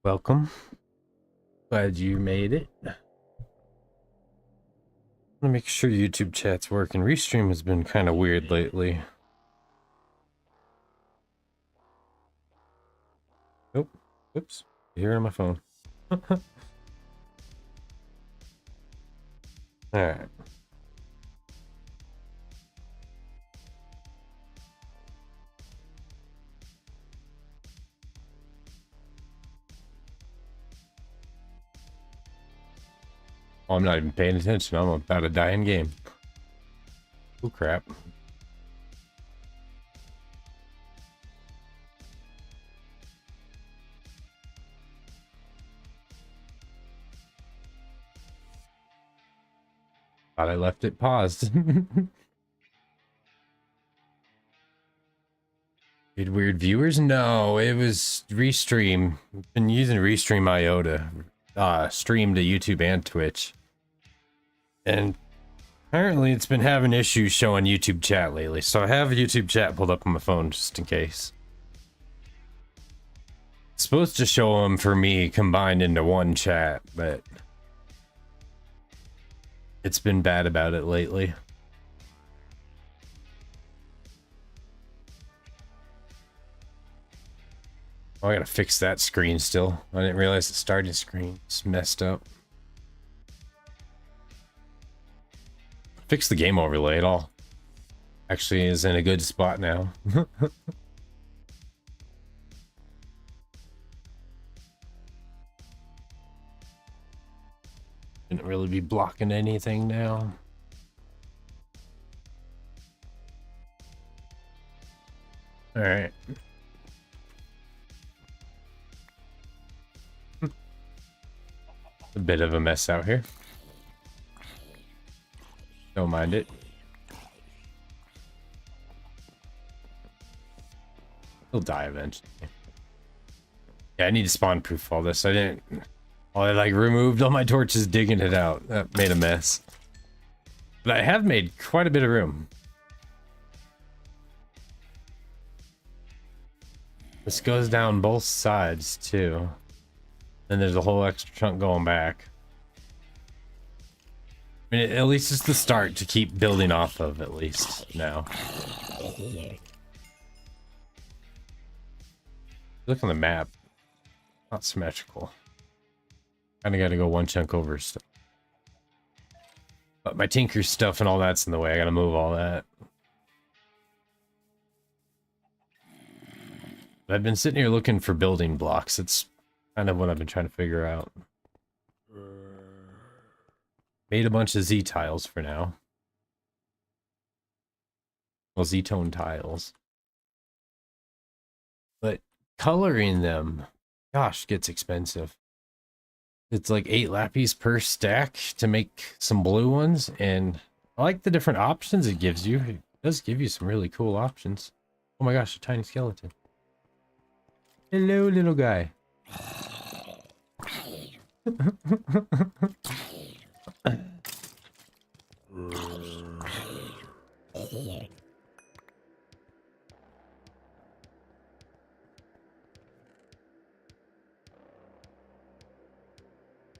Welcome. Glad you made it. I'm gonna make sure YouTube chat's working. Restream has been kind of weird lately. Oh, oops. Here on my phone. Alright. Oh, I'm not even paying attention. I'm about to die in game. Oh, crap. Thought I left it paused. Did weird viewers? No, it was Restream. Been using Restream IO to stream to YouTube and Twitch. And apparently it's been having issues showing YouTube chat lately, so I have YouTube chat pulled up on my phone just in case. It's supposed to show them for me combined into one chat, but it's been bad about it lately. Oh, I gotta fix that screen still. I didn't realize the starting screen's messed up. Fix the game overlay. It all actually is in a good spot now. Shouldn't really be blocking anything now. All right. A bit of a mess out here. Don't mind it. He'll die eventually. Yeah, I need to spawn proof all this. I didn't. I like removed all my torches digging it out. That made a mess. But I have made quite a bit of room. This goes down both sides too. Then there's a whole extra chunk going back. I mean, at least it's the start to keep building off of, at least now. Look on the map. Not symmetrical. Kinda gotta go one chunk over stuff. But my tinker stuff and all that's in the way. I gotta move all that. But I've been sitting here looking for building blocks. It's kind of what I've been trying to figure out. Made a bunch of Z tiles for now. Well, Z-tone tiles. But coloring them, gosh, gets expensive. It's like 8 lappies per stack to make some blue ones, and I like the different options it gives you. It does give you some really cool options. Oh my gosh, a tiny skeleton. Hello, little guy.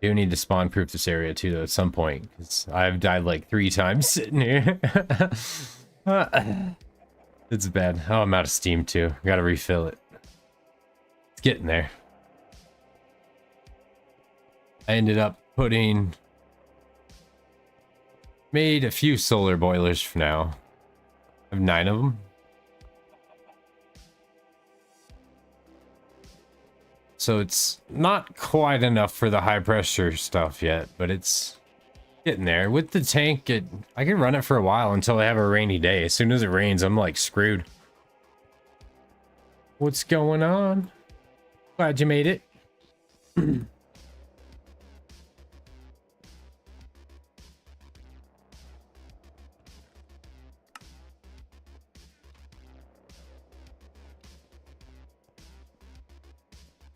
Do need to spawn proof this area too, though, at some point, because I've died like 3 times sitting here. It's bad. Oh, I'm out of steam too. Gotta refill it. It's getting there. I ended up made a few solar boilers for now. I have 9 of them. So it's not quite enough for the high pressure stuff yet, but it's getting there. With the tank, I can run it for a while until I have a rainy day. As soon as it rains, I'm like screwed. What's going on? Glad you made it.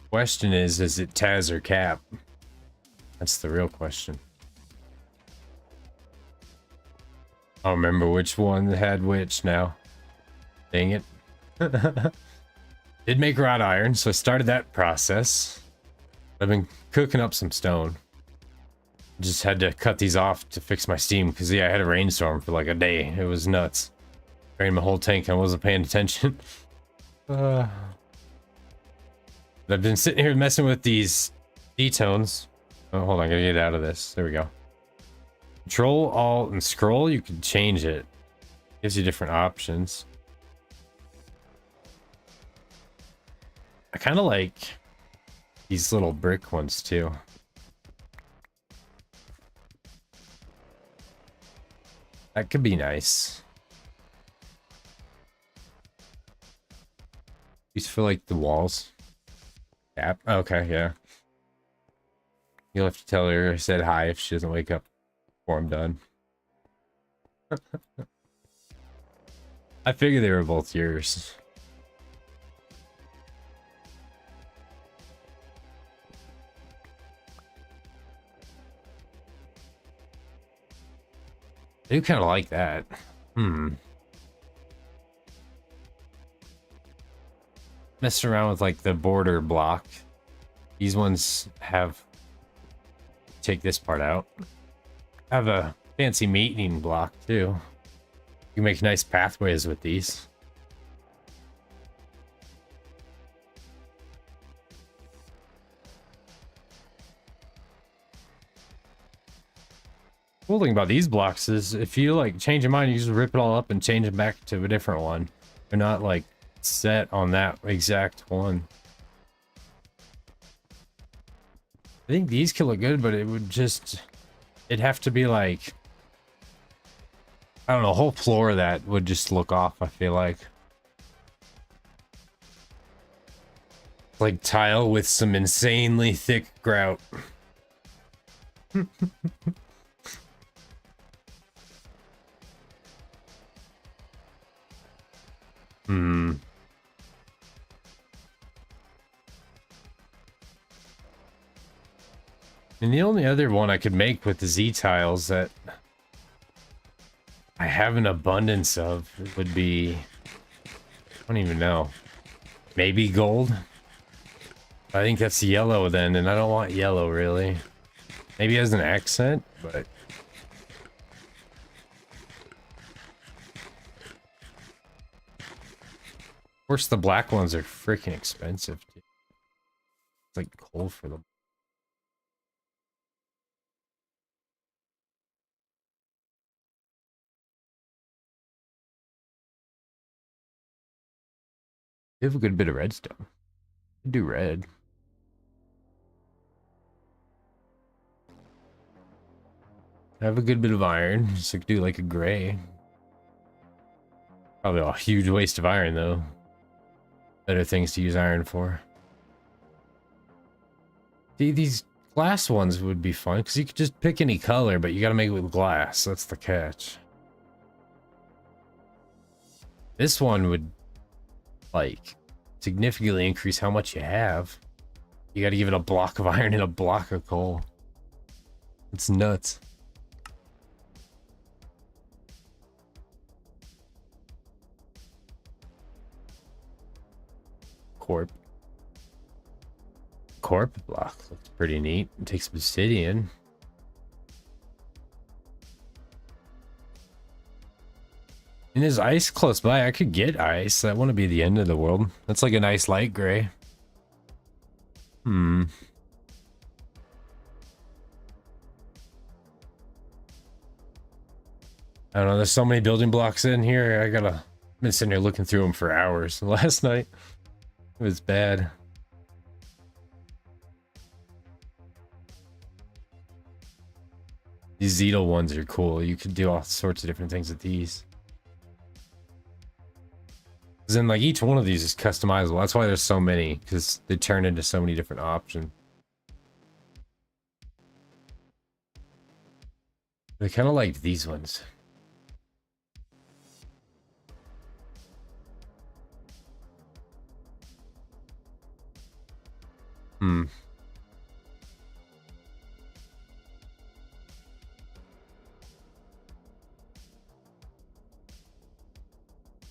Question is it Taz or Cap? That's the real question. I don't remember which one had which now. Dang it. Did make wrought iron, so I started that process. I've been cooking up some stone. Just had to cut these off to fix my steam because yeah, I had a rainstorm for like a day. It was nuts. Drained my whole tank. I wasn't paying attention. I've been sitting here messing with these D-tones. Oh, hold on, I gotta get out of this. There we go. Control, Alt, and scroll. You can change it. Gives you different options. I kind of like these little brick ones too. That could be nice. These feel like the walls. Yep. Okay, yeah. You'll have to tell her I said hi if she doesn't wake up before I'm done. I figured they were both yours. I do kind of like that. Messed around with like the border block. These ones have... Take this part out. I have a fancy mating block too. You can make nice pathways with these. Cool thing about these blocks is if you like change your mind, you just rip it all up and change it back to a different one. They're not like set on that exact one. I think these could look good, but it would just... It'd have to be like... I don't know, a whole floor of that would just look off, I feel like. Like tile with some insanely thick grout. And the only other one I could make with the Z tiles that I have an abundance of would be, I don't even know, maybe gold. I think that's yellow then, and I don't want yellow really. Maybe as an accent, but of course the black ones are freaking expensive too. It's like coal for them. You have a good bit of redstone. You do red. I have a good bit of iron, so I could do like a gray. Probably a huge waste of iron though. Better things to use iron for. See, these glass ones would be fun because you could just pick any color, but you gotta make it with glass. That's the catch. This one would like significantly increase how much you have. You gotta give it a block of iron and a block of coal. It's nuts. Corp block looks pretty neat. It takes obsidian. And there's ice close by. I could get ice. That wouldn't be the end of the world. That's like a nice light gray. I don't know. There's so many building blocks in here. I've been sitting here looking through them for hours. Last night, it was bad. These Zeta ones are cool. You can do all sorts of different things with these. Because then, like, each one of these is customizable. That's why there's so many, because they turn into so many different options. I kind of like these ones.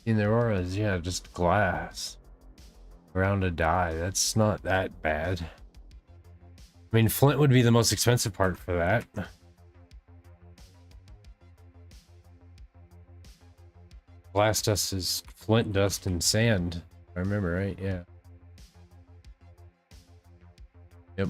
In their auras, yeah, just glass around a die. That's not that bad. I mean, flint would be the most expensive part for that. Glass dust is flint dust and sand. If I remember right, yeah. Yep.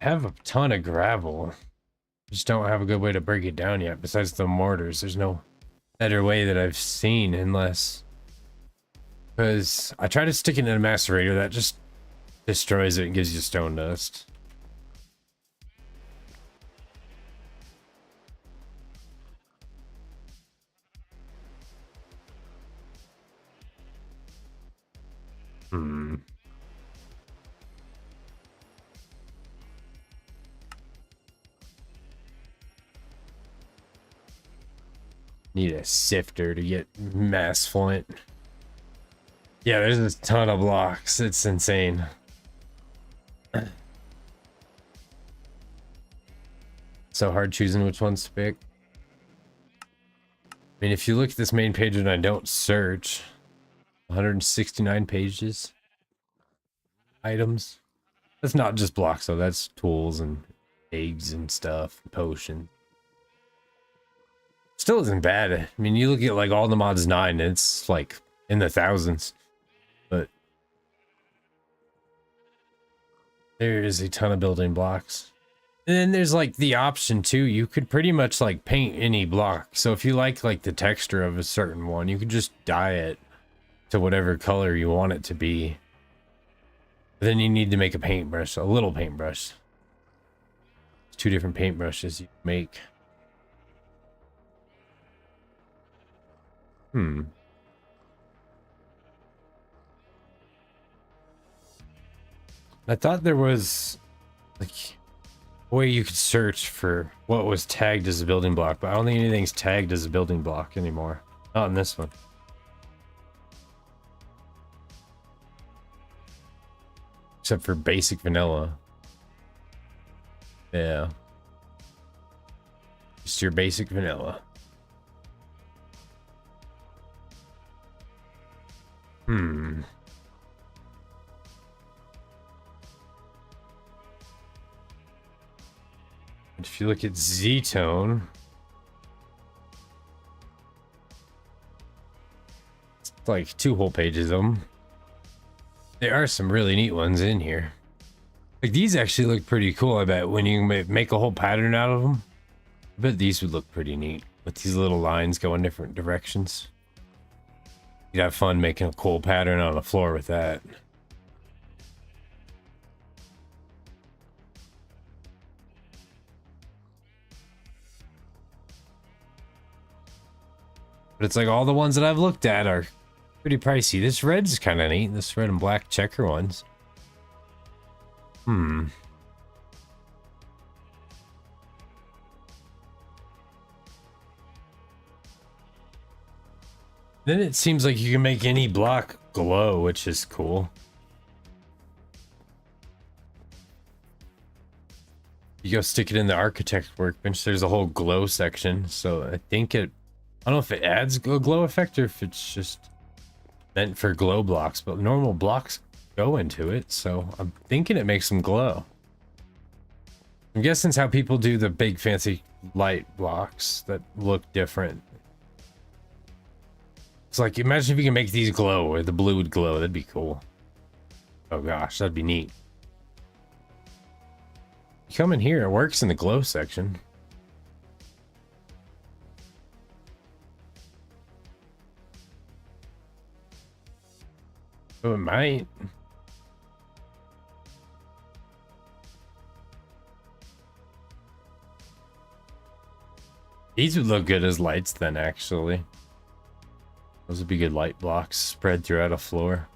I have a ton of gravel. Just don't have a good way to break it down yet. Besides the mortars, there's no better way that I've seen, unless, because I try to stick it in a macerator that just destroys it and gives you stone dust. Hmm. Need a sifter to get mass flint. Yeah, there's a ton of blocks. It's insane. So hard choosing which ones to pick. I mean, if you look at this main page and I don't search, 169 pages. Items. That's not just blocks though, that's tools and eggs and stuff, potions. Still isn't bad. I mean, you look at like all the mods 9, it's like in the thousands. But there is a ton of building blocks. And then there's like the option too. You could pretty much like paint any block. So if you like the texture of a certain one, you could just dye it to whatever color you want it to be. But then you need to make a paintbrush, a little paintbrush. There's 2 different paintbrushes you make. I thought there was like a way you could search for what was tagged as a building block, but I don't think anything's tagged as a building block anymore. Not in this one. Except for basic vanilla. Yeah. Just your basic vanilla. If you look at Z-Tone, it's like 2 whole pages of them. There are some really neat ones in here. Like these actually look pretty cool, I bet, when you make a whole pattern out of them. I bet these would look pretty neat with these little lines going different directions. You'd have fun making a cool pattern on the floor with that. But it's like all the ones that I've looked at are pretty pricey. This red's kind of neat. This red and black checker ones. Then it seems like you can make any block glow, which is cool. You go stick it in the architect workbench, there's a whole glow section. So I think I don't know if it adds a glow effect or if it's just meant for glow blocks, but normal blocks go into it. So I'm thinking it makes them glow. I'm guessing it's how people do the big fancy light blocks that look different. It's like, imagine if you can make these glow, or the blue would glow. That'd be cool. Oh gosh, that'd be neat. You come in here, it works in the glow section. Oh, it might. These would look good as lights then, actually. Those would be good light blocks spread throughout a floor.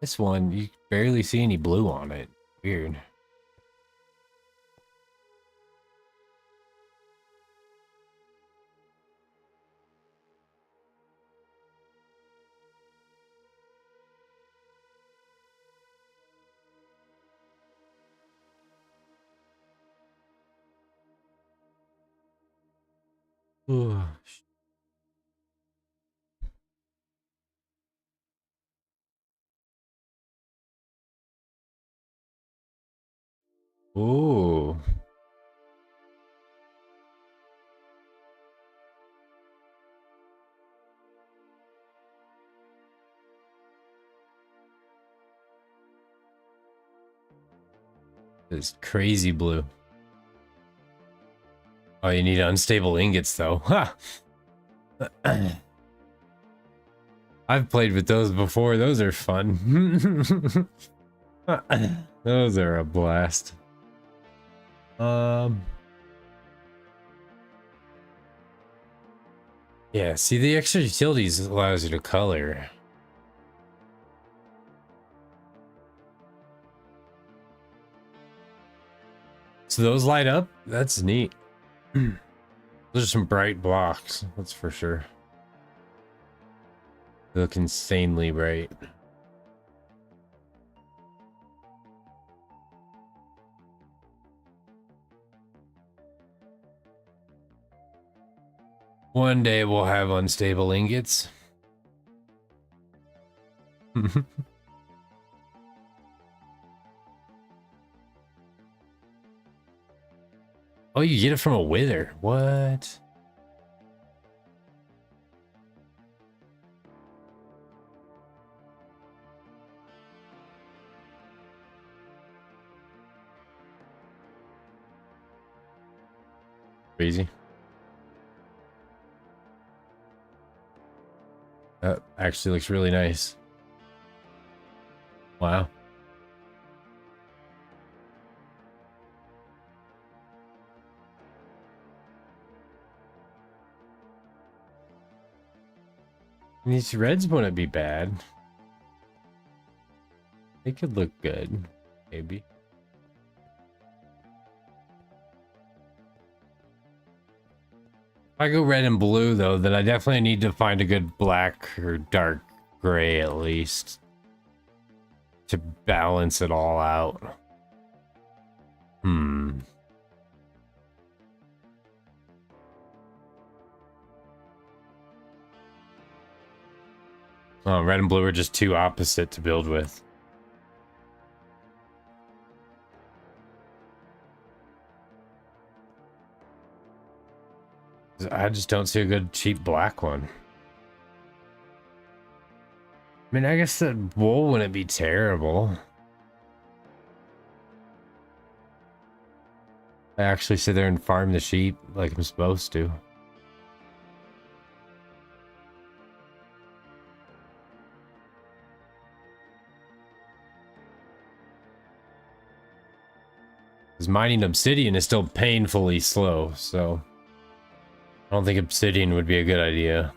This one, you barely see any blue on it. Weird. Ugh. Ooh. This crazy blue. Oh, you need unstable ingots though. Ha! I've played with those before. Those are fun. Those are a blast. Yeah, see, the extra utilities allows you to color. So those light up? That's neat. Those are some bright blocks, that's for sure. They look insanely bright. One day we'll have unstable ingots. Oh, you get it from a wither. What? Crazy. That actually looks really nice. Wow. These reds wouldn't be bad. They could look good, maybe. If I go red and blue, though, then I definitely need to find a good black or dark gray at least to balance it all out. Oh, red and blue are just too opposite to build with. I just don't see a good cheap black one. I mean, I guess the wool wouldn't be terrible. I actually sit there and farm the sheep like I'm supposed to. Because mining obsidian is still painfully slow, so I don't think obsidian would be a good idea.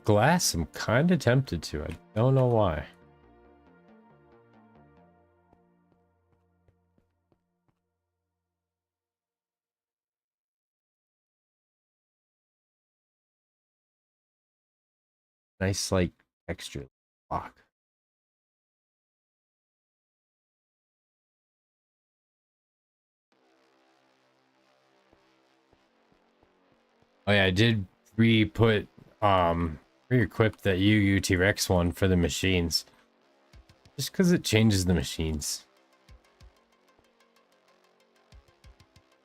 Glass, I'm kind of tempted to. I don't know why. Nice, like, texture block. Oh yeah, I did re-equip that UU T-Rex one for the machines. Just because it changes the machines.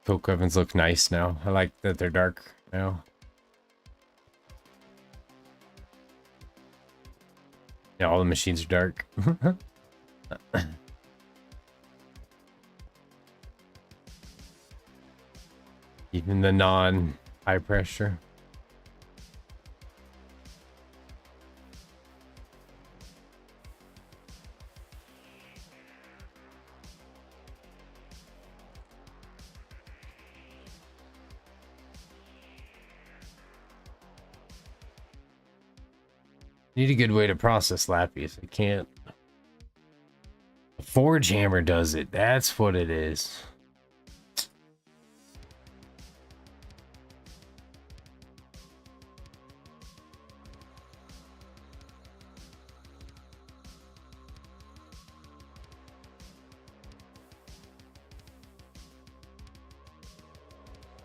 Coke ovens look nice now. I like that they're dark now. Yeah, all the machines are dark. Even the non-high pressure. Need a good way to process lapis. I can't. The forge hammer does it. That's what it is.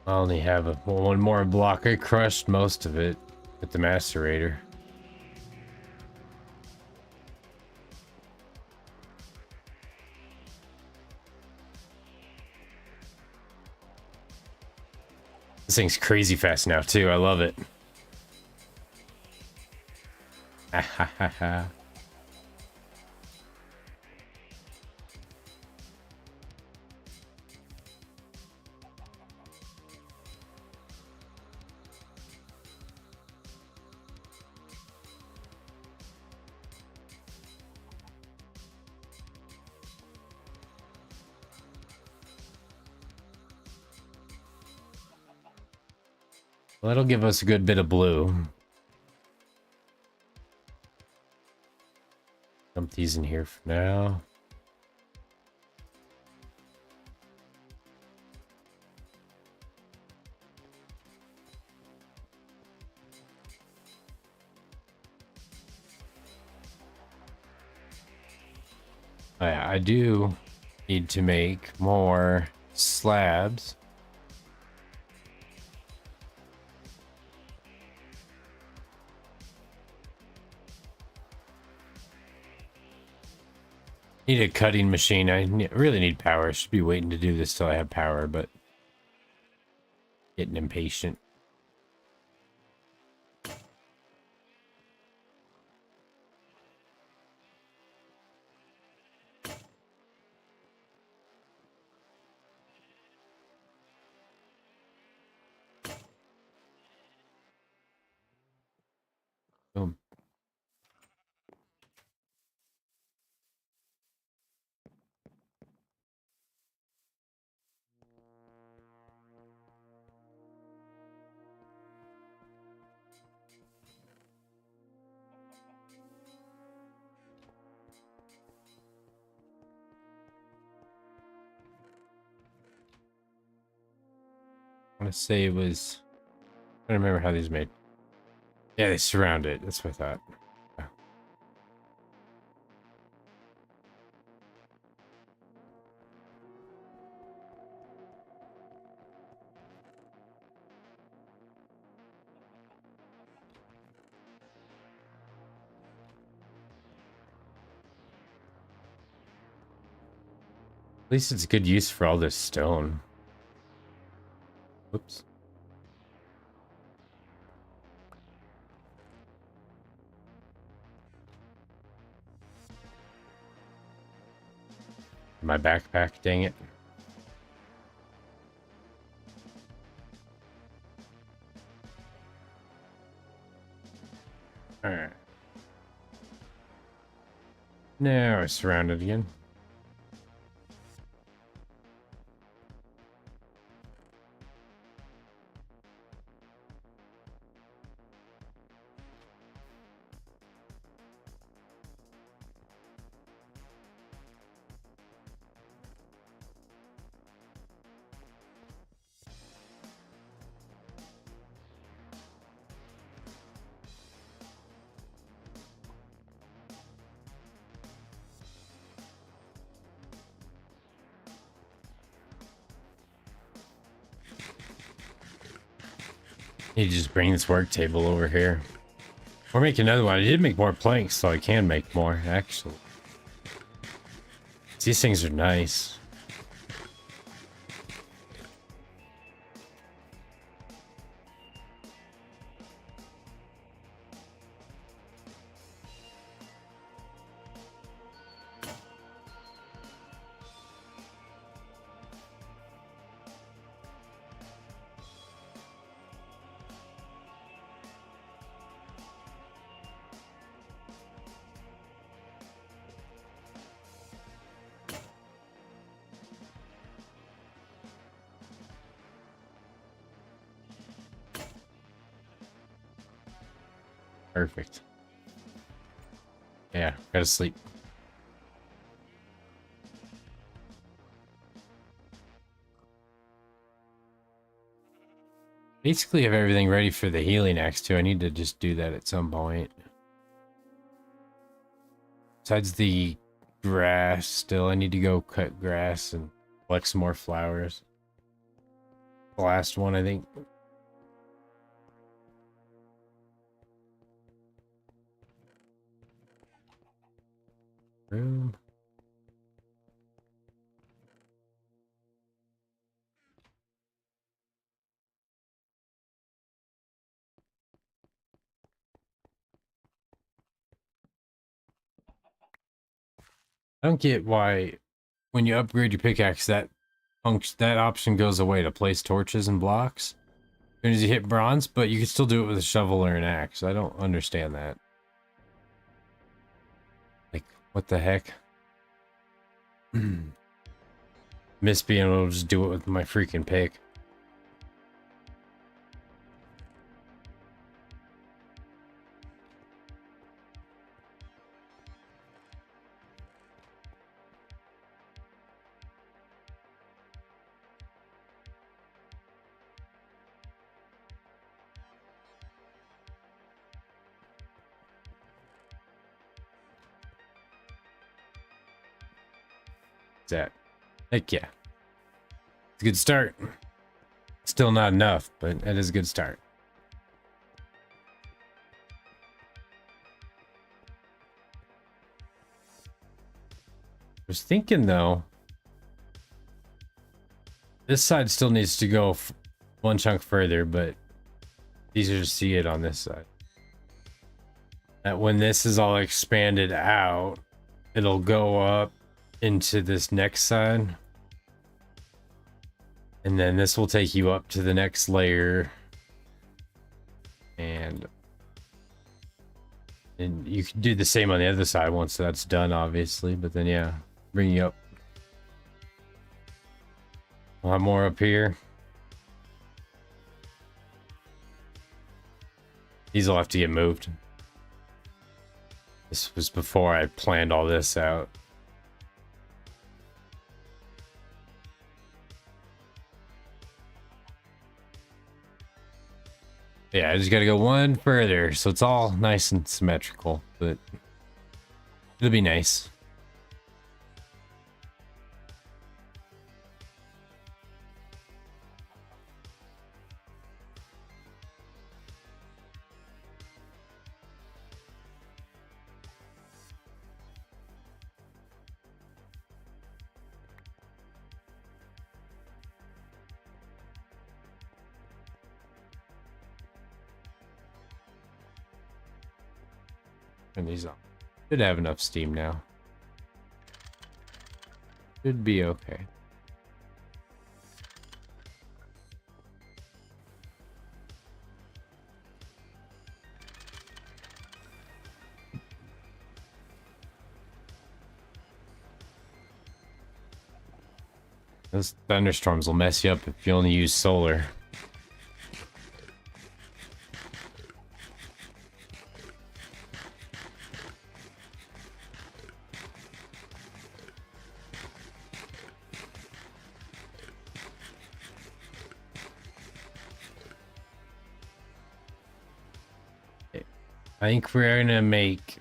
I only have one more block. I crushed most of it with the macerator. This thing's crazy fast now too. I love it. Ha ha ha ha. Well, that'll give us a good bit of blue. Dump these in here for now. I do need to make more slabs. Need a cutting machine. Really need power. I should be waiting to do this till I have power, but getting impatient. Boom. I want to say it was... I don't remember how these made. Yeah, they surround it. That's what I thought. Yeah. At least it's good use for all this stone. Whoops. My backpack, dang it. Alright. Now we're surrounded again. You just bring this work table over here. Or make another one. I did make more planks, so I can make more, actually. These things are nice. Perfect. Yeah, gotta sleep. Basically have everything ready for the healing axe too. I need to just do that at some point. Besides the grass, still I need to go cut grass and collect some more flowers. The last one, I think. Room. I don't get why when you upgrade your pickaxe that option goes away to place torches and blocks as soon as you hit bronze, but you can still do it with a shovel or an axe. I don't understand that. Like, what the heck? Miss being able to just do it with my freaking pick. That. Heck yeah. It's a good start. Still not enough, but it is a good start. I was thinking though, this side still needs to go one chunk further, but easier to see it on this side. That when this is all expanded out, it'll go up into this next side. And then this will take you up to the next layer. And you can do the same on the other side once that's done, obviously. But then, yeah, bring you up. A lot more up here. These will have to get moved. This was before I planned all this out. Yeah, I just gotta go one further, so it's all nice and symmetrical, but it'll be nice. And these on. Should have enough steam now. Should be okay. Those thunderstorms will mess you up if you only use solar. I think we're gonna make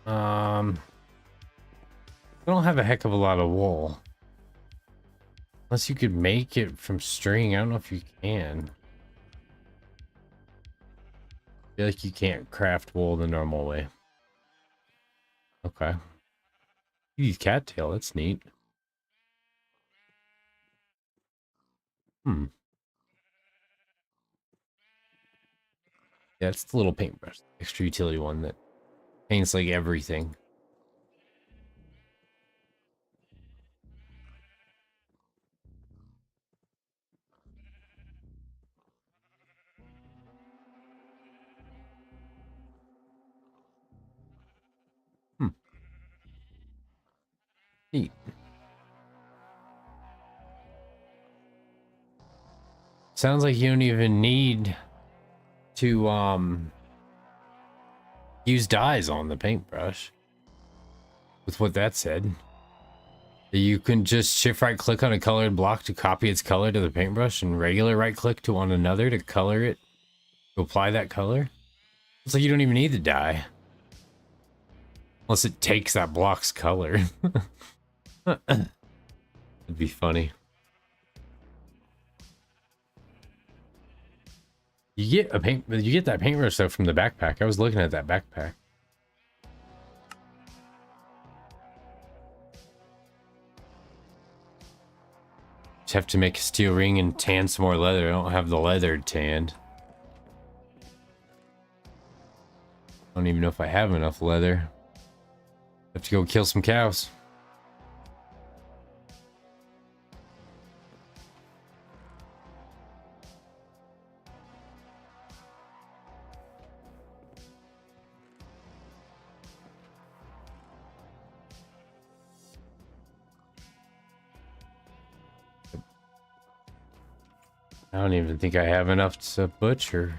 I don't have a heck of a lot of wool. Unless you could make it from string. I don't know if you can. I feel like you can't craft wool the normal way. Okay. You use cattail, that's neat. Yeah, it's the little paintbrush, extra utility one that paints like everything. Neat. Sounds like you don't even need to use dyes on the paintbrush. With what that said, you can just shift right click on a colored block to copy its color to the paintbrush and regular right click to on another to color it, to apply that color. It's like you don't even need the dye. Unless it takes that block's color. It'd be funny. You get a paint. You get that paintbrush stuff from the backpack. I was looking at that backpack. Just have to make a steel ring and tan some more leather. I don't have the leather tanned. I don't even know if I have enough leather. Have to go kill some cows. I don't even think I have enough to butcher.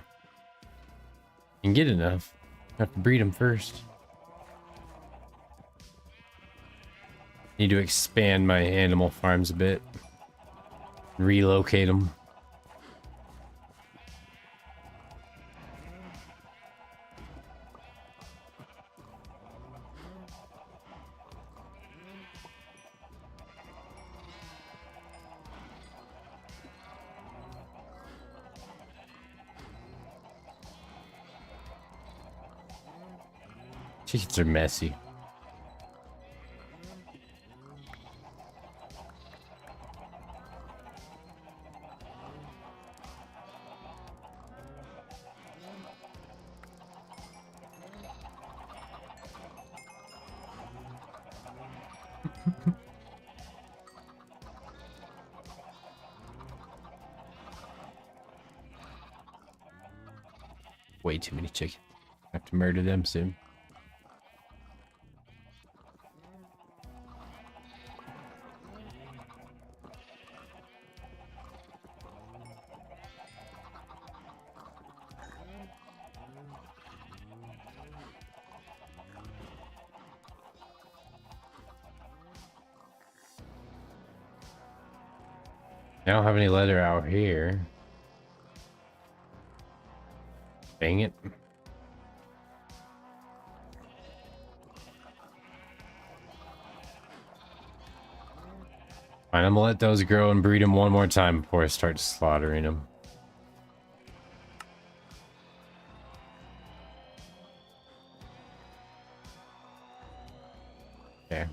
You can get enough. I have to breed them first. Need to expand my animal farms a bit. Relocate them. Chickens are messy. Way too many chickens. I have to murder them soon. I don't have any leather out here. Dang it. Fine, I'm gonna let those grow and breed them one more time before I start slaughtering them. Okay.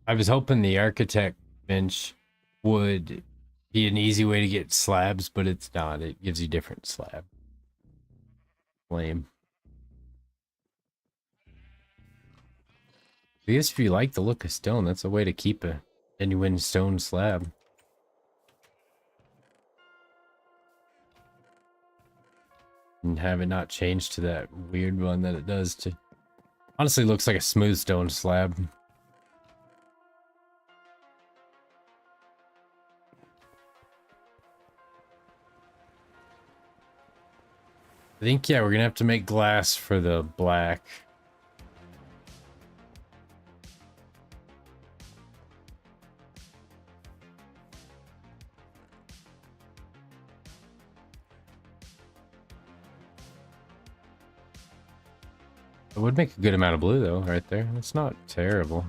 I was hoping the architect bench would be an easy way to get slabs, but it's not. It gives you different slab. Lame. I guess if you like the look of stone, that's a way to keep a genuine stone slab. And have it not change to that weird one that it does to... Honestly, looks like a smooth stone slab. I think, yeah, we're gonna have to make glass for the black. It would make a good amount of blue, though, right there. That's not terrible.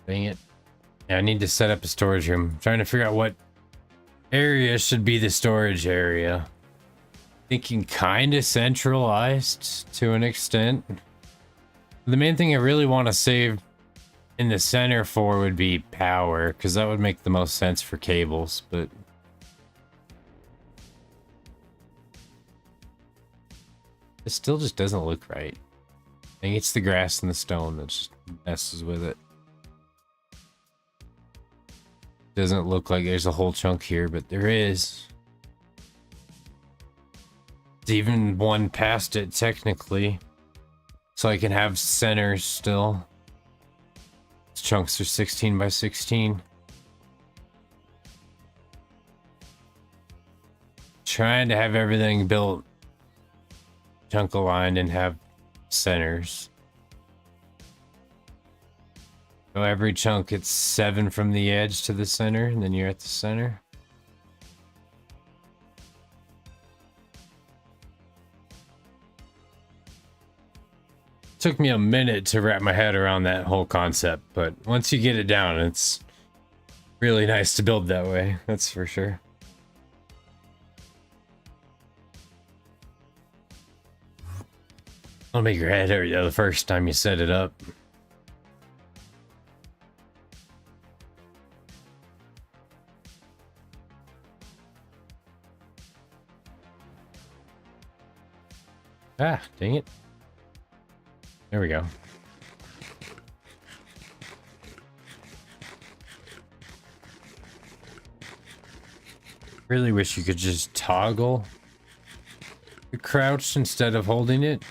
Dang it. Yeah, I need to set up a storage room. I'm trying to figure out what area should be the storage area. Thinking kind of centralized to an extent. The main thing I really want to save in the center for would be power, because that would make the most sense for cables, but... It still just doesn't look right. I think it's the grass and the stone that just messes with it. Doesn't look like there's a whole chunk here, but there is. There's even one past it, technically. So I can have centers still. These chunks are 16 by 16. Trying to have everything built chunk aligned and have centers. So every chunk it's 7 from the edge to the center, and then you're at the center. Took me a minute to wrap my head around that whole concept, but once you get it down, it's really nice to build that way, that's for sure. It'll make your head hurt the first time you set it up. Ah, dang it. There we go. Really wish you could just toggle the crouch instead of holding it.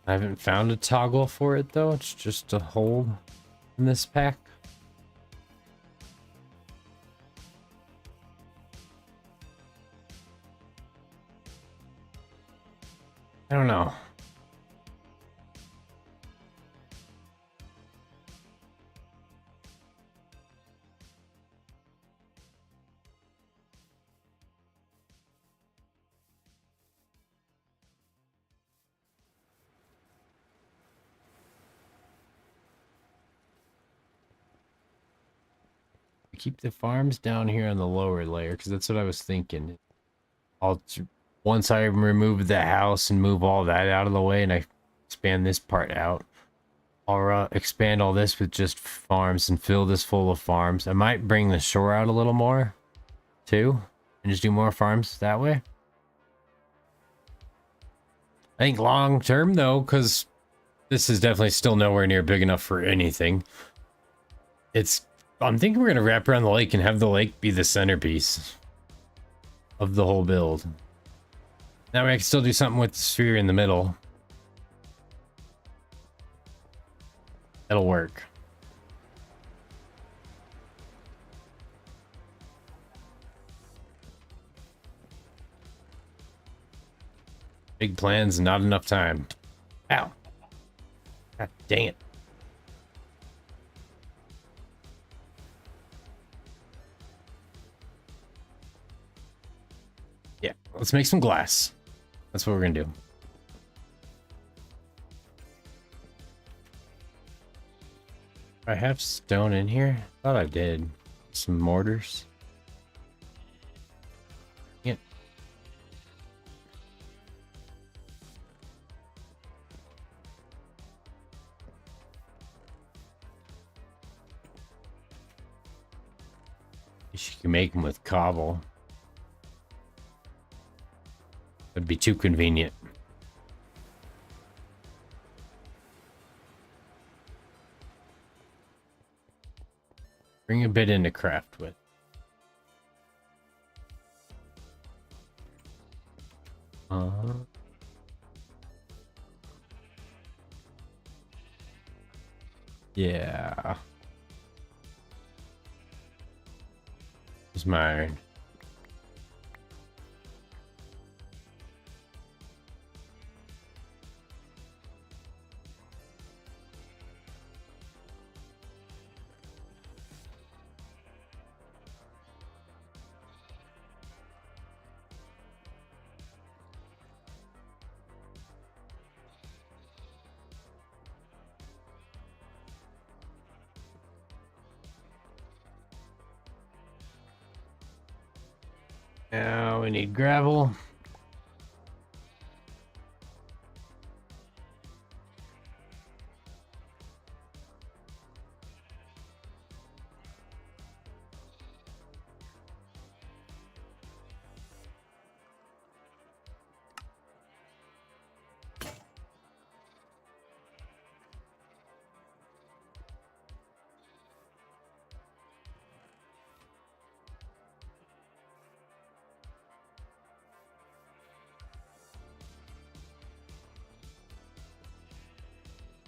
I haven't found a toggle for it though. It's just a hold in this pack. I don't know. Keep the farms down here on the lower layer because that's what I was thinking. Once I remove the house and move all that out of the way and I expand this part out, I'll expand all this with just farms and fill this full of farms. I might bring the shore out a little more too and just do more farms that way. I think long term though, because this is definitely still nowhere near big enough for anything. I'm thinking we're gonna wrap around the lake and have the lake be the centerpiece of the whole build. That way I can still do something with the sphere in the middle. That'll work. Big plans, not enough time. Ow. God dang it. Yeah, let's make some glass. That's what we're gonna do. I have stone in here. Thought I did. Some mortars. Yeah. You can make them with cobble. That'd be too convenient. Bring a bit in to craft with. Yeah. Here's my iron. Now we need gravel.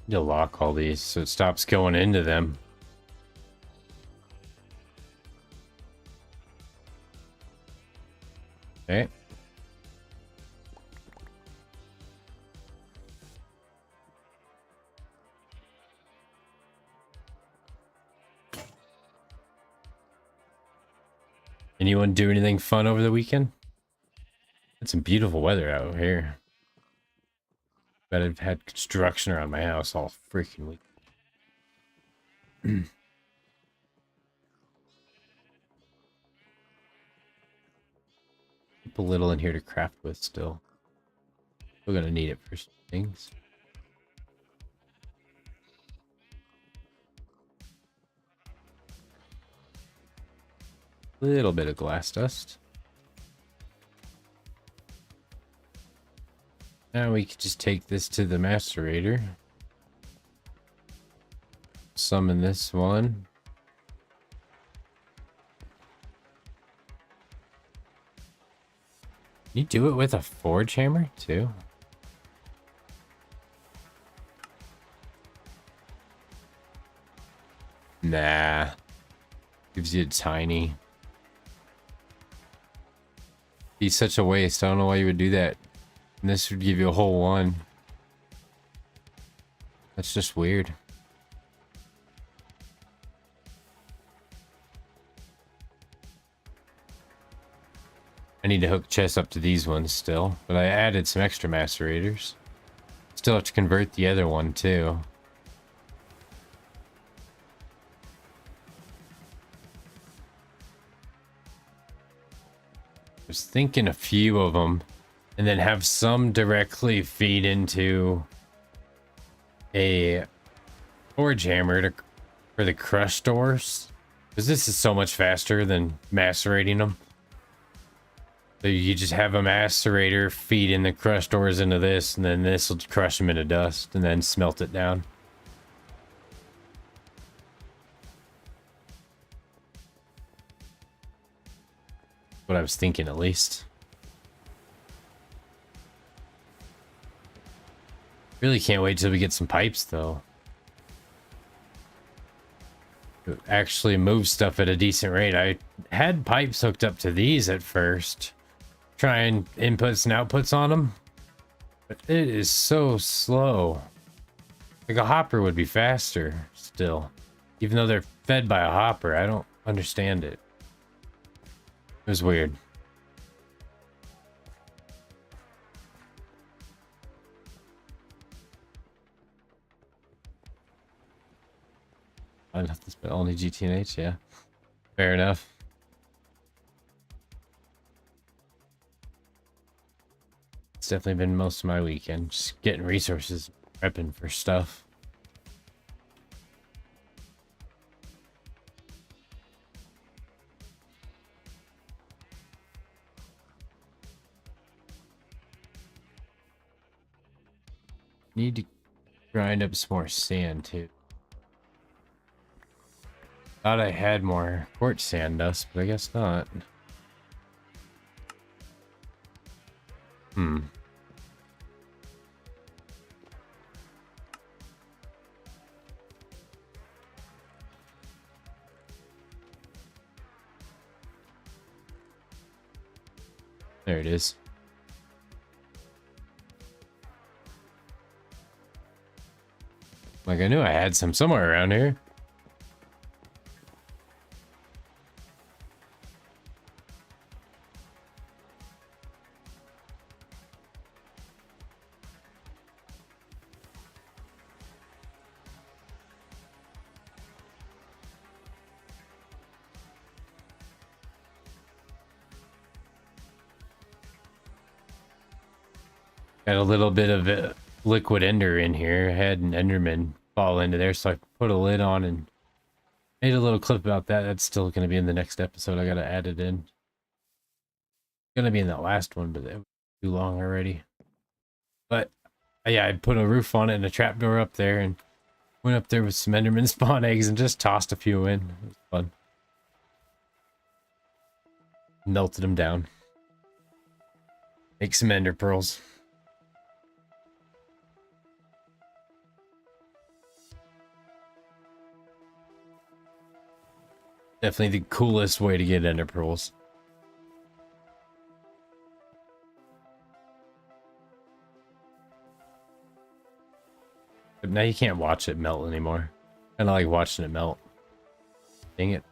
You lock all these so it stops going into them. Okay. Anyone do anything fun over the weekend? It's some beautiful weather out here. But I've had construction around my house all freaking week. Keep a little in here to craft with still. We're gonna need it for some things. Little bit of glass dust. Now we could just take this to the macerator. Summon this one. Can you do it with a forge hammer too? Nah. Gives you a tiny. Be such a waste. I don't know why you would do that. And this would give you a whole one. That's just weird. I need to hook chests up to these ones still, but I added some extra macerators. Still have to convert the other one too. I was thinking a few of them, and then have some directly feed into a forge hammer for the crush doors, because this is so much faster than macerating them. So you just have a macerator feed in the crush doors into this, and then this will crush them into dust, and then smelt it down. What I was thinking, at least. Really can't wait till we get some pipes, though. To actually move stuff at a decent rate. I had pipes hooked up to these at first, trying inputs and outputs on them, but it is so slow. Like a hopper would be faster still, even though they're fed by a hopper. I don't understand it. It was weird. I'd have to spend only GTNH, yeah. Fair enough. It's definitely been most of my weekend, just getting resources, prepping for stuff. Need to grind up some more sand too. Thought I had more quartz sand dust, but I guess not. There it is. Like, I knew I had some somewhere around here. Got a little bit of a liquid ender in here. I had an enderman fall into there, so I put a lid on and made a little clip about that. That's still going to be in the next episode. I got to add it in. It's going to be in that last one, but it was too long already. But yeah, I put a roof on it and a trapdoor up there, and went up there with some enderman spawn eggs and just tossed a few in. It was fun. Melted them down. Make some ender pearls. Definitely the coolest way to get ender pearls. But now you can't watch it melt anymore. Kinda like watching it melt. Dang it.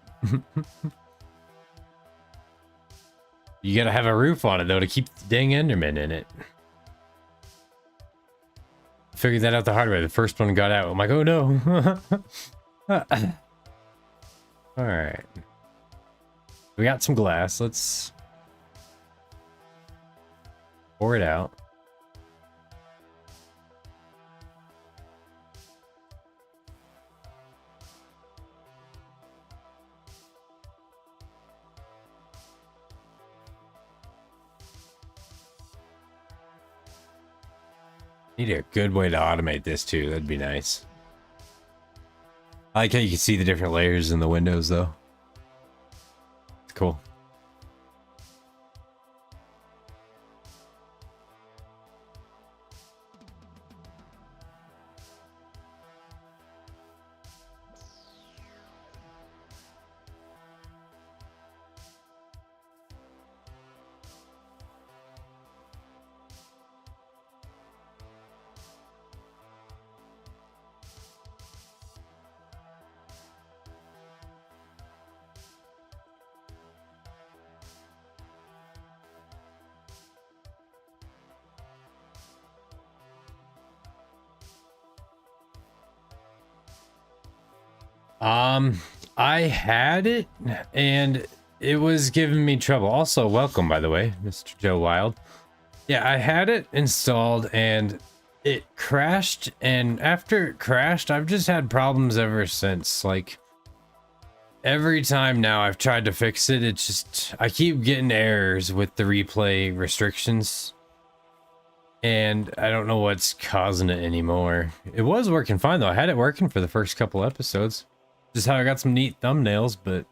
You gotta have a roof on it though to keep the dang Enderman in it. Figured that out the hard way. The first one got out. I'm like, oh no. Alright. We got some glass. Let's pour it out. Need a good way to automate this too. That'd be nice. I like how you can see the different layers in the windows though. It's cool. I had it and it was giving me trouble. Also, welcome by the way, Mr. Joe Wild. Yeah, I had it installed and it crashed, and after it crashed, I've just had problems ever since. Like every time now I've tried to fix it, it's just I keep getting errors with the replay restrictions. And I don't know what's causing it anymore. It was working fine though. I had it working for the first couple episodes. Just how I got some neat thumbnails, but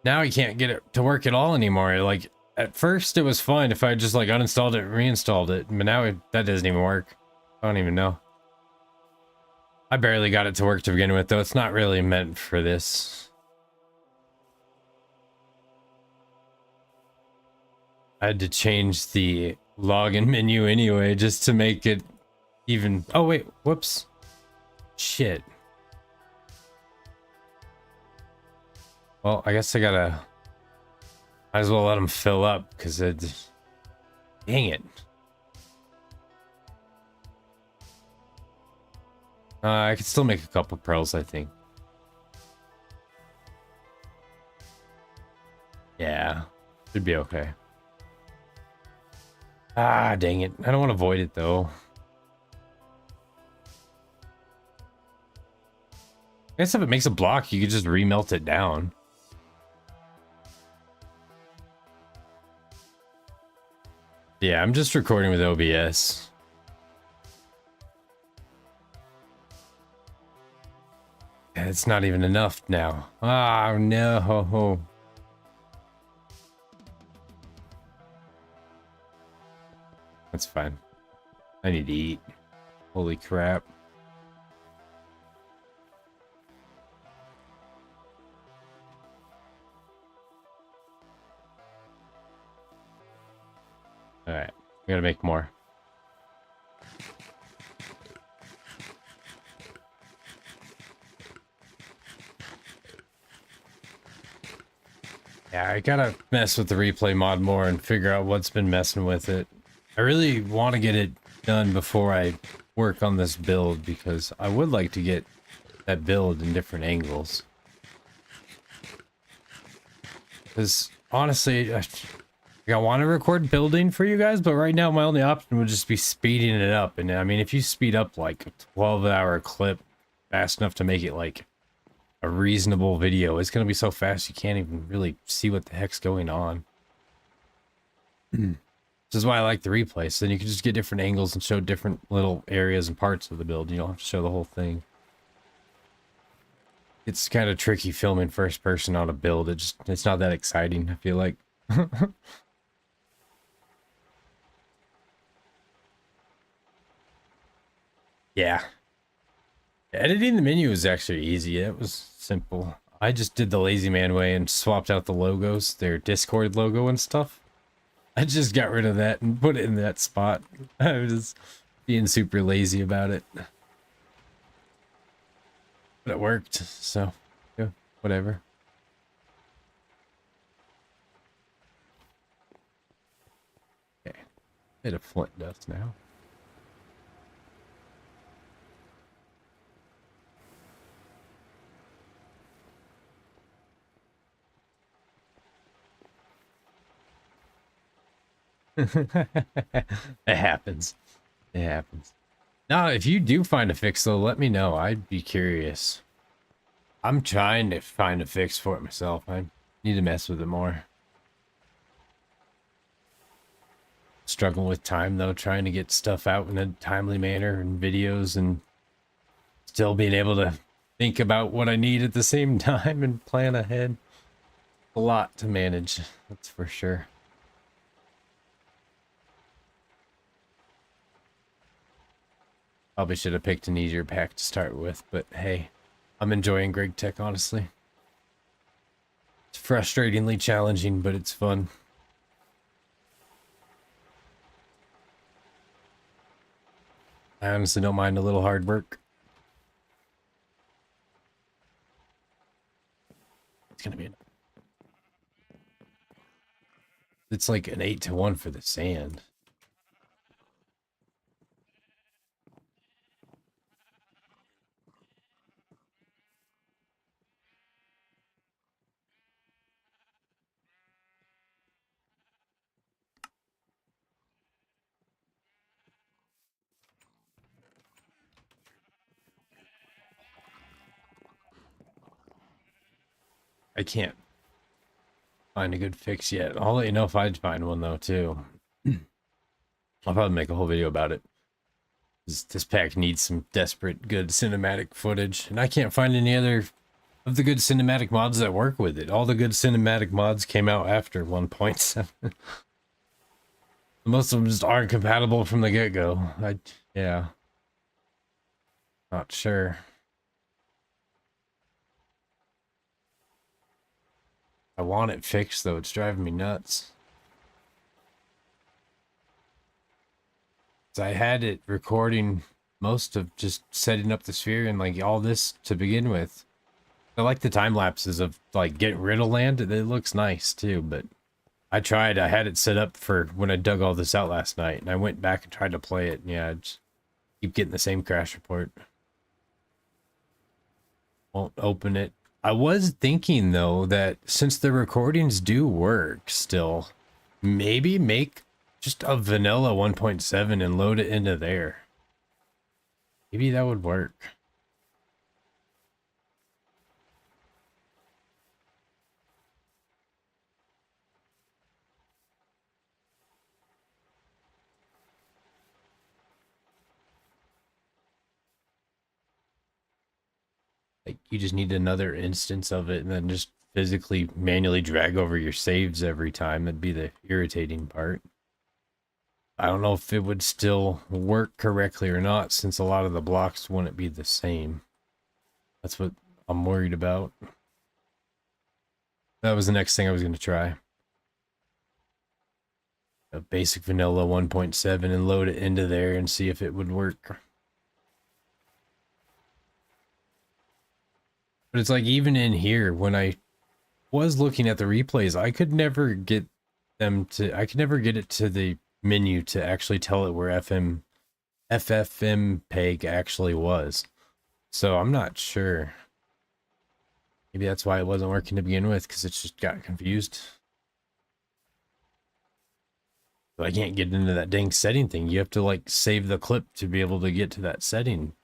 now I can't get it to work at all anymore. Like at first it was fine if I just like uninstalled it and reinstalled it, but now that doesn't even work. I don't even know. I barely got it to work to begin with though. It's not really meant for this. I had to change the login menu anyway just to make it even. Oh wait, whoops. Shit. Well, I guess I gotta... Might as well let them fill up, because it... Dang it. I could still make a couple pearls, I think. Yeah. Should be okay. Ah, dang it. I don't want to void it, though. I guess if it makes a block, you could just remelt it down. Yeah, I'm just recording with OBS. It's not even enough now. Oh, no. That's fine. I need to eat. Holy crap. Alright, we gotta make more. Yeah, I gotta mess with the replay mod more and figure out what's been messing with it. I really want to get it done before I work on this build, because I would like to get that build in different angles. Because honestly, I want to record building for you guys, but right now my only option would just be speeding it up. And I mean, if you speed up like a 12-hour clip fast enough to make it like a reasonable video, it's going to be so fast you can't even really see what the heck's going on. This is why I like the replay, so then you can just get different angles and show different little areas and parts of the build. You don't have to show the whole thing. It's kind of tricky filming first person on a build. It's not that exciting, I feel like. Yeah. Editing the menu was actually easy. It was simple. I just did the lazy man way and swapped out the logos, their Discord logo and stuff. I just got rid of that and put it in that spot. I was being super lazy about it. But it worked, so yeah, whatever. Bit of flint dust now. It happens. It happens. Now, if you do find a fix, though, let me know. I'd be curious. I'm trying to find a fix for it myself. I need to mess with it more. Struggling with time, though, trying to get stuff out in a timely manner and videos, and still being able to think about what I need at the same time and plan ahead. A lot to manage, that's for sure. Probably should have picked an easier pack to start with, but hey, I'm enjoying GregTech, honestly. It's frustratingly challenging, but it's fun. I honestly don't mind a little hard work. It's gonna be it's like an 8-1 for the sand. I can't find a good fix yet. I'll let you know if I find one, though, too. I'll probably make a whole video about it. This pack needs some desperate good cinematic footage, and I can't find any other of the good cinematic mods that work with it. All the good cinematic mods came out after 1.7. Most of them just aren't compatible from the get-go. Yeah. Not sure. I want it fixed, though. It's driving me nuts. I had it recording most of just setting up the sphere and like all this to begin with. I like the time lapses of like getting rid of land. It looks nice too, but I had it set up for when I dug all this out last night, and I went back and tried to play it, and yeah, I just keep getting the same crash report. Won't open it. I was thinking though that since the recordings do work still, maybe make just a vanilla 1.7 and load it into there. Maybe that would work. Like, you just need another instance of it and then just physically manually drag over your saves every time. That'd be the irritating part. I don't know if it would still work correctly or not, since a lot of the blocks wouldn't be the same. That's what I'm worried about. That was the next thing I was going to try. A basic vanilla 1.7 and load it into there and see if it would work. But it's like, even in here, when I was looking at the replays, I could never get it to the menu to actually tell it where FFmpeg actually was. So I'm not sure. Maybe that's why it wasn't working to begin with, because it just got confused. But I can't get into that dang setting thing. You have to like save the clip to be able to get to that setting.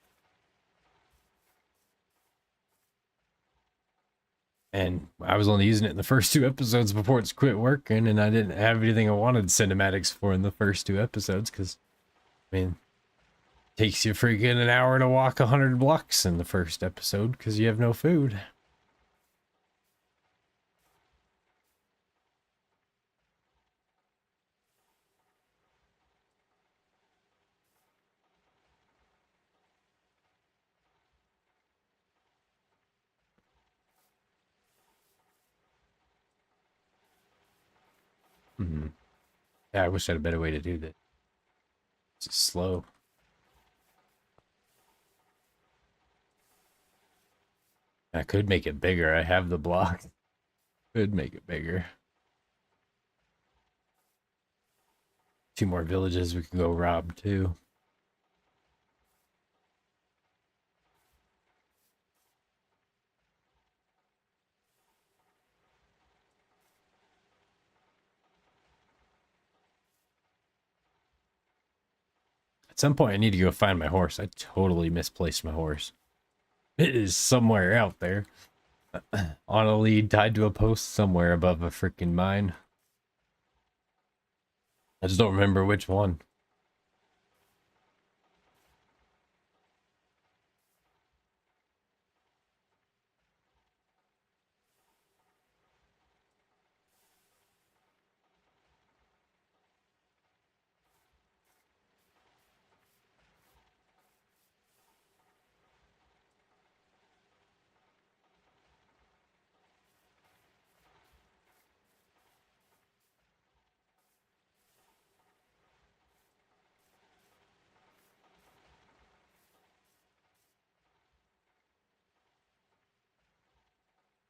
And I was only using it in the first 2 episodes before it's quit working, and I didn't have anything I wanted cinematics for in the first 2 episodes, because, I mean, it takes you freaking an hour to walk 100 blocks in the first episode because you have no food. Yeah, I wish I had a better way to do that. It's just slow. I could make it bigger. I have the block. Could make it bigger. 2 more villages we can go rob too. At some point I need to go find my horse. I totally misplaced my horse. It is somewhere out there. On a lead tied to a post somewhere above a freaking mine. I just don't remember which one.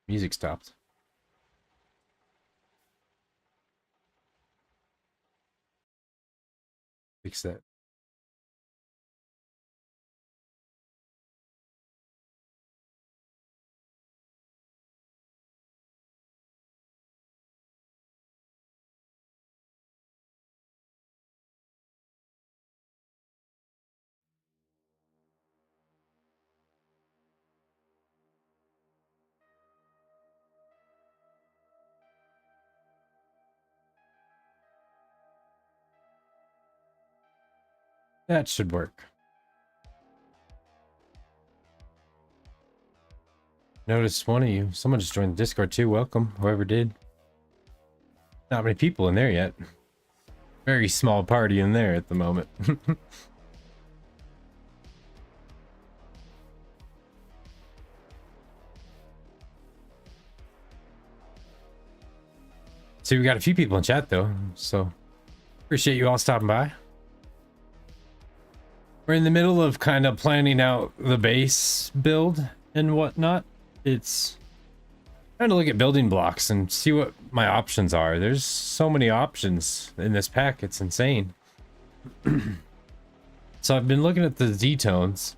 Music stopped. Fix that. That should work. Notice one of you. Someone just joined the Discord too. Welcome, whoever did. Not many people in there yet. Very small party in there at the moment. See, we got a few people in chat though, so appreciate you all stopping by. We're in the middle of kind of planning out the base build and whatnot. It's trying to look at building blocks and see what my options are. There's so many options in this pack, it's insane. So I've been looking at the Z-tones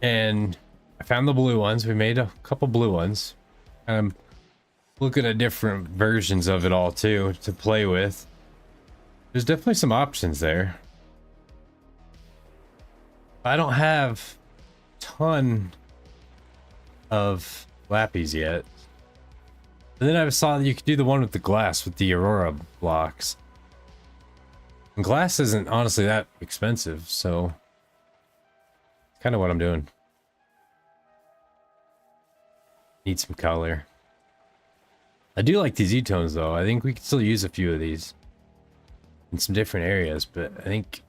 and I found the blue ones. We made a couple blue ones. I'm looking at different versions of it all too to play with. There's definitely some options there. I don't have a ton of lappies yet. And then I saw that you could do the one with the glass with the Aurora blocks. And glass isn't honestly that expensive, so it's kind of what I'm doing. Need some color. I do like these E-tones though. I think we could still use a few of these in some different areas, but I think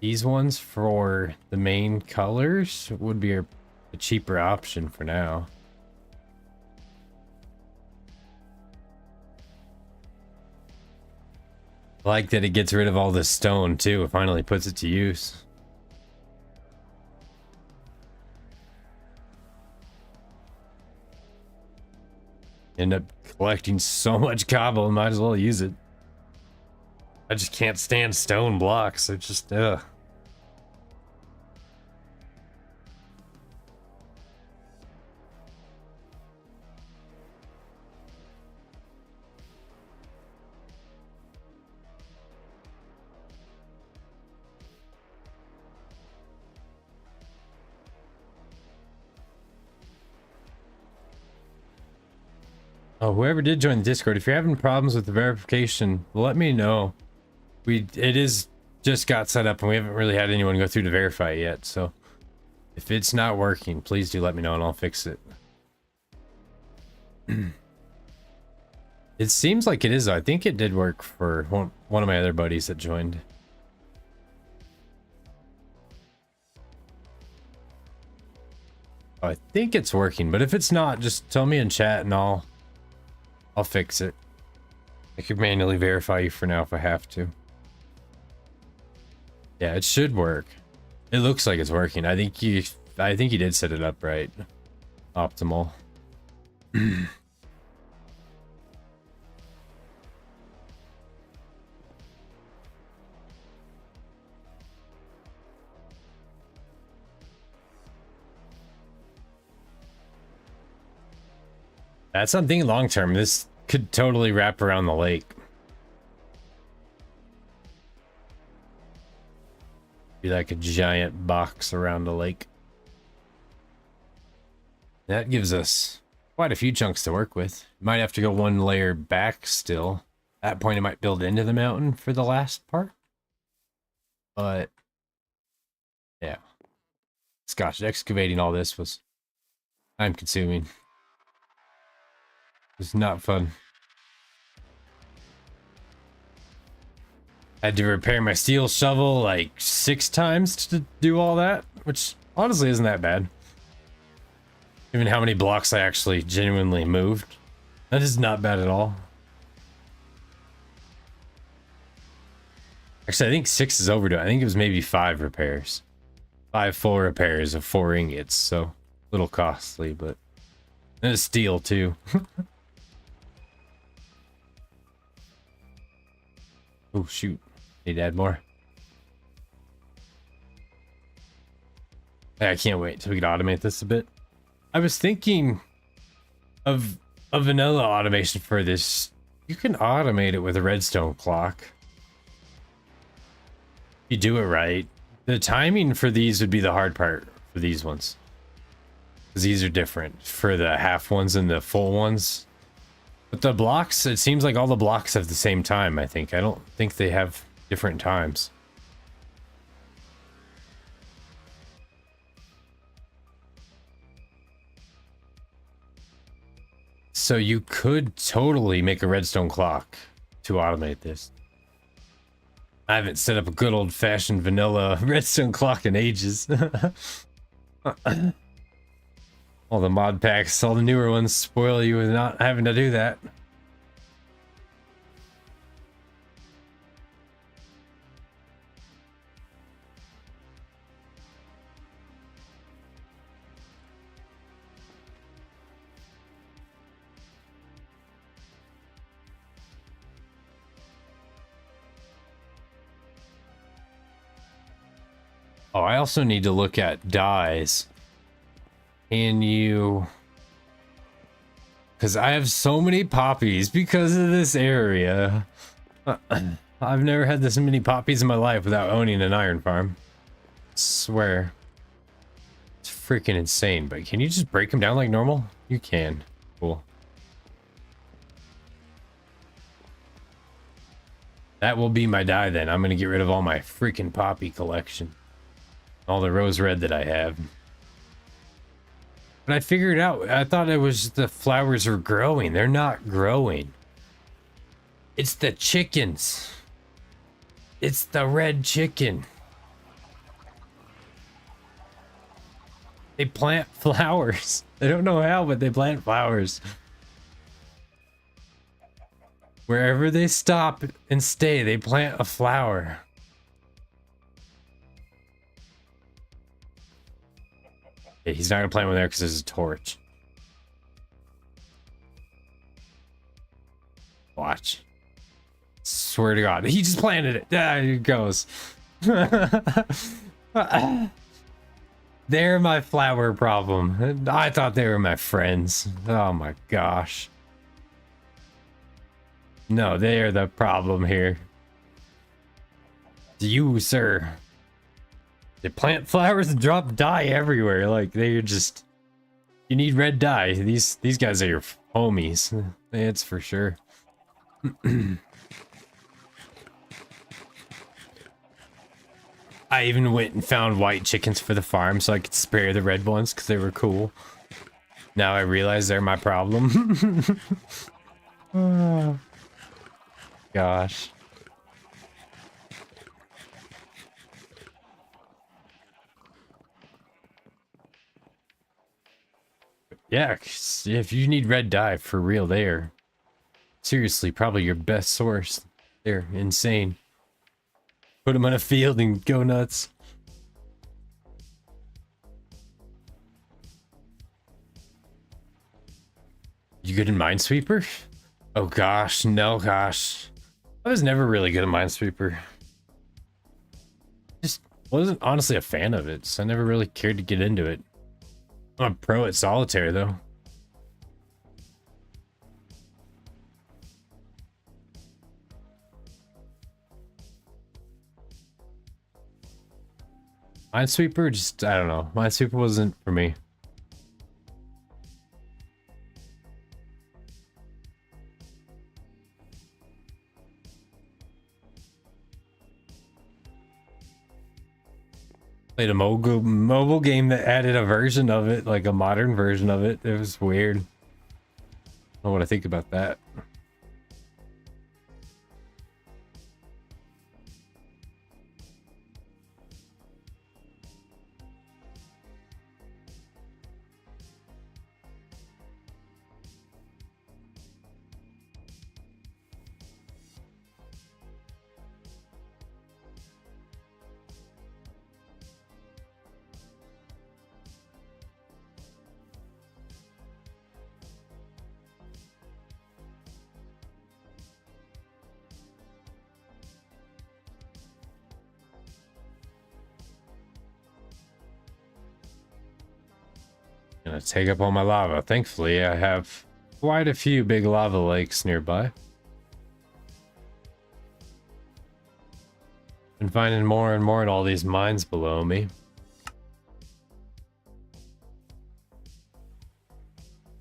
these ones for the main colors would be a cheaper option for now. I like that it gets rid of all this stone too. It finally puts it to use. End up collecting so much cobble, might as well use it. I just can't stand stone blocks. They're just, ugh. Oh, whoever did join the Discord, if you're having problems with the verification, let me know. It is just got set up and we haven't really had anyone go through to verify it yet, so if it's not working, please do let me know and I'll fix it. It seems like it is though. I think it did work for one of my other buddies that joined. I think it's working, but if it's not, just tell me in chat and I'll fix it. I could manually verify you for now if I have to. Yeah, it should work. It looks like it's working. I think you did set it up right. Optimal. That's something long term. This could totally wrap around the lake. Be like a giant box around the lake. That gives us quite a few chunks to work with. Might have to go one layer back still. At that point, it might build into the mountain for the last part. But yeah. Gosh, excavating all this was time consuming. It was not fun. I had to repair my steel shovel like 6 times to do all that, which honestly isn't that bad. Given how many blocks I actually genuinely moved. That is not bad at all. Actually, I think 6 is overdue. I think it was maybe 5 repairs. 5 full repairs of 4 ingots, so a little costly, but and it's steel too. Oh shoot, need to add more. I can't wait till we can automate this a bit. I was thinking of a vanilla automation for this. You can automate it with a redstone clock. If you do it right. The timing for these would be the hard part for these ones. Because these are different for the half ones and the full ones. But the blocks, it seems like all the blocks have the same time, I think. I don't think they have different times. So you could totally make a redstone clock to automate this. I haven't set up a good old-fashioned vanilla redstone clock in ages. All the mod packs, all the newer ones spoil you with not having to do that. Oh, I also need to look at dyes. Can you... Because I have so many poppies because of this area. I've never had this many poppies in my life without owning an iron farm. I swear. It's freaking insane, but can you just break them down like normal? You can. Cool. That will be my dye then. I'm going to get rid of all my freaking poppy collection. All the rose red that I have. But I figured out, I thought it was the flowers were growing. They're not growing. It's the chickens. It's the red chicken. They plant flowers. I don't know how, but they plant flowers. Wherever they stop and stay, they plant a flower. Yeah, he's not gonna plant one there because there's a torch. Watch. Swear to God, he just planted it. There he goes. They're my flower problem. I thought they were my friends. Oh my gosh. No, they are the problem here. You, sir. They plant flowers and drop dye everywhere. Like they're just, you need red dye. These guys are your homies. That's for sure. I even went and found white chickens for the farm so I could spare the red ones because they were cool. Now I realize they're my problem. Oh, gosh. Yeah, if you need red dye, for real, they're seriously probably your best source. They're insane. Put them on a field and go nuts. You good in Minesweeper? Oh gosh, no gosh. I was never really good at Minesweeper. Just wasn't honestly a fan of it, so I never really cared to get into it. I'm a pro at solitaire though. Minesweeper, just, I don't know. Minesweeper wasn't for me. Played a mobile game that added a version of it, like a modern version of it. It was weird. I don't know what I think about that. Gonna take up all my lava. Thankfully, I have quite a few big lava lakes nearby. Been finding more and more in all these mines below me.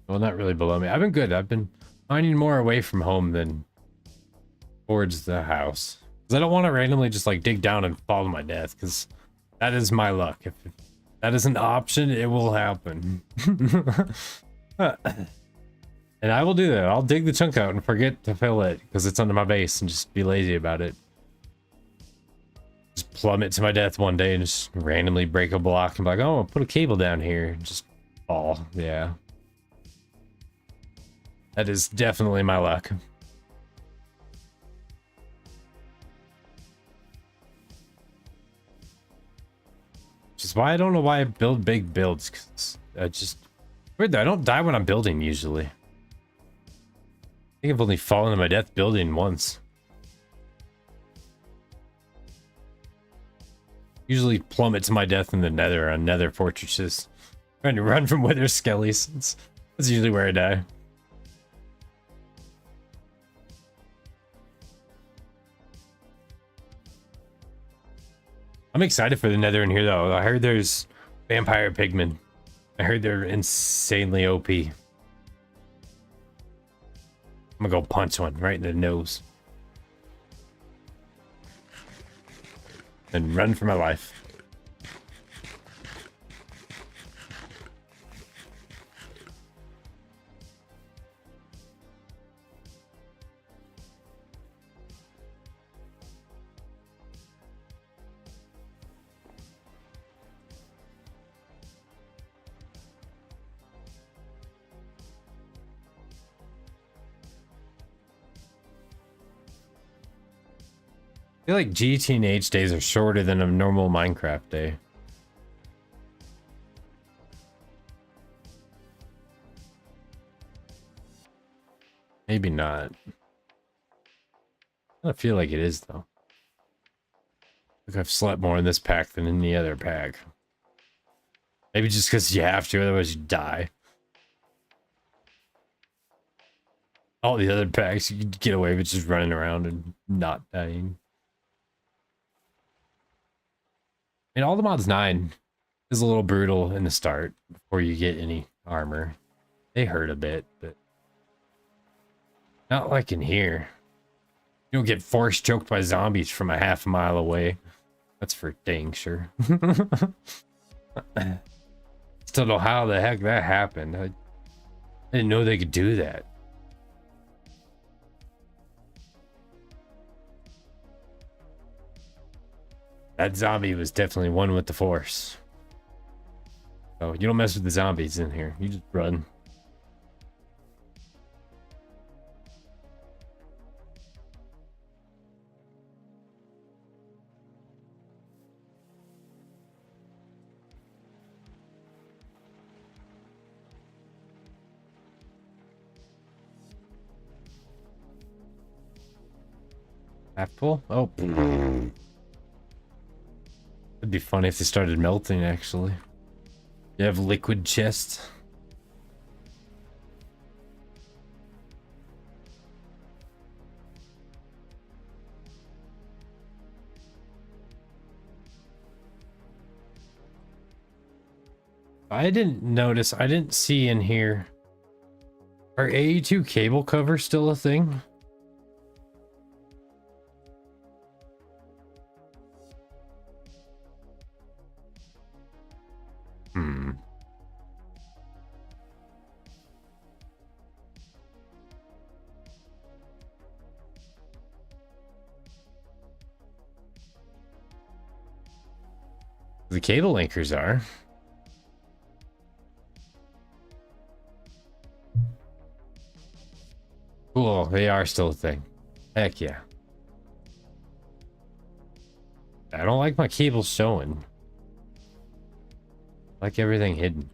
Well, not really below me. I've been good. I've been mining more away from home than towards the house. Because I don't want to randomly just like dig down and fall to my death, because that is my luck. If that is an option, it will happen. And I will do that. I'll dig the chunk out and forget to fill it because it's under my base and just be lazy about it. Just plummet to my death one day and just randomly break a block and be like, oh, I'll put a cable down here and just fall. Yeah. That is definitely my luck. Which is why I don't know why I build big builds, because I just... Weird though, I don't die when I'm building usually. I think I've only fallen to my death building once. Usually plummet to my death in the nether on nether fortresses. Trying to run from wither skellies. That's usually where I die. I'm excited for the nether in here though. I heard there's vampire pigmen. I heard they're insanely OP. I'm gonna go punch one right in the nose. And run for my life. I feel like GTH days are shorter than a normal Minecraft day. Maybe not. I don't feel like it is though. Like I've slept more in this pack than in the other pack. Maybe just because you have to, otherwise you die. All the other packs you could get away with just running around and not dying. I mean, all the mods 9 is a little brutal in the start before you get any armor. They hurt a bit, but not like in here. You don't get force choked by zombies from a half mile away. That's for dang sure. Still know how the heck that happened. I didn't know they could do that. That zombie was definitely one with the force. So you don't mess with the zombies in here. You just run. Half full? Oh. It'd be funny if they started melting, actually. You have liquid chests. I didn't notice. I didn't see in here. Are AE2 cable covers still a thing? Hmm. The cable anchors are. Cool, they are still a thing. Heck yeah. I don't like my cables showing. I like everything hidden.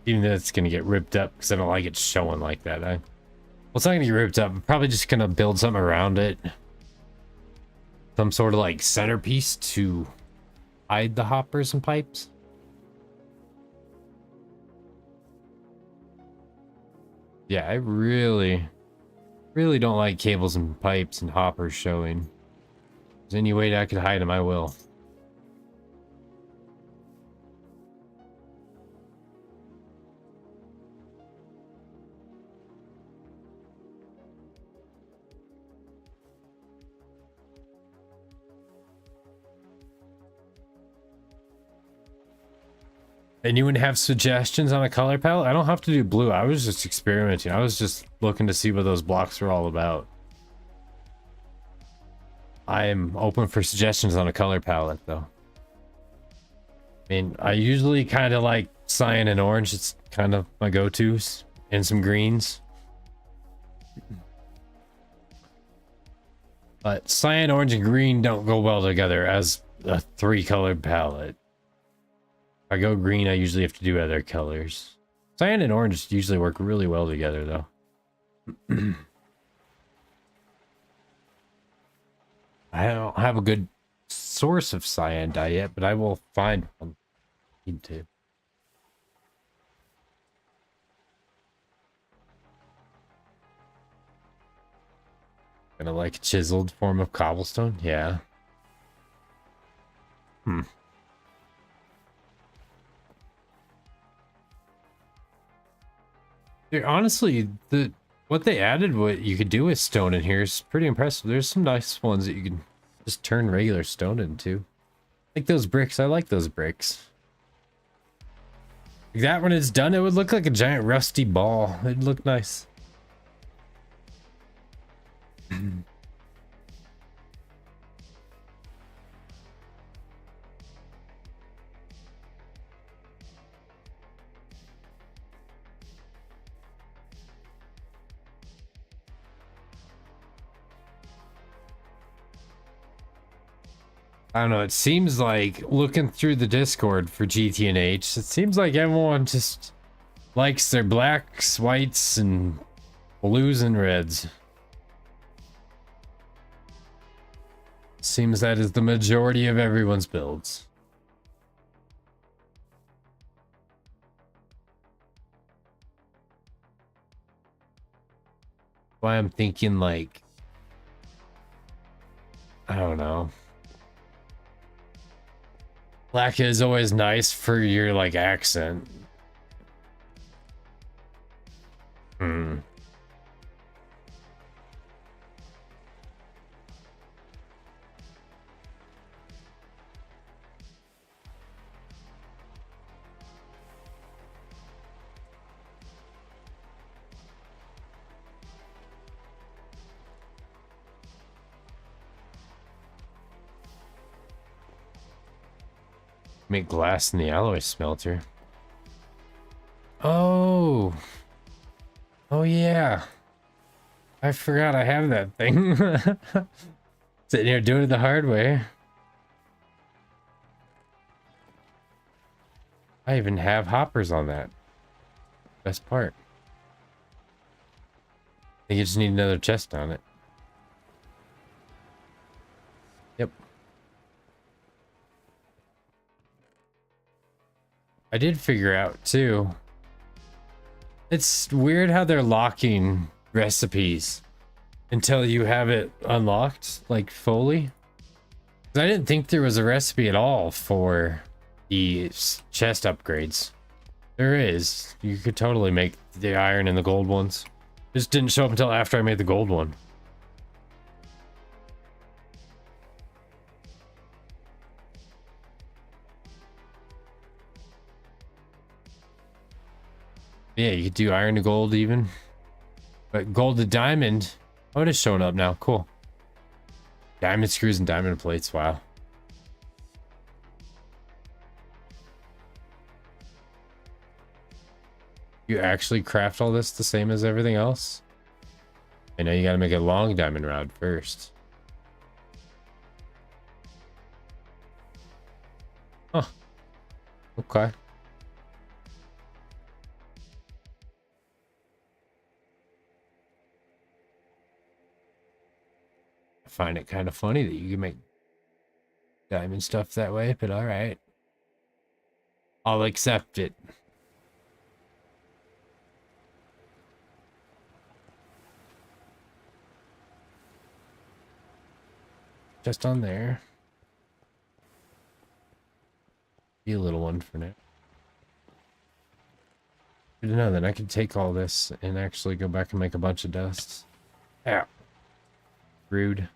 Even though it's gonna get ripped up because I don't like it showing like that. Well, it's not gonna get ripped up. I'm probably just gonna build something around it. Some sort of like centerpiece to hide the hoppers and pipes. Yeah, I really don't like cables and pipes and hoppers showing. If there's any way that I could hide them, I will. Anyone have suggestions on a color palette? I don't have to do blue. I was just experimenting. I was just looking to see what those blocks are all about. I am open for suggestions on a color palette, though. I mean, I usually kind of like cyan and orange. It's kind of my go-tos. And some greens. But cyan, orange, and green don't go well together as a 3-color palette. If I go green, I usually have to do other colors. Cyan and orange usually work really well together, though. I don't have a good source of cyan dye yet, but I will find one. Need to. Gonna like a chiseled form of cobblestone? Yeah. Dude, honestly, what they added, what you could do with stone in here is pretty impressive. There's some nice ones that you can just turn regular stone into. Like those bricks. I like those bricks. Like that when it's done, it would look like a giant rusty ball. It'd look nice. I don't know, it seems like looking through the Discord for GTNH, it seems like everyone just likes their blacks, whites, and blues and reds. Seems that is the majority of everyone's builds. Why I'm thinking like, I don't know. Black is always nice for your like accent. Make glass in the alloy smelter. Oh yeah, I forgot I have that thing. Sitting here doing it the hard way. I even have hoppers on that. Best part. I think you just need another chest on it. Yep. I did figure out too. It's weird how they're locking recipes until you have it unlocked, like fully. I didn't think there was a recipe at all for the chest upgrades. There is. You could totally make the iron and the gold ones. Just didn't show up until after I made the gold one. Yeah, you could do iron to gold even. But gold to diamond, oh, it is showing up now. Cool. Diamond screws and diamond plates. Wow. You actually craft all this the same as everything else? I know you gotta make a long diamond rod first. Huh. Okay. I find it kind of funny that you can make diamond stuff that way, but alright. I'll accept it. Just on there. Be a little one for now. Good to know that I could take all this and actually go back and make a bunch of dust. Ow. Rude.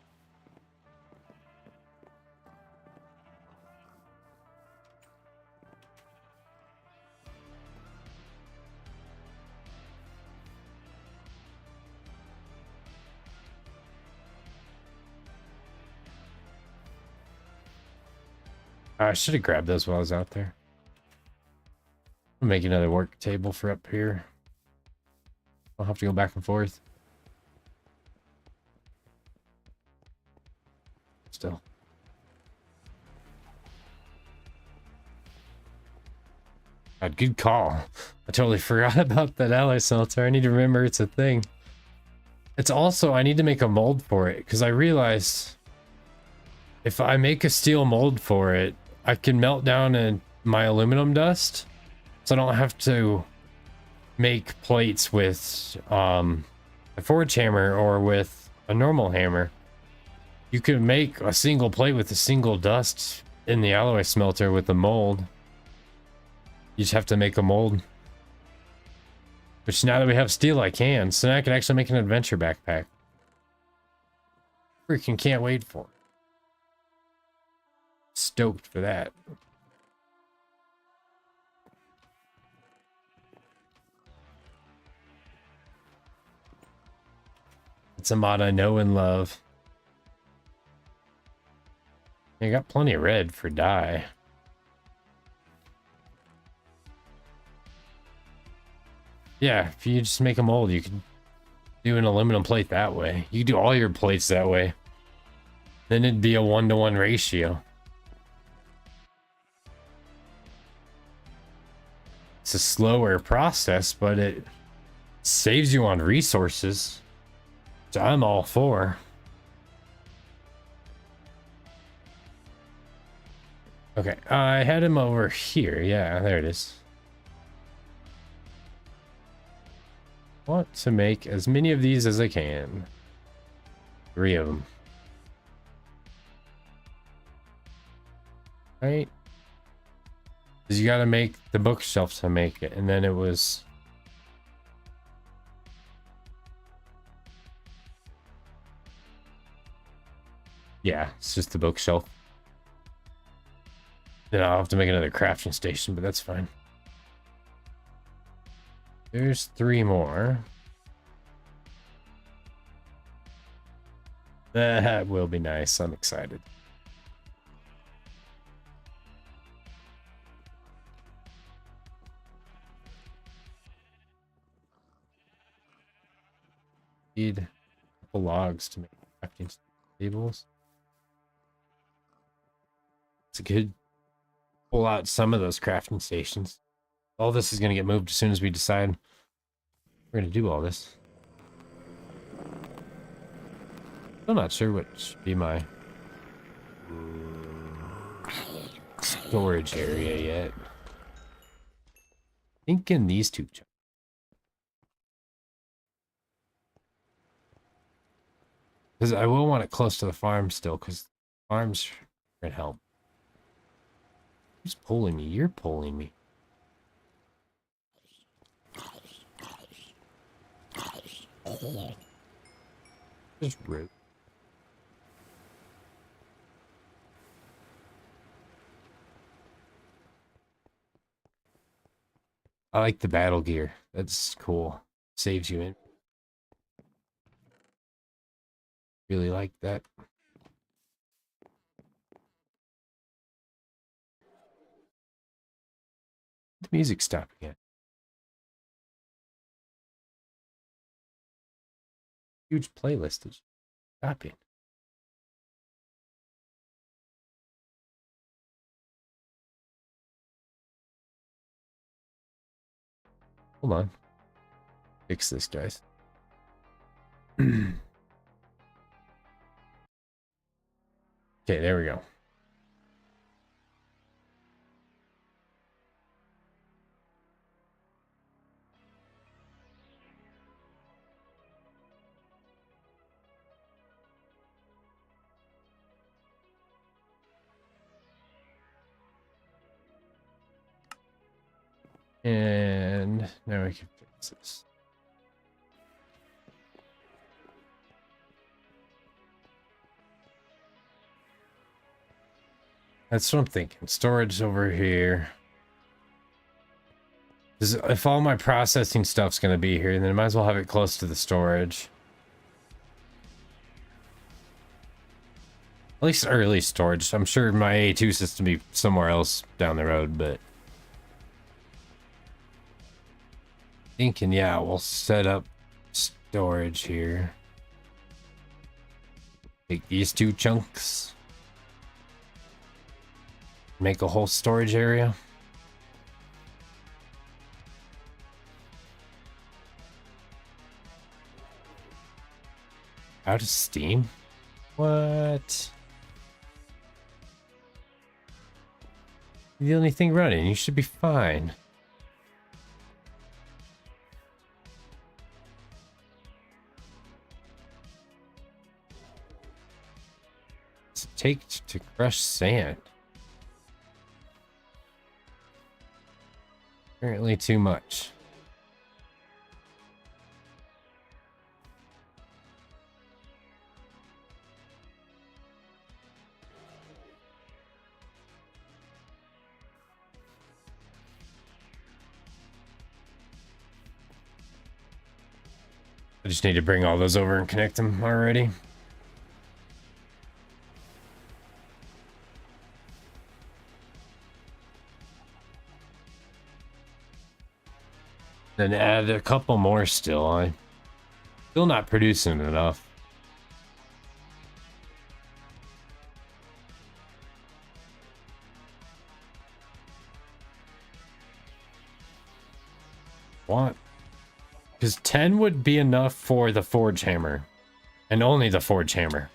I should have grabbed those while I was out there. I'll make another work table for up here. I'll have to go back and forth. Still. God, good call. I totally forgot about that alloy smelter. I need to remember it's a thing. It's also, I need to make a mold for it because I realized if I make a steel mold for it, I can melt down my aluminum dust, so I don't have to make plates with a forge hammer or with a normal hammer. You can make a single plate with a single dust in the alloy smelter with the mold. You just have to make a mold. Which now that we have steel, I can. So now I can actually make an adventure backpack. Freaking can't wait for it. Stoked for that. It's a mod I know and love. I got plenty of red for dye. Yeah, if you just make a mold, you can do an aluminum plate that way. You can do all your plates that way. Then it'd be a 1-to-1 ratio. It's a slower process, but it saves you on resources. So I'm all for. Okay, I had him over here. Yeah, there it is. Want to make as many of these as I can. 3 of them. Right? Because you gotta make the bookshelf to make it, and then it was... Yeah, it's just the bookshelf. Then I'll have to make another crafting station, but that's fine. There's 3 more. That will be nice. I'm excited. Need a couple logs to make crafting tables. It's a good pull out some of those crafting stations. All this is going to get moved as soon as we decide we're going to do all this. I'm not sure what should be my storage area yet. I think in these 2 chunks. Because I will want it close to the farm still, because farms can help. Who's pulling me? You're pulling me. Just rude. I like the battle gear. That's cool. Saves you in. Really like that. The music stopped again. Huge playlist is stopping. Hold on. Fix this, guys. Okay, there we go. And now we can fix this. That's what I'm thinking. Storage over here. If all my processing stuff's going to be here, then I might as well have it close to the storage. At least early storage. I'm sure my A2 system will be somewhere else down the road, but... Thinking, yeah, we'll set up storage here. Take these two chunks. Make a whole storage area. Out of steam? What? The only thing running, you should be fine. What's it take to crush sand? Apparently too much. I just need to bring all those over and connect them already. Then add a couple more still. I'm still not producing enough. What? Because 10 would be enough for the forge hammer. And only the forge hammer.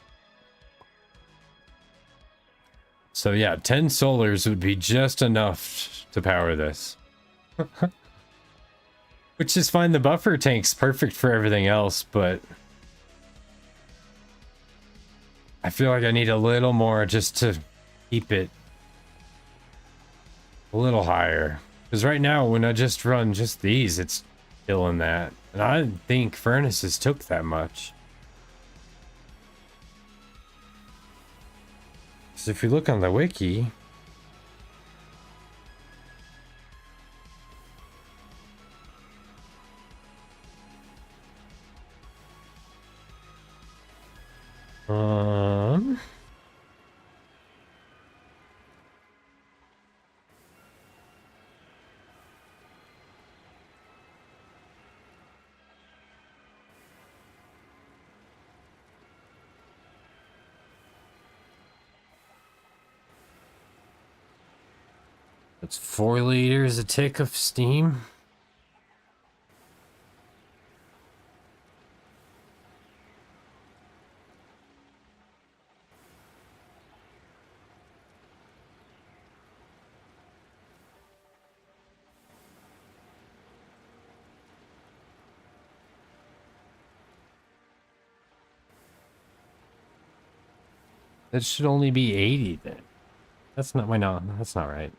So yeah, 10 solars would be just enough to power this. Which is fine, the buffer tank's perfect for everything else, but... I feel like I need a little more just to keep it a little higher. Because right now, when I just run just these, it's killing that. And I didn't think furnaces took that much. So if you look on the wiki... It's 4 liters a tick of steam. That should only be 80 then. That's not, why not? That's not right.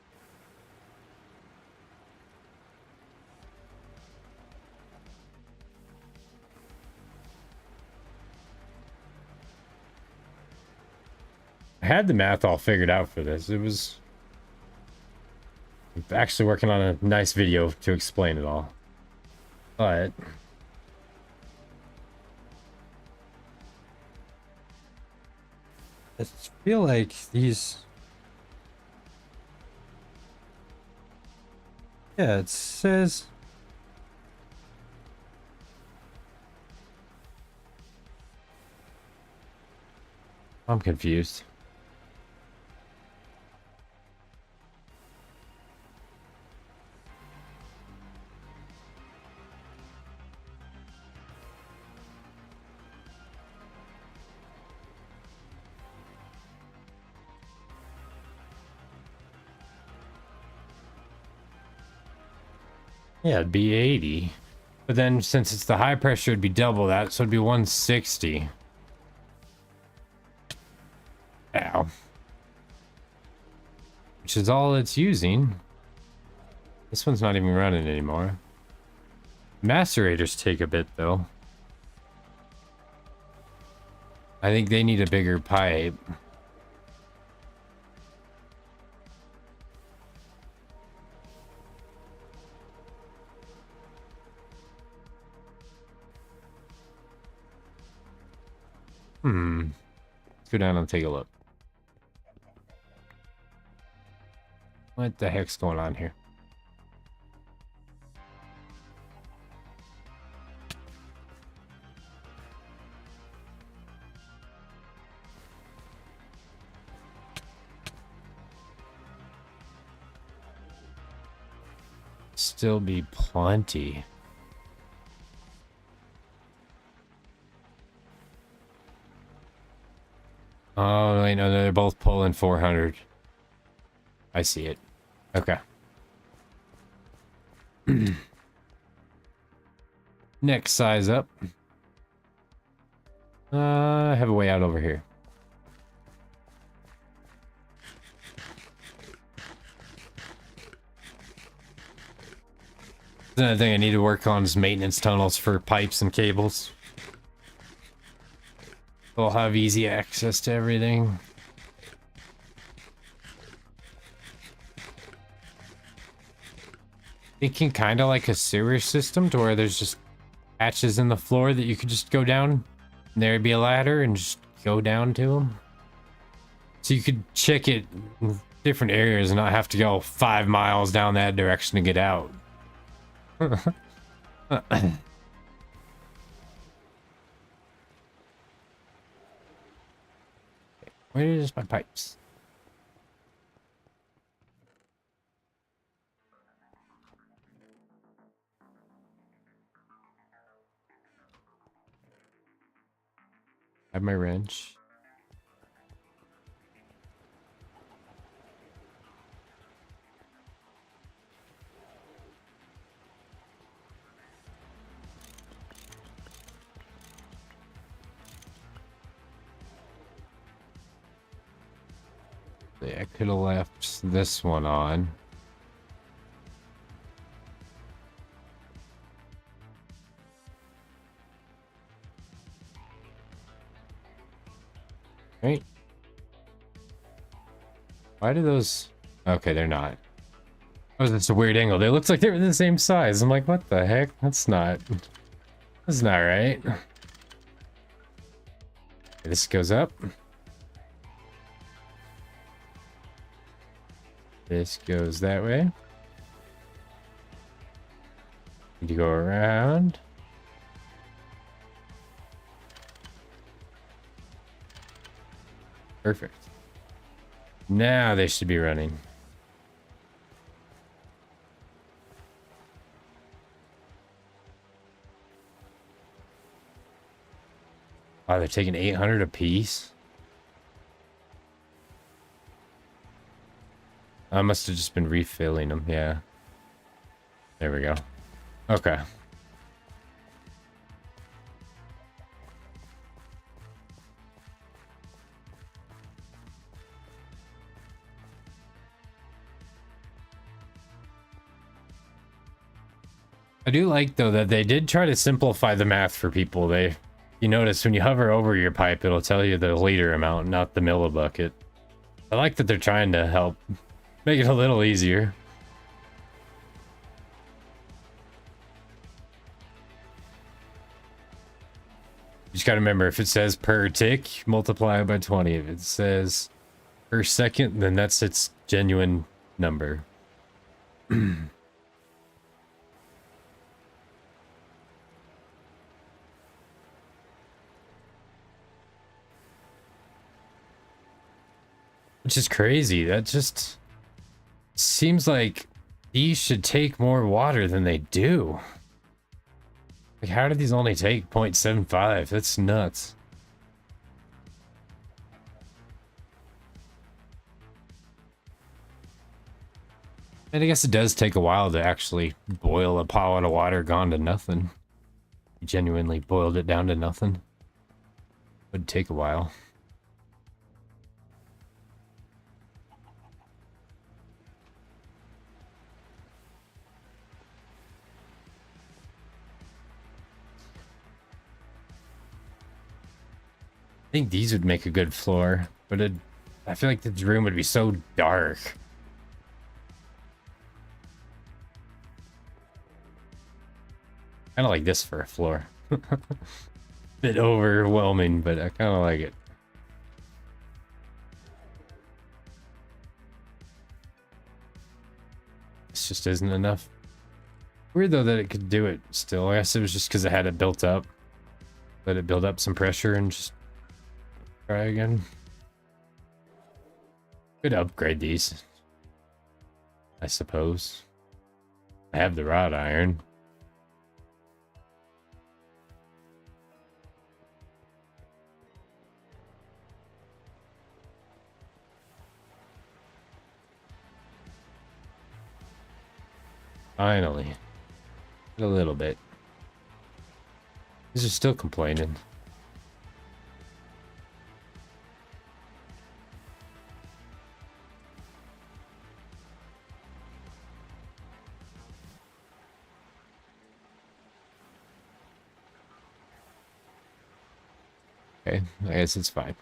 had the math all figured out for this. It was actually working on a nice video to explain it all. But I feel like these... Yeah, it says... I'm confused. Yeah, it'd be 80. But then since it's the high pressure, it'd be double that, so it'd be 160. Ow. Which is all it's using. This one's not even running anymore. Macerators take a bit, though. I think they need a bigger pipe. Let's go down and take a look. What the heck's going on here? Still be plenty. Oh, wait, no, they're both pulling 400. I see it. Okay. Next size up. I have a way out over here. Another thing I need to work on is maintenance tunnels for pipes and cables. They'll have easy access to everything. Thinking kind of like a sewer system to where there's just patches in the floor that you could just go down. And there'd be a ladder and just go down to them. So you could check it in different areas and not have to go 5 miles down that direction to get out. Where's my pipes? I have my wrench. I could have left this one on. Right? Why do those... Okay, they're not. Oh, that's a weird angle. They look like they're the same size. I'm like, what the heck? That's not right. This goes up. This goes that way. Need to go around. Perfect. Now they should be running. Wow, they're taking 800 a piece. I must have just been refilling them, yeah. There we go. Okay. I do like, though, that they did try to simplify the math for people. You notice when you hover over your pipe, it'll tell you the liter amount, not the millibucket. I like that they're trying to help make it a little easier. You just gotta remember, if it says per tick, multiply it by 20. If it says per second, then that's its genuine number. Which is crazy. That just seems like these should take more water than they do. Like, how did these only take 0.75? That's nuts. And I guess it does take a while to actually boil a pot of water gone to nothing. You genuinely boiled it down to nothing. Would take a while. I think these would make a good floor, but I feel like this room would be so dark. Kind of like this for a floor. Bit overwhelming, but I kind of like it. This just isn't enough. Weird though that it could do it still. I guess it was just because it had it built up. Let it build up some pressure and just try again. Could upgrade these, I suppose. I have the wrought iron. Finally. A little bit. These are still complaining. Okay, I guess it's fine.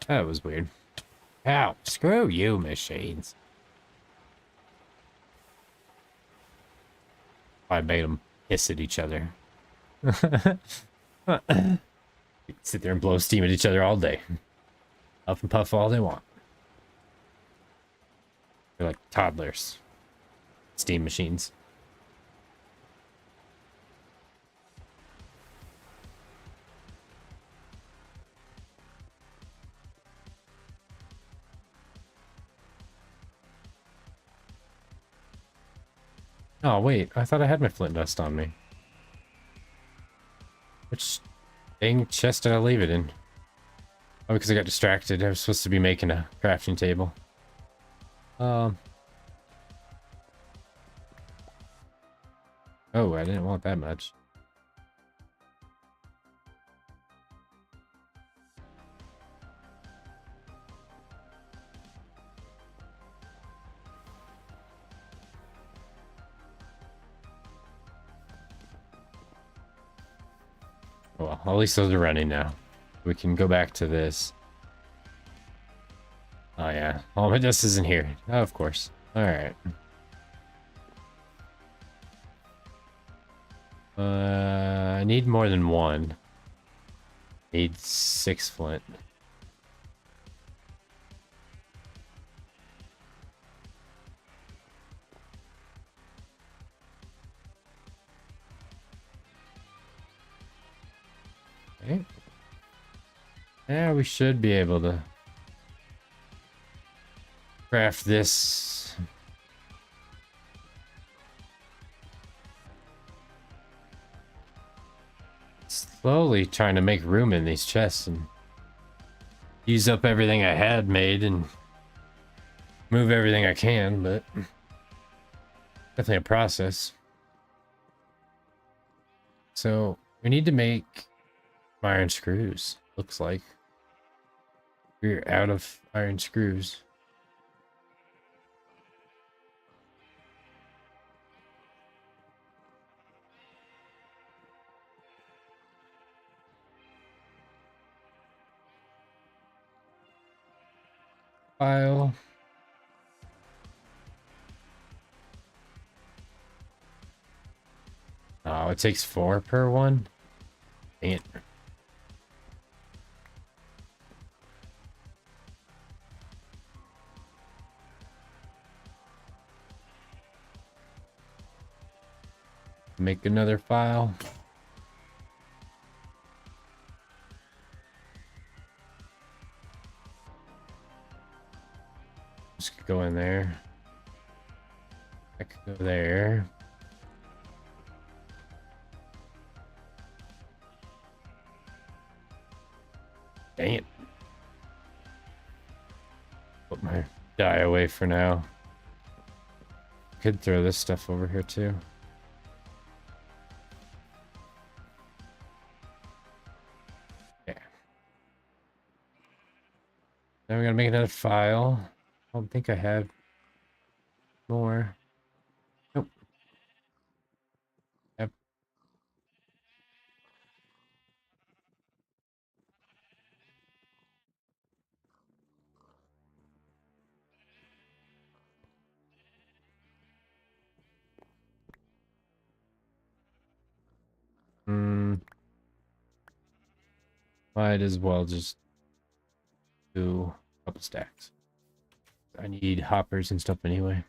That was weird. Ow, screw you, machines. I made them hiss at each other. Sit there and blow steam at each other all day. Puff and puff all they want. They're like toddlers. Steam machines. Oh, wait. I thought I had my flint dust on me. Which dang chest did I leave it in? Oh, because I got distracted. I was supposed to be making a crafting table. Oh, I didn't want that much. Well, at least those are running now. We can go back to this. Oh, yeah. All my dust isn't here. Oh, of course. Alright. I need more than one. Need 6 flint. Okay. Yeah, we should be able to craft this. Slowly trying to make room in these chests and use up everything I had made and move everything I can, but definitely a process. So we need to make iron screws, looks like. We're out of iron screws. file. Oh, it takes 4 per one. Dang it. Make another file. Just go in there. I could go there. Dang it. Put my die away for now. Could throw this stuff over here too. Yeah. Now we gotta make another file. I don't think I have more. Nope. Yep. Might as well just do a couple stacks. I need hoppers and stuff anyway.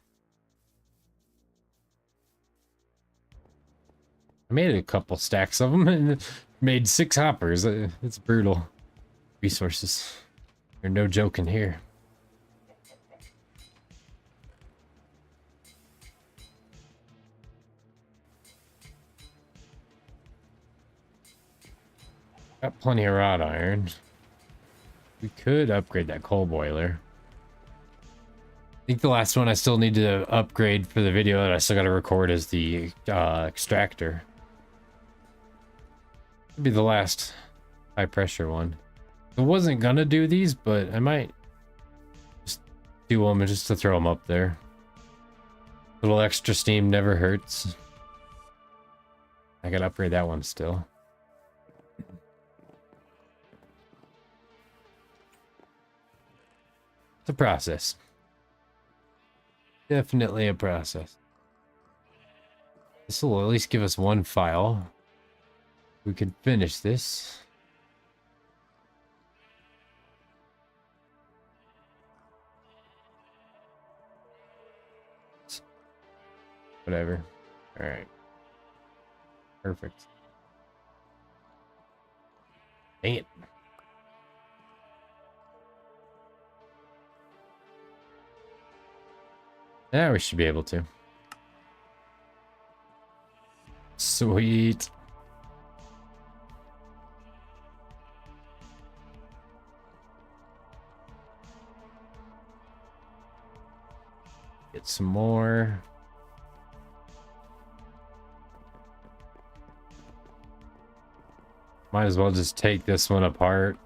I made a couple stacks of them and made 6 hoppers. It's brutal. Resources. There's no joke in here. Got plenty of wrought iron. We could upgrade that coal boiler. I think the last one I still need to upgrade for the video that I still got to record is the extractor. Could be the last high pressure one. I wasn't gonna do these, but I might just do them just to throw them up there. A little extra steam never hurts. I gotta upgrade that one still. It's a process. Definitely a process. This will at least give us one file. We can finish this. Whatever. All right. Perfect. Dang it. Yeah, we should be able to. Sweet. Get some more. Might as well just take this one apart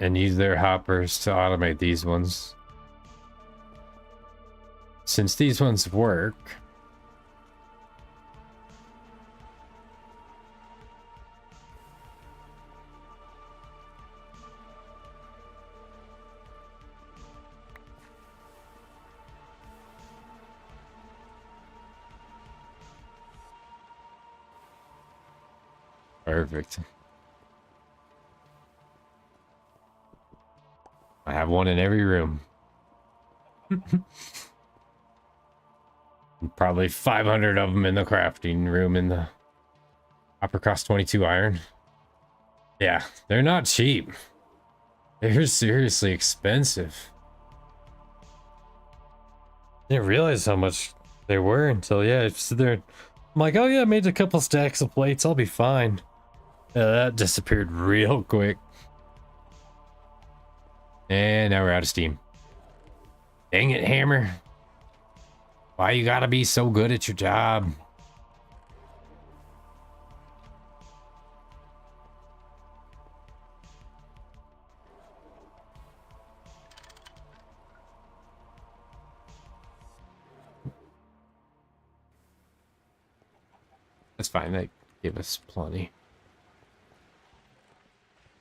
and use their hoppers to automate these ones. Since these ones work. Perfect. I have one in every room. Probably 500 of them in the crafting room in the Copper Cross 22 iron. Yeah, they're not cheap. They're seriously expensive. I didn't realize how much they were until, yeah, I sit there. I'm like, oh yeah, I made a couple stacks of plates. I'll be fine. Yeah, that disappeared real quick. And now we're out of steam. Dang it, Hammer. Why you gotta be so good at your job? That's fine. They give us plenty.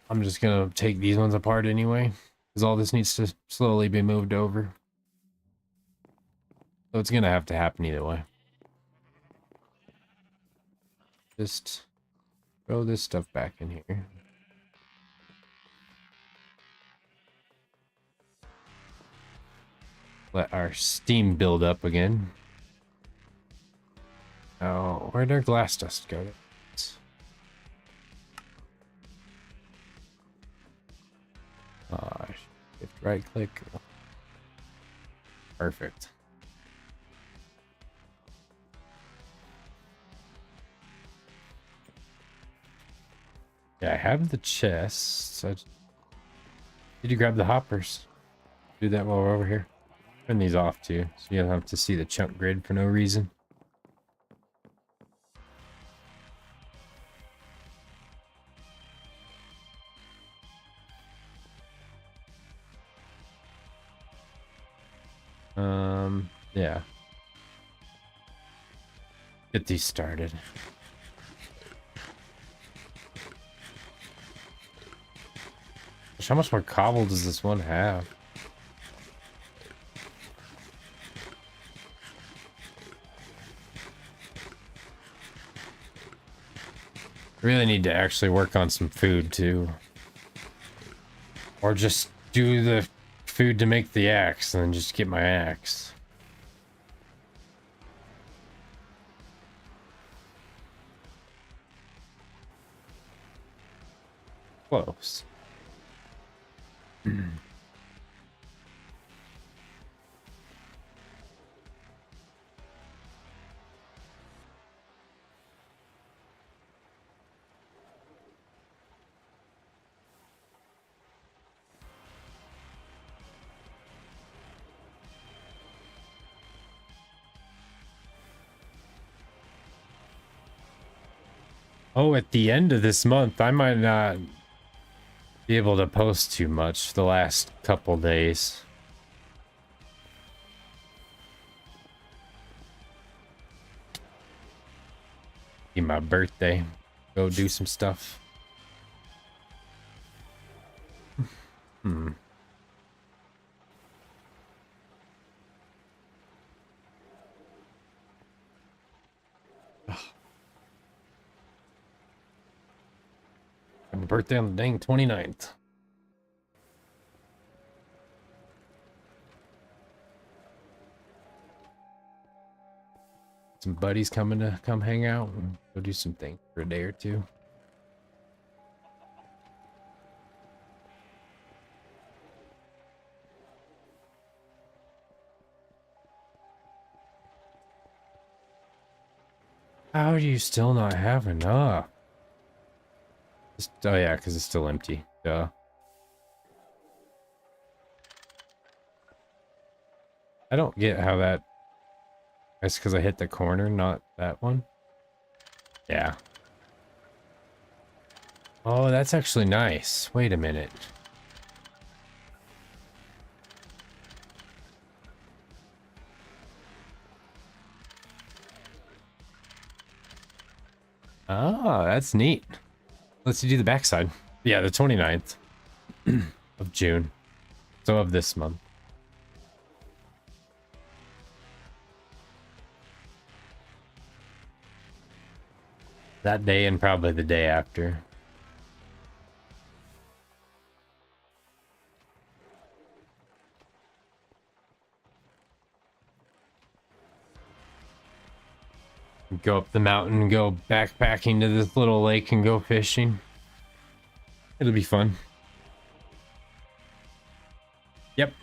I'm just gonna take these ones apart anyway. because all this needs to slowly be moved over. So it's gonna have to happen either way. Just throw this stuff back in here. Let our steam build up again. Oh, where'd our glass dust go? Shift right click. Perfect. Yeah, I have the chest. Did you grab the hoppers? Do that while we're over here. Turn these off too, so you don't have to see the chunk grid for no reason. Yeah. Get these started. How much more cobble does this one have? Really need to actually work on some food too. Or just do the food to make the axe and then just get my axe. Close. Oh, at the end of this month, I might not be able to post too much the last couple days. Be my birthday. Go do some stuff. Hmm. My birthday on the dang 29th. Some buddies coming to come hang out and go do some things for a day or two. How do you still not have enough? Oh yeah, because it's still empty. Duh. I don't get how that... That's because I hit the corner, not that one. Yeah. Oh, that's actually nice. Wait a minute. Ah, that's neat. Let's do the backside. Yeah, the 29th of June. So of this month. That day and probably the day after. Go up the mountain, go backpacking to this little lake and go fishing. It'll be fun. Yep.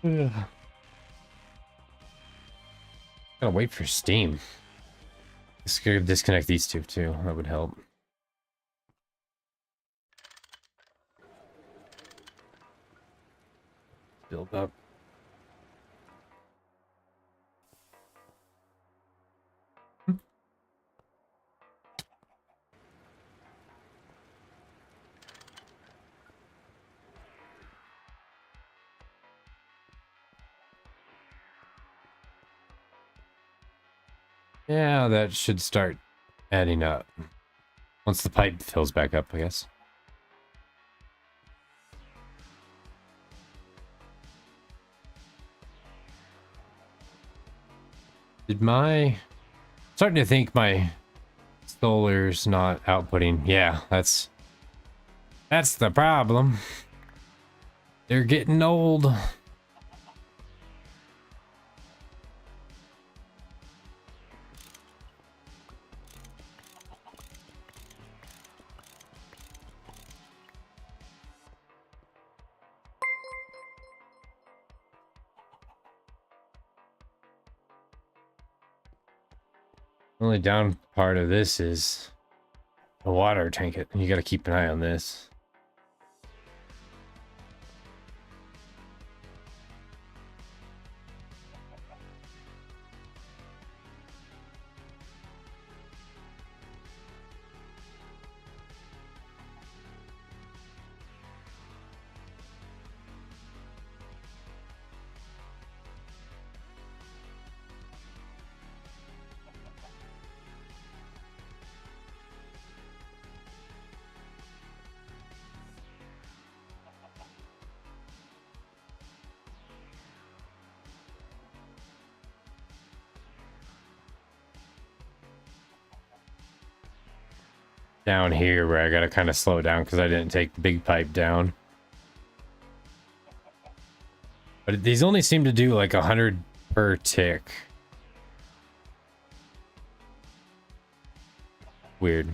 Gotta wait for Steam. Just gotta disconnect these two too. That would help. Build up. Yeah, that should start adding up. Once the pipe fills back up, I guess. Starting to think my solar's not outputting. Yeah, that's the problem. They're getting old. Only down part of this is the water tank. You got to keep an eye on this. Down here where I gotta kind of slow down because I didn't take the big pipe down. But these only seem to do like 100 per tick. Weird.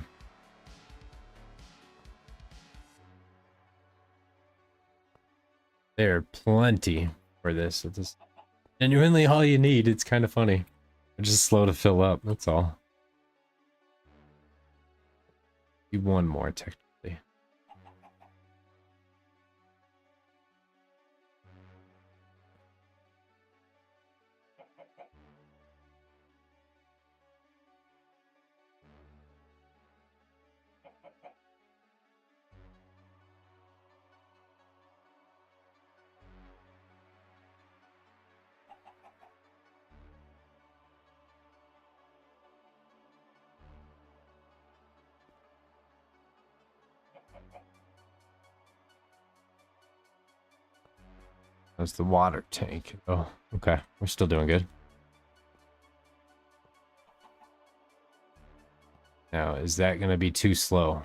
There are plenty for this. It's genuinely all you need. It's kind of funny. It's just slow to fill up, that's all. One more technically. That's the water tank. Oh, okay. We're still doing good. Now, is that going to be too slow?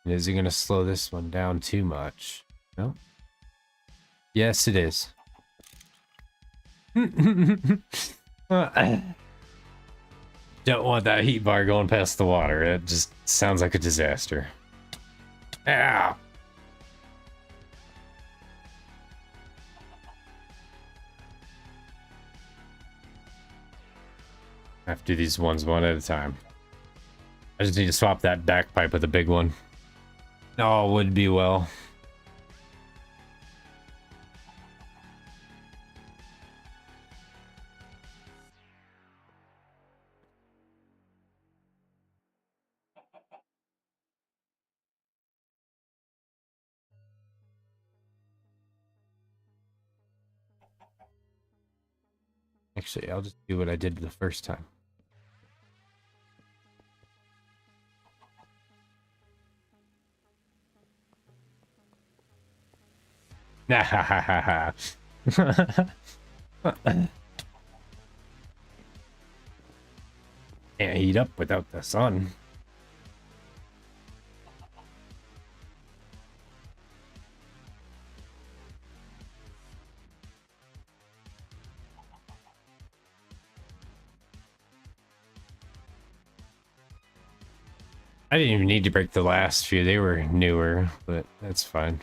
Is it going to slow this one down too much? No? Yes, it is. Don't want that heat bar going past the water. It just sounds like a disaster. Ah! I have to do these ones one at a time. I just need to swap that back pipe with a big one. Oh, would be well. Actually, I'll just do what I did the first time. Nah, ha ha ha ha. Can't heat up without the sun. I didn't even need to break the last few. They were newer, but that's fine.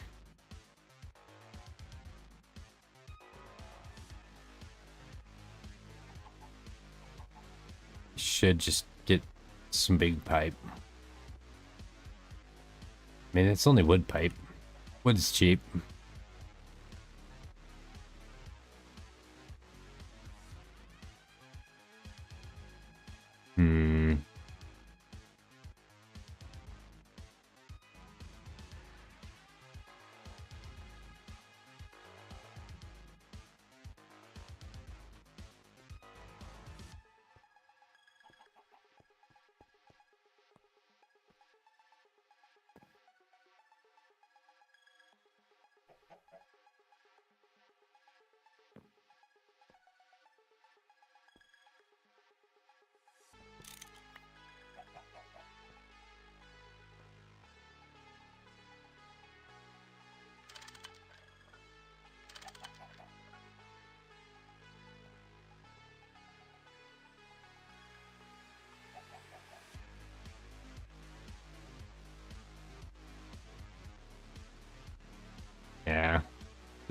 Should just get some big pipe. I mean, it's only wood pipe. Wood's cheap.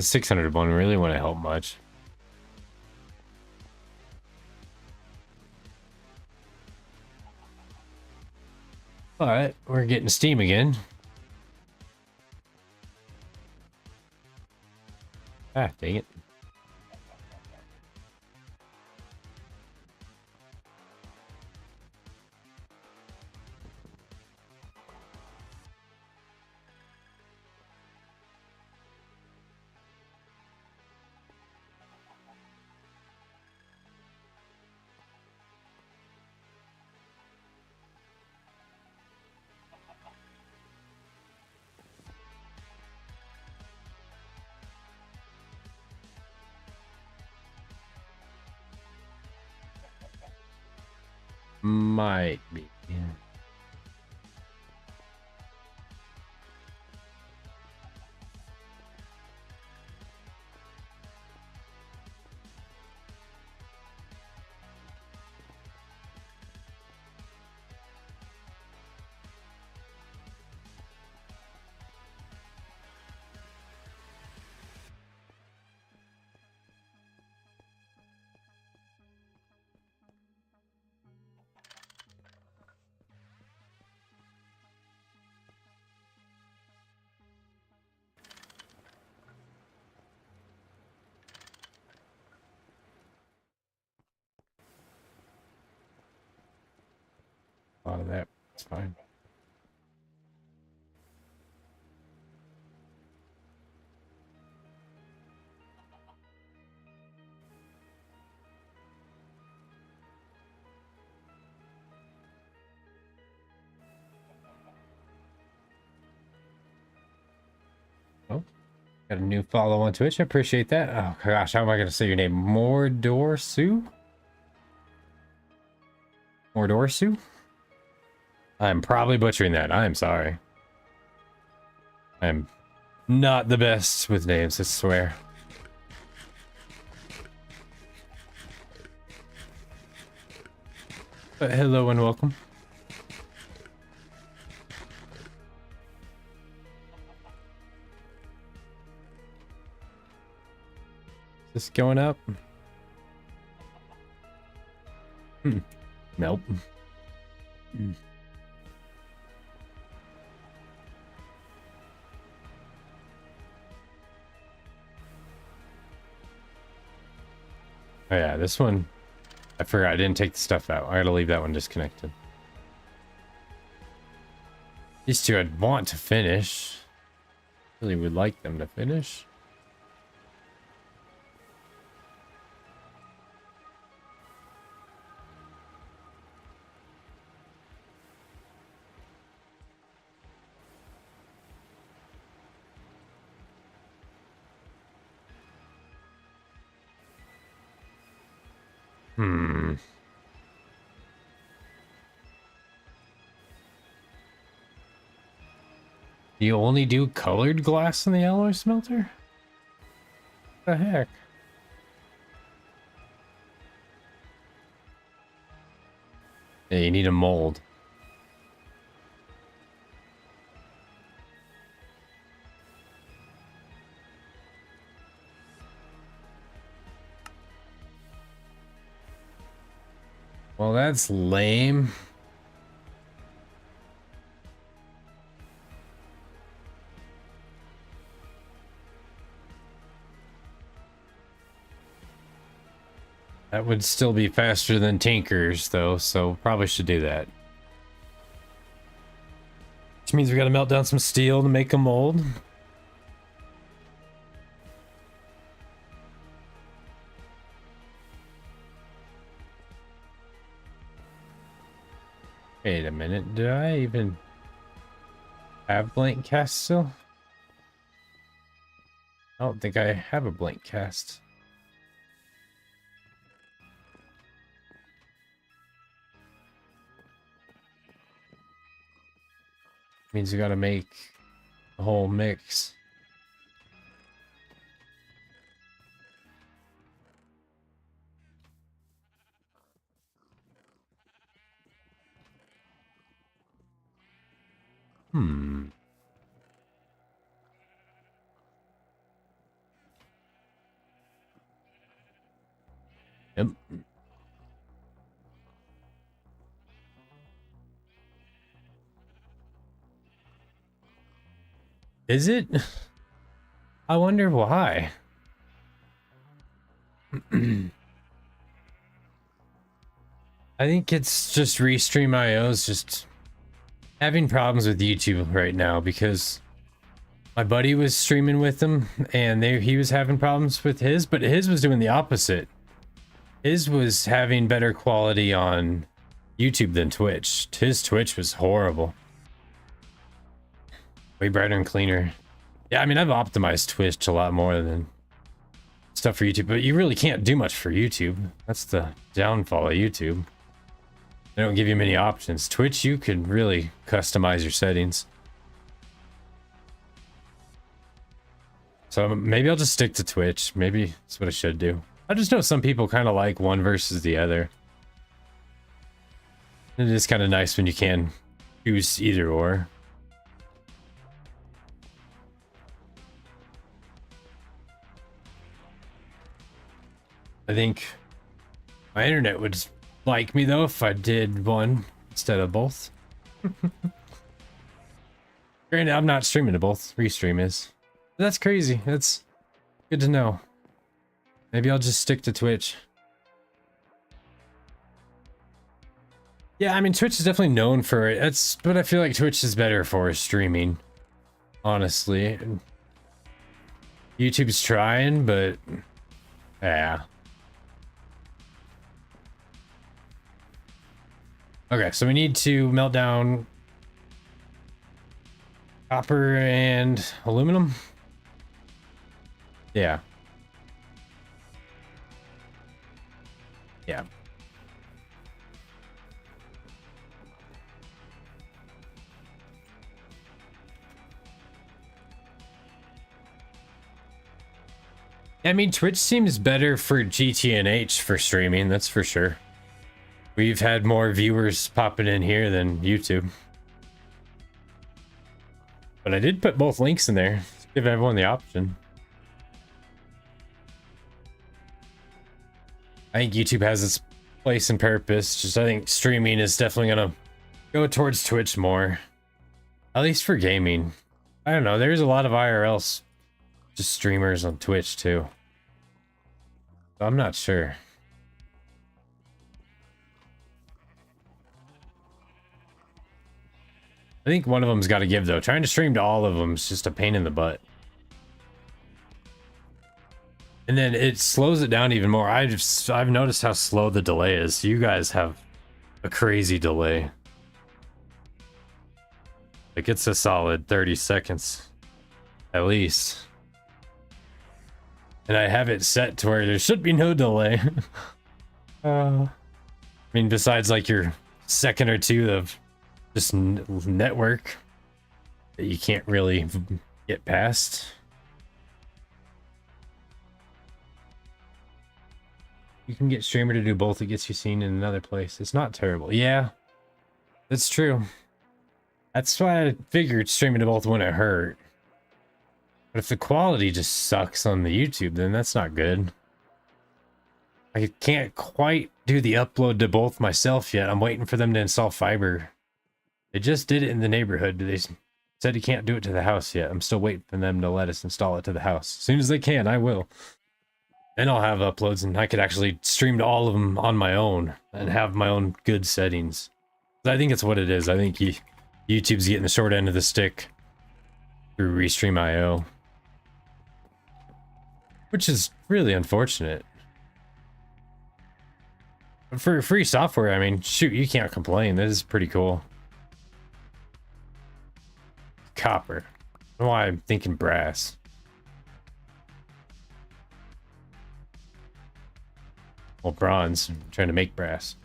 The 600 one really wouldn't help much. But we're getting steam again. Ah, dang it. Might be. A lot of that. It's fine. Oh, got a new follow on Twitch. I appreciate that. Oh gosh, how am I going to say your name? Mordorsu? Mordorsu? I'm probably butchering that. I'm sorry. I'm not the best with names, I swear. But hello and welcome. Is this going up? Nope. Oh yeah, this one, I forgot I didn't take the stuff out. I gotta leave that one disconnected. These two I'd want to finish. Really would like them to finish. Do you only do colored glass in the alloy smelter? What the heck? Yeah, you need a mold. Well, that's lame. That would still be faster than Tinker's, though, so probably should do that. Which means we gotta melt down some steel to make a mold. Wait a minute, do I even have blank cast still? I don't think I have a blank cast. Means we gotta make a whole mix. Yep. Is it? I wonder why. I think it's just Restream.io is just having problems with YouTube right now because my buddy was streaming with them and he was having problems with his, but his was doing the opposite. His was having better quality on YouTube than Twitch. His Twitch was horrible. Way brighter and cleaner. Yeah, I mean, I've optimized Twitch a lot more than stuff for YouTube, but you really can't do much for YouTube. That's the downfall of YouTube. They don't give you many options. Twitch, you can really customize your settings. So maybe I'll just stick to Twitch. Maybe that's what I should do. I just know some people kind of like one versus the other. It is kind of nice when you can choose either or. I think my internet would like me though if I did one instead of both. Granted, I'm not streaming to both. Restream is. But that's crazy. That's good to know. Maybe I'll just stick to Twitch. Yeah, I mean, Twitch is definitely known for it. But I feel like Twitch is better for streaming. Honestly. YouTube's trying, but yeah. Okay, so we need to melt down copper and aluminum. Yeah. Yeah. I mean, Twitch seems better for GTNH for streaming, that's for sure. We've had more viewers popping in here than YouTube. But I did put both links in there. Give everyone the option. I think YouTube has its place and purpose. Just I think streaming is definitely gonna go towards Twitch more. At least for gaming. I don't know, there's a lot of IRLs just streamers on Twitch too. So I'm not sure. I think one of them's got to give though. Trying to stream to all of them is just a pain in the butt. And then it slows it down even more. I've noticed how slow the delay is. You guys have a crazy delay. Like it's a solid 30 seconds at least. And I have it set to where there should be no delay. I mean, besides like your second or two of just network that you can't really get past. You can get streamer to do both. It gets you seen in another place. It's not terrible. Yeah, that's true. That's why I figured streaming to both wouldn't hurt. But if the quality just sucks on the YouTube, then that's not good. I can't quite do the upload to both myself yet. I'm waiting for them to install fiber. They just did it in the neighborhood. They said you can't do it to the house yet. I'm still waiting for them to let us install it to the house. As soon as they can, I will. Then I'll have uploads and I could actually stream to all of them on my own and have my own good settings. I think it's what it is. I think YouTube's getting the short end of the stick through Restream.io. Which is really unfortunate. But for free software, I mean, shoot, you can't complain. This is pretty cool. Copper. I don't know why I'm thinking brass. Well, bronze. I'm trying to make brass.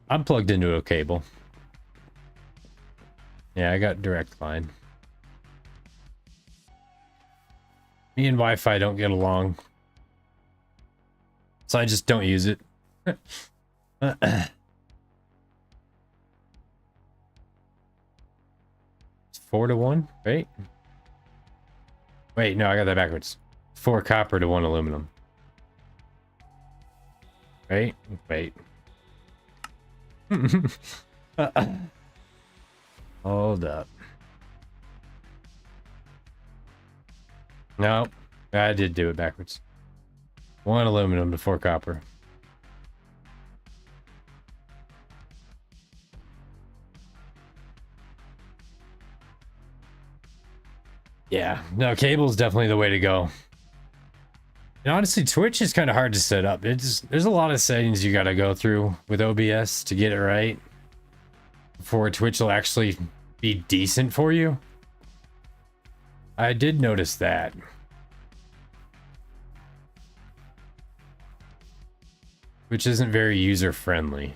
I'm plugged into a cable. Yeah, I got direct line. Me and Wi-Fi don't get along. So I just don't use it. It's 4-1, right? Wait, no, I got that backwards. 4 copper to 1 aluminum. Right? Wait. Hold up. No, I did do it backwards. 1 aluminum to 4 copper. Yeah, no, cable's definitely the way to go. And honestly, Twitch is kind of hard to set up. There's a lot of settings you got to go through with OBS to get it right before Twitch will actually be decent for you. I did notice that. Which isn't very user-friendly.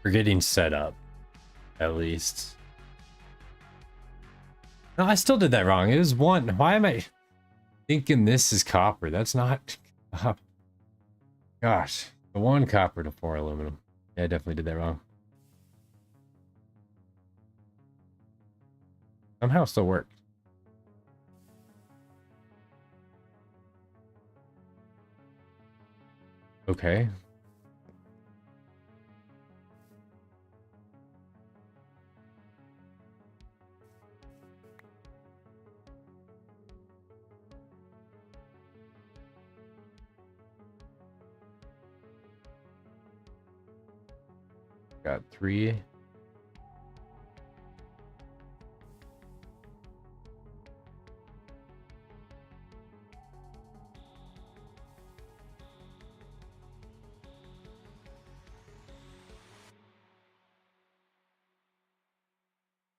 For getting set up, at least. No, I still did that wrong. It was 1. Why am I thinking this is copper? That's not... Gosh. The 1 copper to 4 aluminum. Yeah, I definitely did that wrong. Somehow it still worked. Okay. Got 3.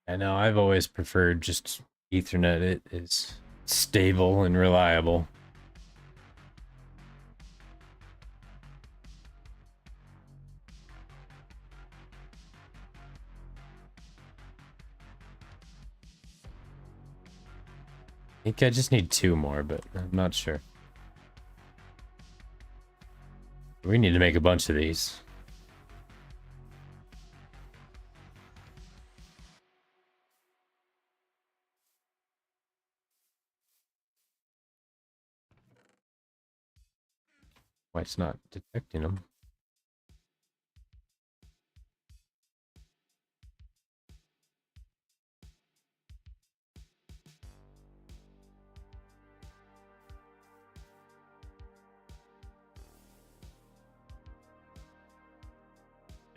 I know, I've always preferred just Ethernet. It is stable and reliable. I think I just need 2 more, but I'm not sure. We need to make a bunch of these. Why it's not detecting them?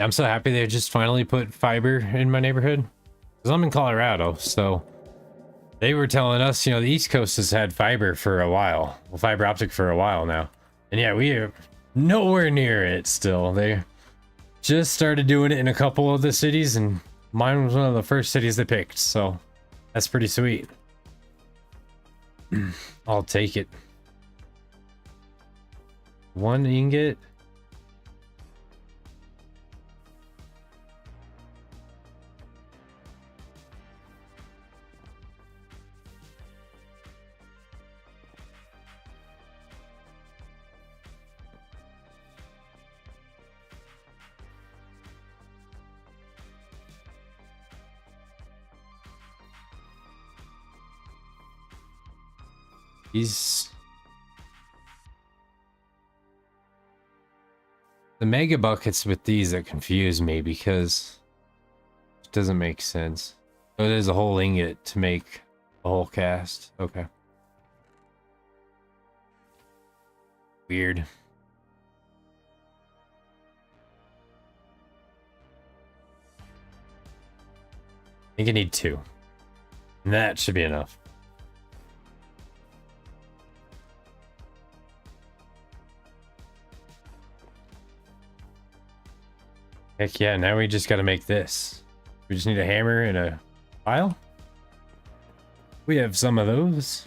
I'm so happy they just finally put fiber in my neighborhood. Because I'm in Colorado, so they were telling us, you know, the East Coast has had fiber for a while. Well, fiber optic for a while now. And yeah, we are nowhere near it still. They just started doing it in a couple of the cities, and mine was one of the first cities they picked, so that's pretty sweet. I'll take it. 1 ingot. The mega buckets with these that confuse me because it doesn't make sense. Oh, there's a whole ingot to make a whole cast. Okay. Weird. I think I need 2. And that should be enough. Heck yeah, now we just gotta make this. We just need a hammer and a file. We have some of those.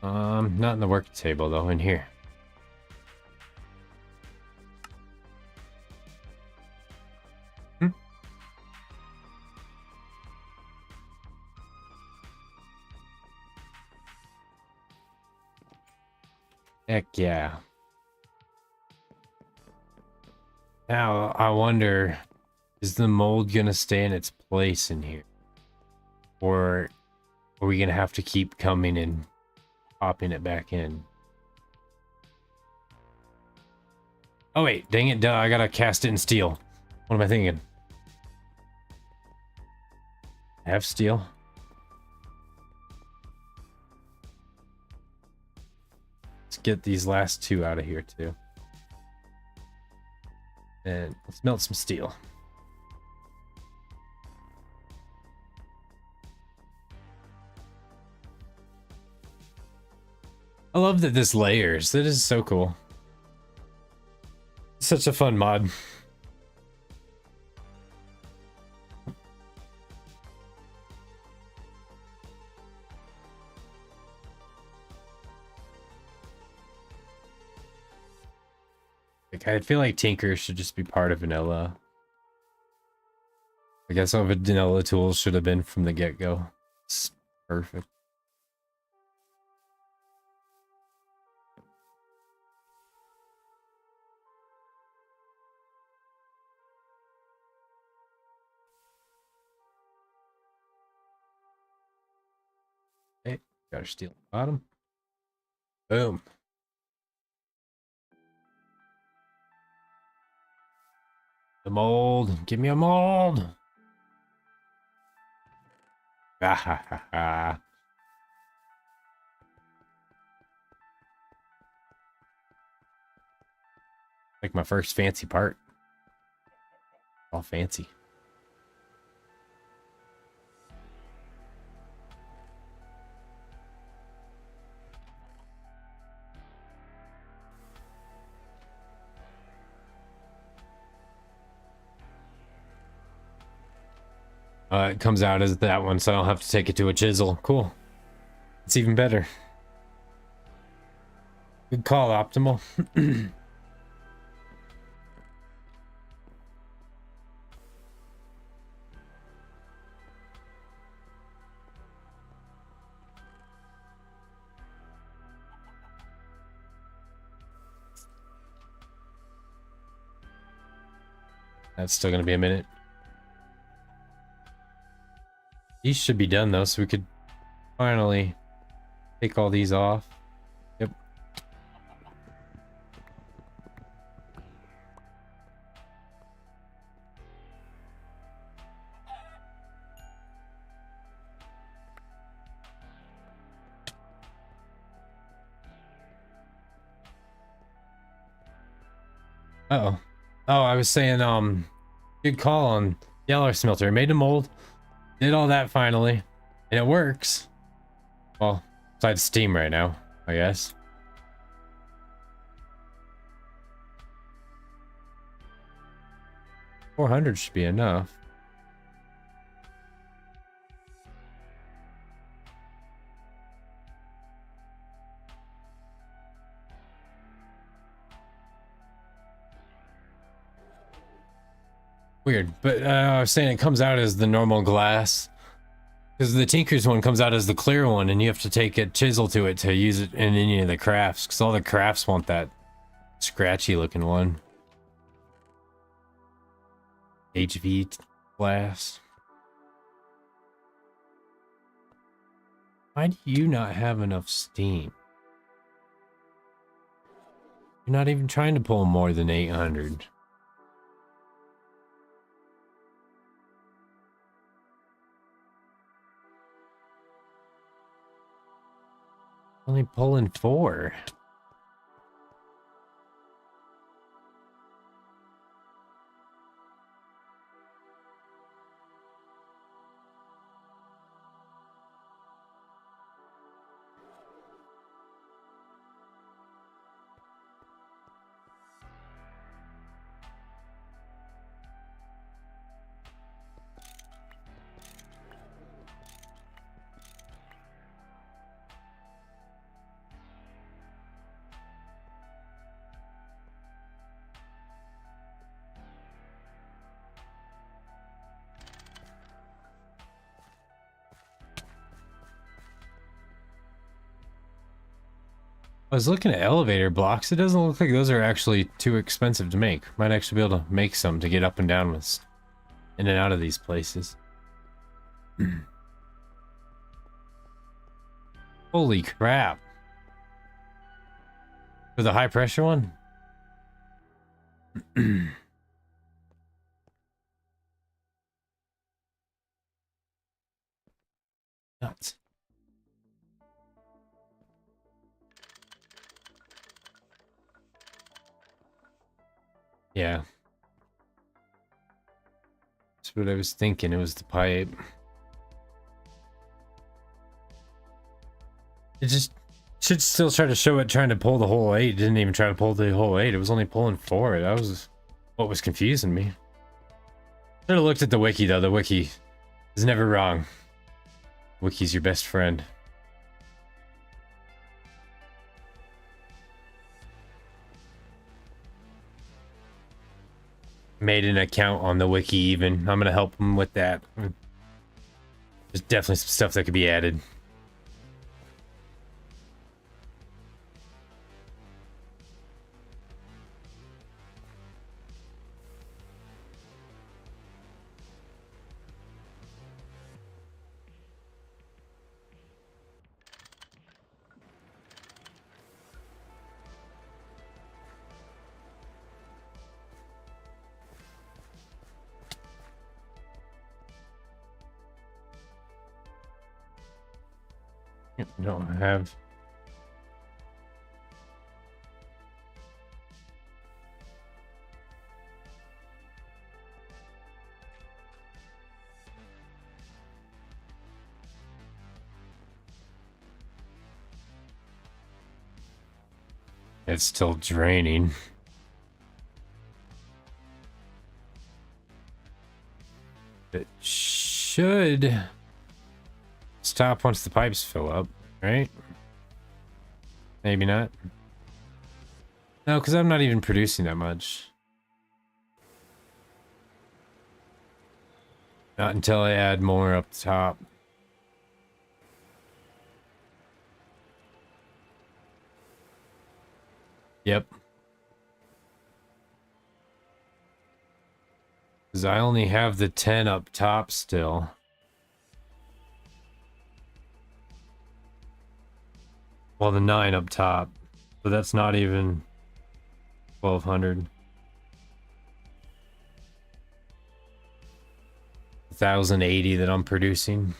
Not in the work table though, in here. Heck yeah. Now, I wonder, is the mold gonna stay in its place in here? Or are we gonna have to keep coming and popping it back in? Oh wait, dang it, duh, I gotta cast it in steel. What am I thinking? I have steel? Let's get these last two out of here too. And let's melt some steel. I love that this layers. That is so cool. Such a fun mod. Like, I feel like Tinker should just be part of vanilla. I guess all the vanilla tools should have been from the get-go. It's perfect. Hey, got our steel bottom. Boom. The mold. Give me a mold. Ah ha ha ha. Like my first fancy part. All fancy. It comes out as that one, so I don't have to take it to a chisel. Cool. It's even better. Good call, Optimal. That's still gonna be a minute. These should be done though, so we could finally take all these off. Yep. Uh-oh. Oh, I was saying, good call on Yellow Smelter. Made a mold, did all that finally, and it works. Well, besides Steam right now, I guess. $400 should be enough. Weird, but I was saying it comes out as the normal glass. Because the Tinker's one comes out as the clear one, and you have to take a chisel to it to use it in any of the crafts. Because all the crafts want that scratchy looking one. HV glass. Why do you not have enough steam? You're not even trying to pull more than 800. Only pulling 4. I was looking at elevator blocks. It doesn't look like those are actually too expensive to make. Might actually be able to make some to get up and down with in and out of these places. Holy crap. For the high pressure one? Nuts. Yeah. That's what I was thinking. It was the pipe. It just should still try to show it trying to pull the whole 8. It didn't even try to pull the whole 8. It was only pulling 4. That was what was confusing me. Should have looked at the wiki though. The wiki is never wrong. Wiki's your best friend. Made an account on the wiki even. I'm gonna help him with that. There's definitely some stuff that could be added. Don't have. It's still draining. It should stop once the pipes fill up, right? Maybe not. No, because I'm not even producing that much. Not until I add more up top. Yep. Because I only have the 10 up top still. Well, the 9 up top. So that's not even 1200. 1080 that I'm producing.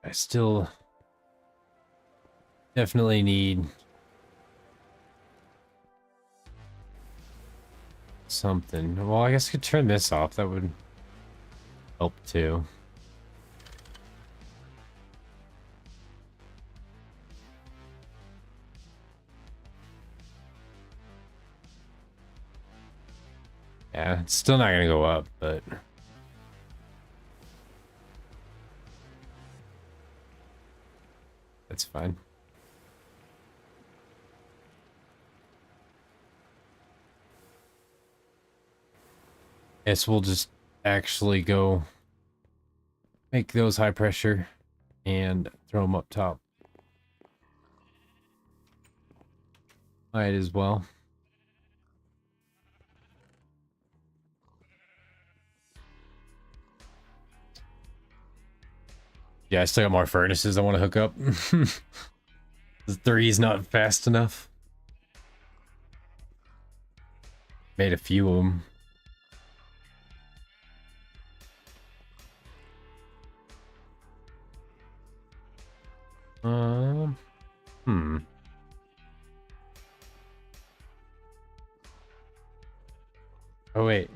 I still definitely need something. Well, I guess I could turn this off. That would help too. Yeah, it's still not gonna go up, but that's fine. Guess we'll just actually go make those high pressure and throw them up top. Might as well. Yeah, I still got more furnaces I want to hook up. The 3's not fast enough. Made a few of them. Oh wait.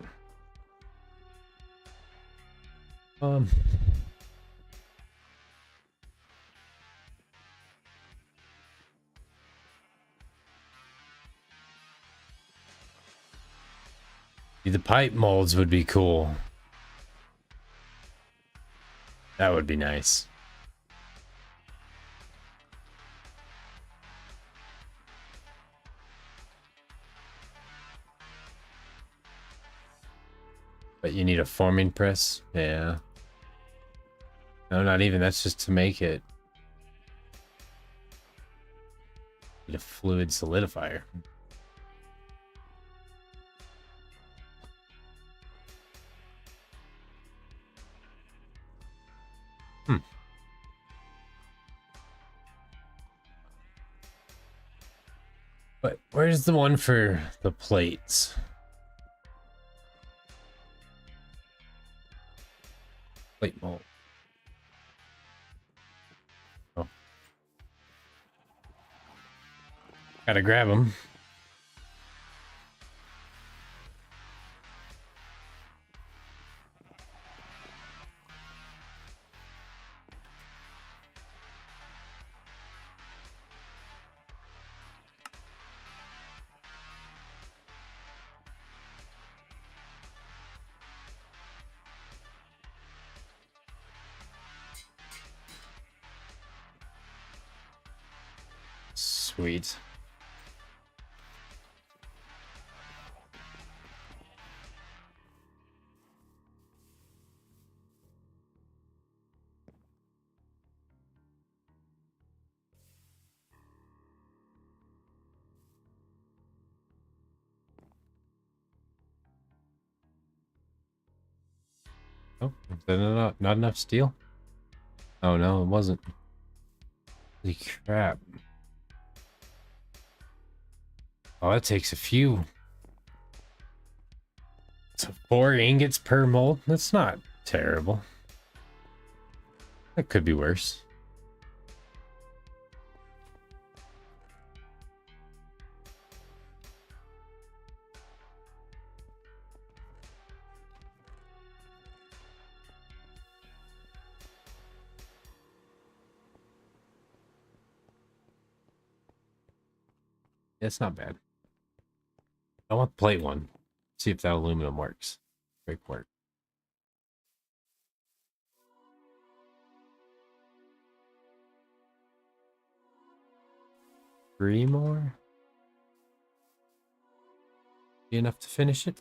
The pipe molds would be cool. That would be nice. But you need a forming press? Yeah. No, not even. That's just to make it. Need a fluid solidifier. But where's the one for the plates? Plate mold. Oh. Gotta grab them. Sweet. Oh, is that not enough steel? Oh no, it wasn't. Holy crap. Oh, that takes a few. So 4 ingots per mold? That's not terrible. That could be worse. It's not bad. I want the plate one. See if that aluminum works. Great work. Three more? Be enough to finish it?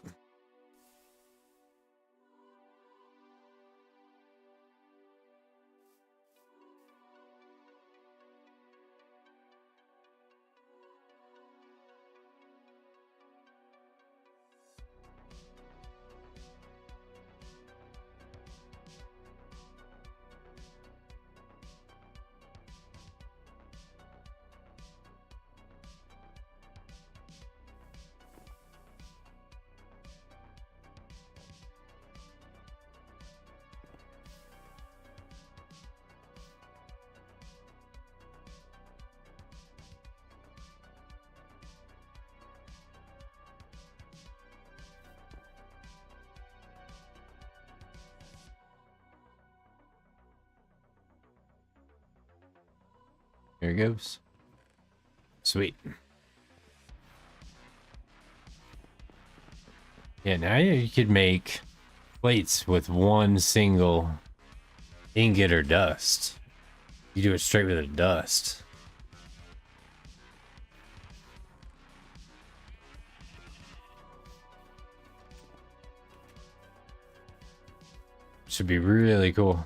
Here it goes. Sweet. Yeah, now you could make plates with one single ingot or dust. You do it straight with a dust. Should be really cool.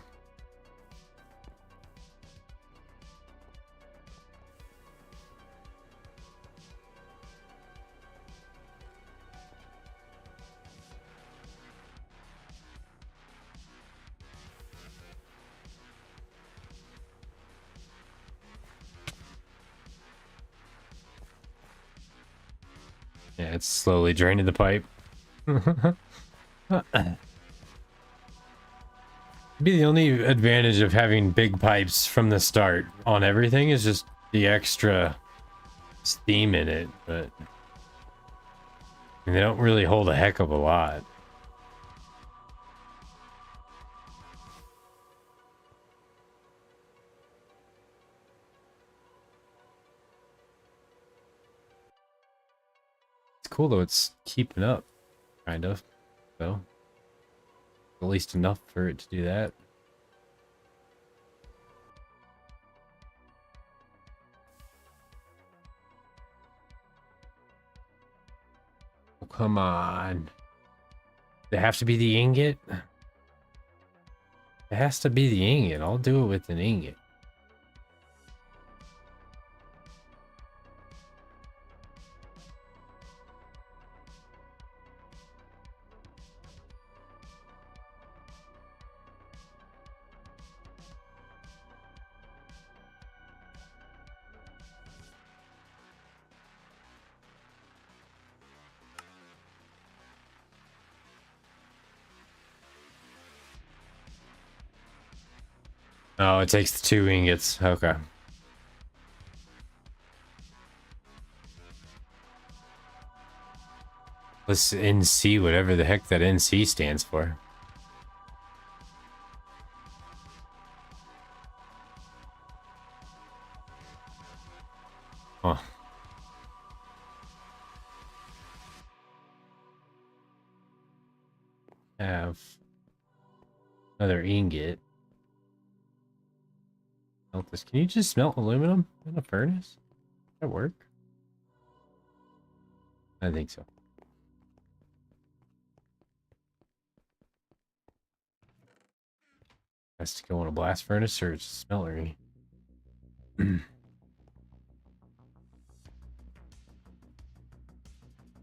Yeah, it's slowly draining the pipe. Be the only advantage of having big pipes from the start on everything is just the extra steam in it, but they don't really hold a heck of a lot. It's cool though, it's keeping up, kind of, so at least enough for it to do that. Oh, come on. It have to be the ingot? It has to be the ingot. I'll do it with an ingot. Oh, it takes the 2 ingots. Okay. Let's NC, whatever the heck that NC stands for. Huh. Have another ingot. Melt this. Can you just melt aluminum in a furnace? Does that work? I think so. Has to go in a blast furnace or it's a smeltery.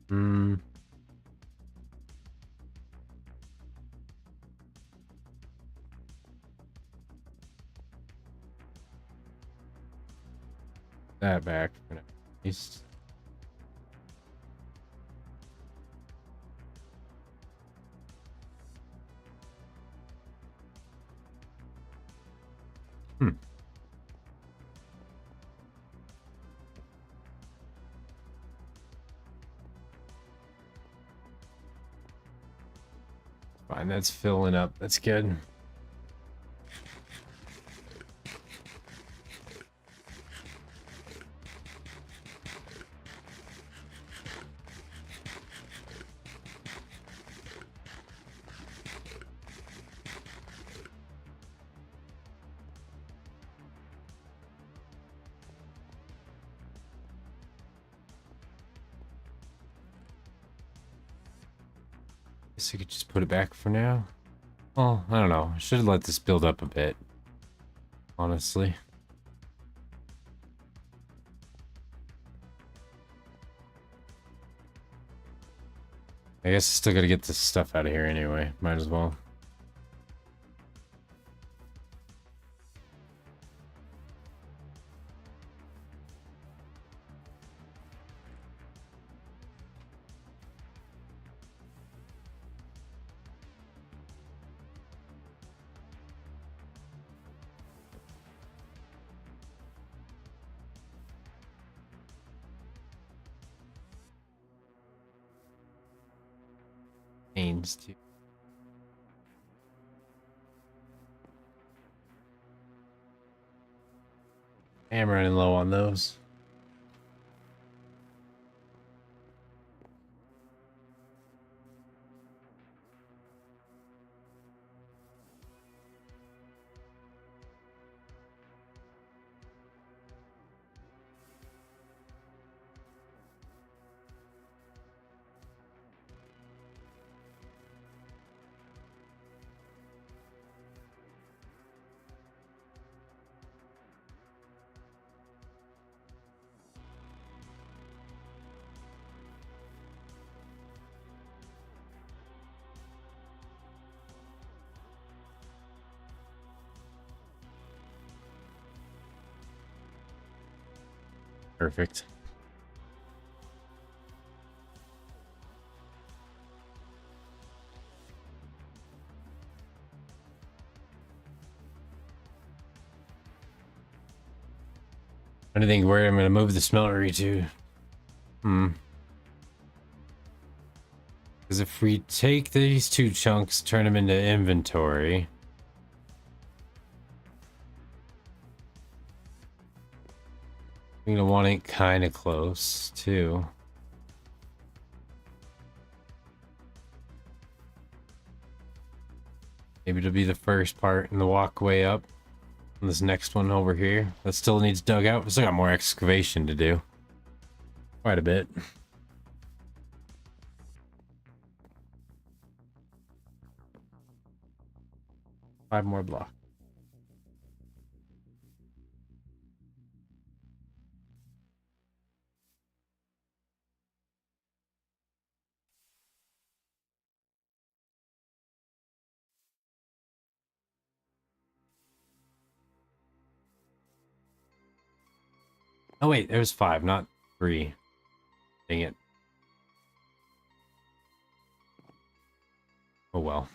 Hmm. That back for now. At least. Hmm. Fine, that's filling up. That's good. Guess I could just put it back for now. Well, I don't know. I should have let this build up a bit. Honestly. I guess I still gotta get this stuff out of here anyway. Might as well. Pains too. I'm running low on those. Perfect. I don't think where I'm gonna move the smeltery to. Because if we take these 2 chunks, turn them into inventory. I'm gonna want it kind of close too. Maybe it'll be the first part in the walkway up. And this next one over here that still needs dug out. We still got more excavation to do. Quite a bit. Five more blocks. Oh wait, there's 5, not 3. Dang it. Oh well.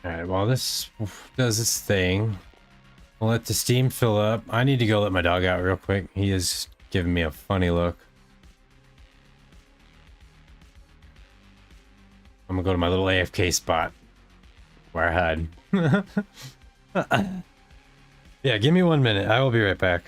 Alright, while this does its thing, we'll let the steam fill up. I need to go let my dog out real quick. He is giving me a funny look. I'm gonna go to my little AFK spot where I hide. Yeah, give me 1 minute. I will be right back.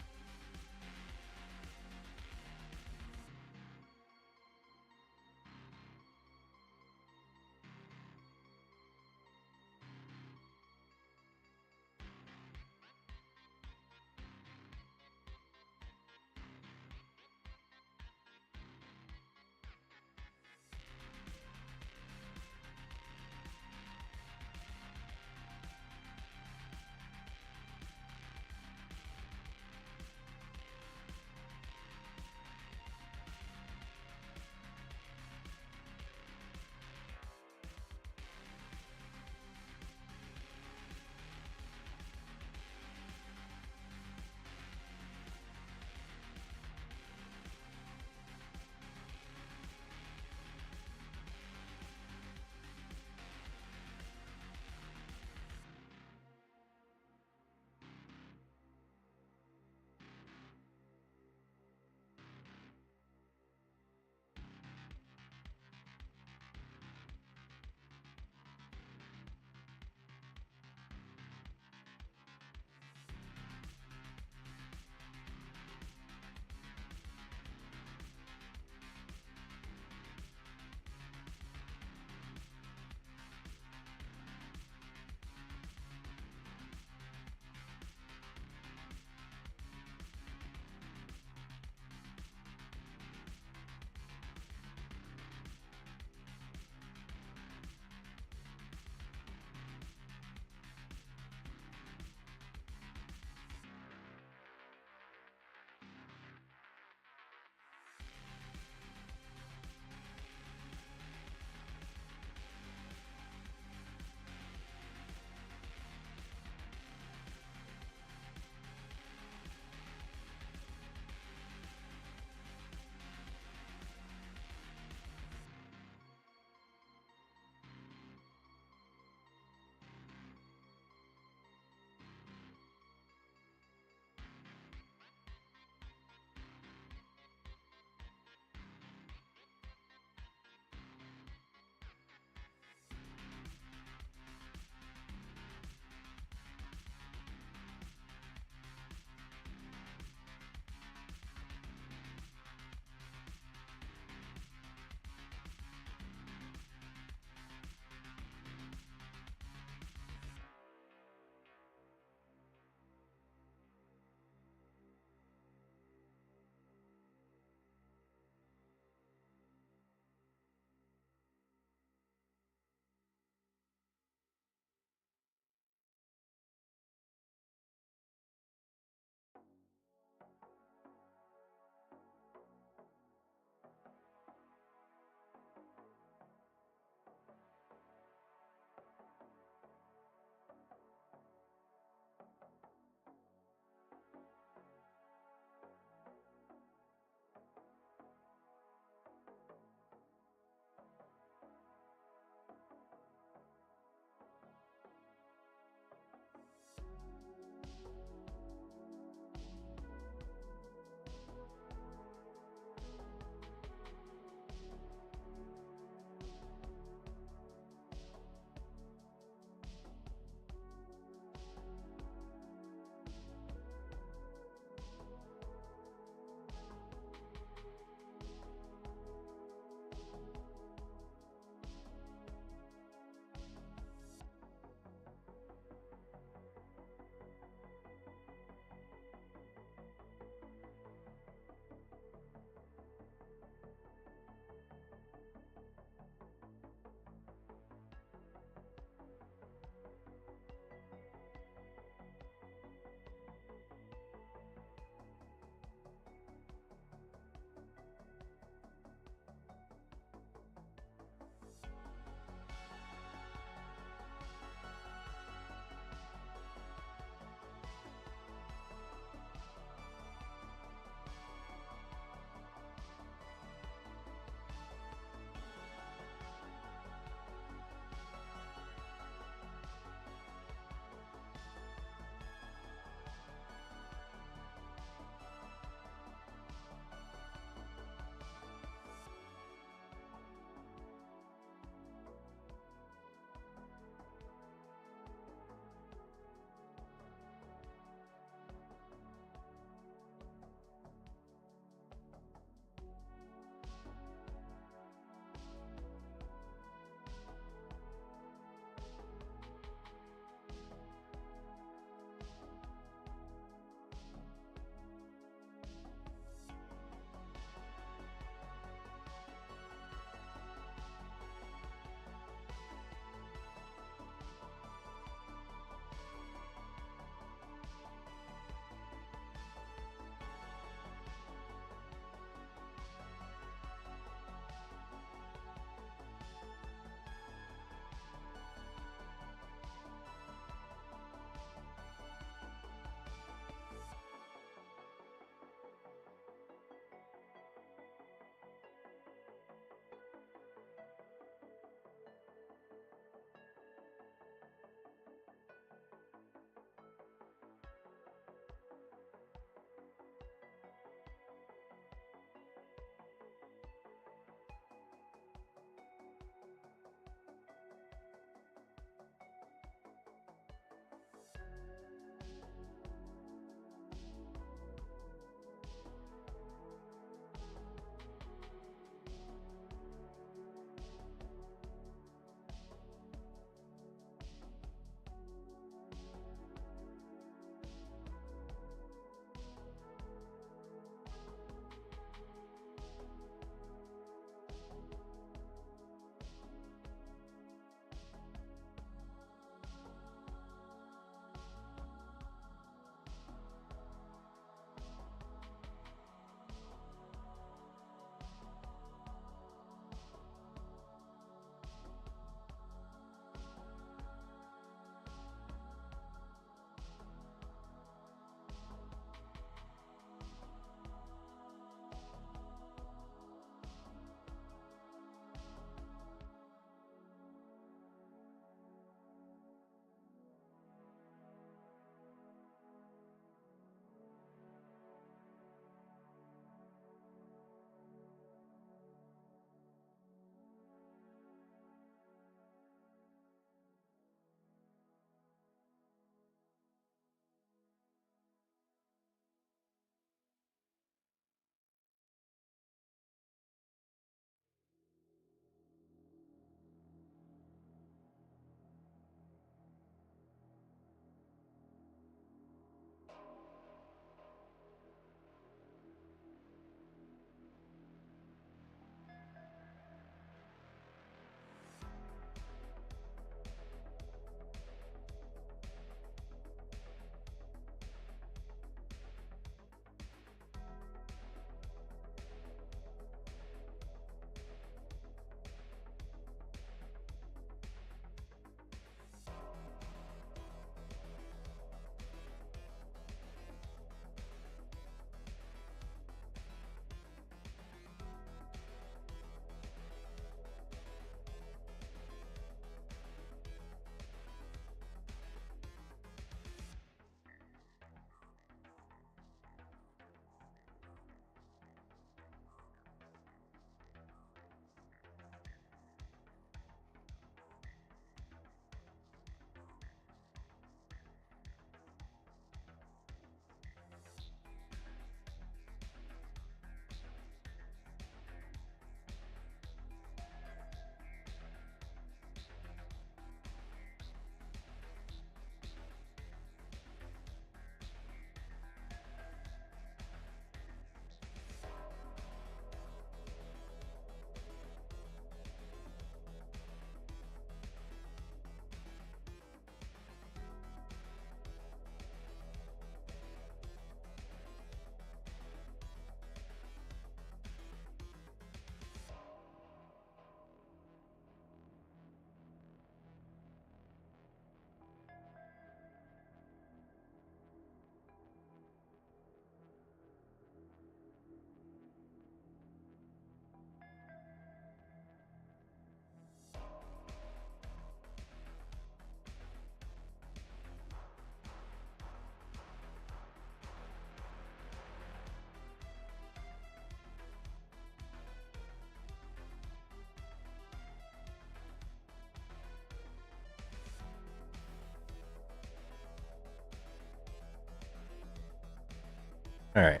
All right.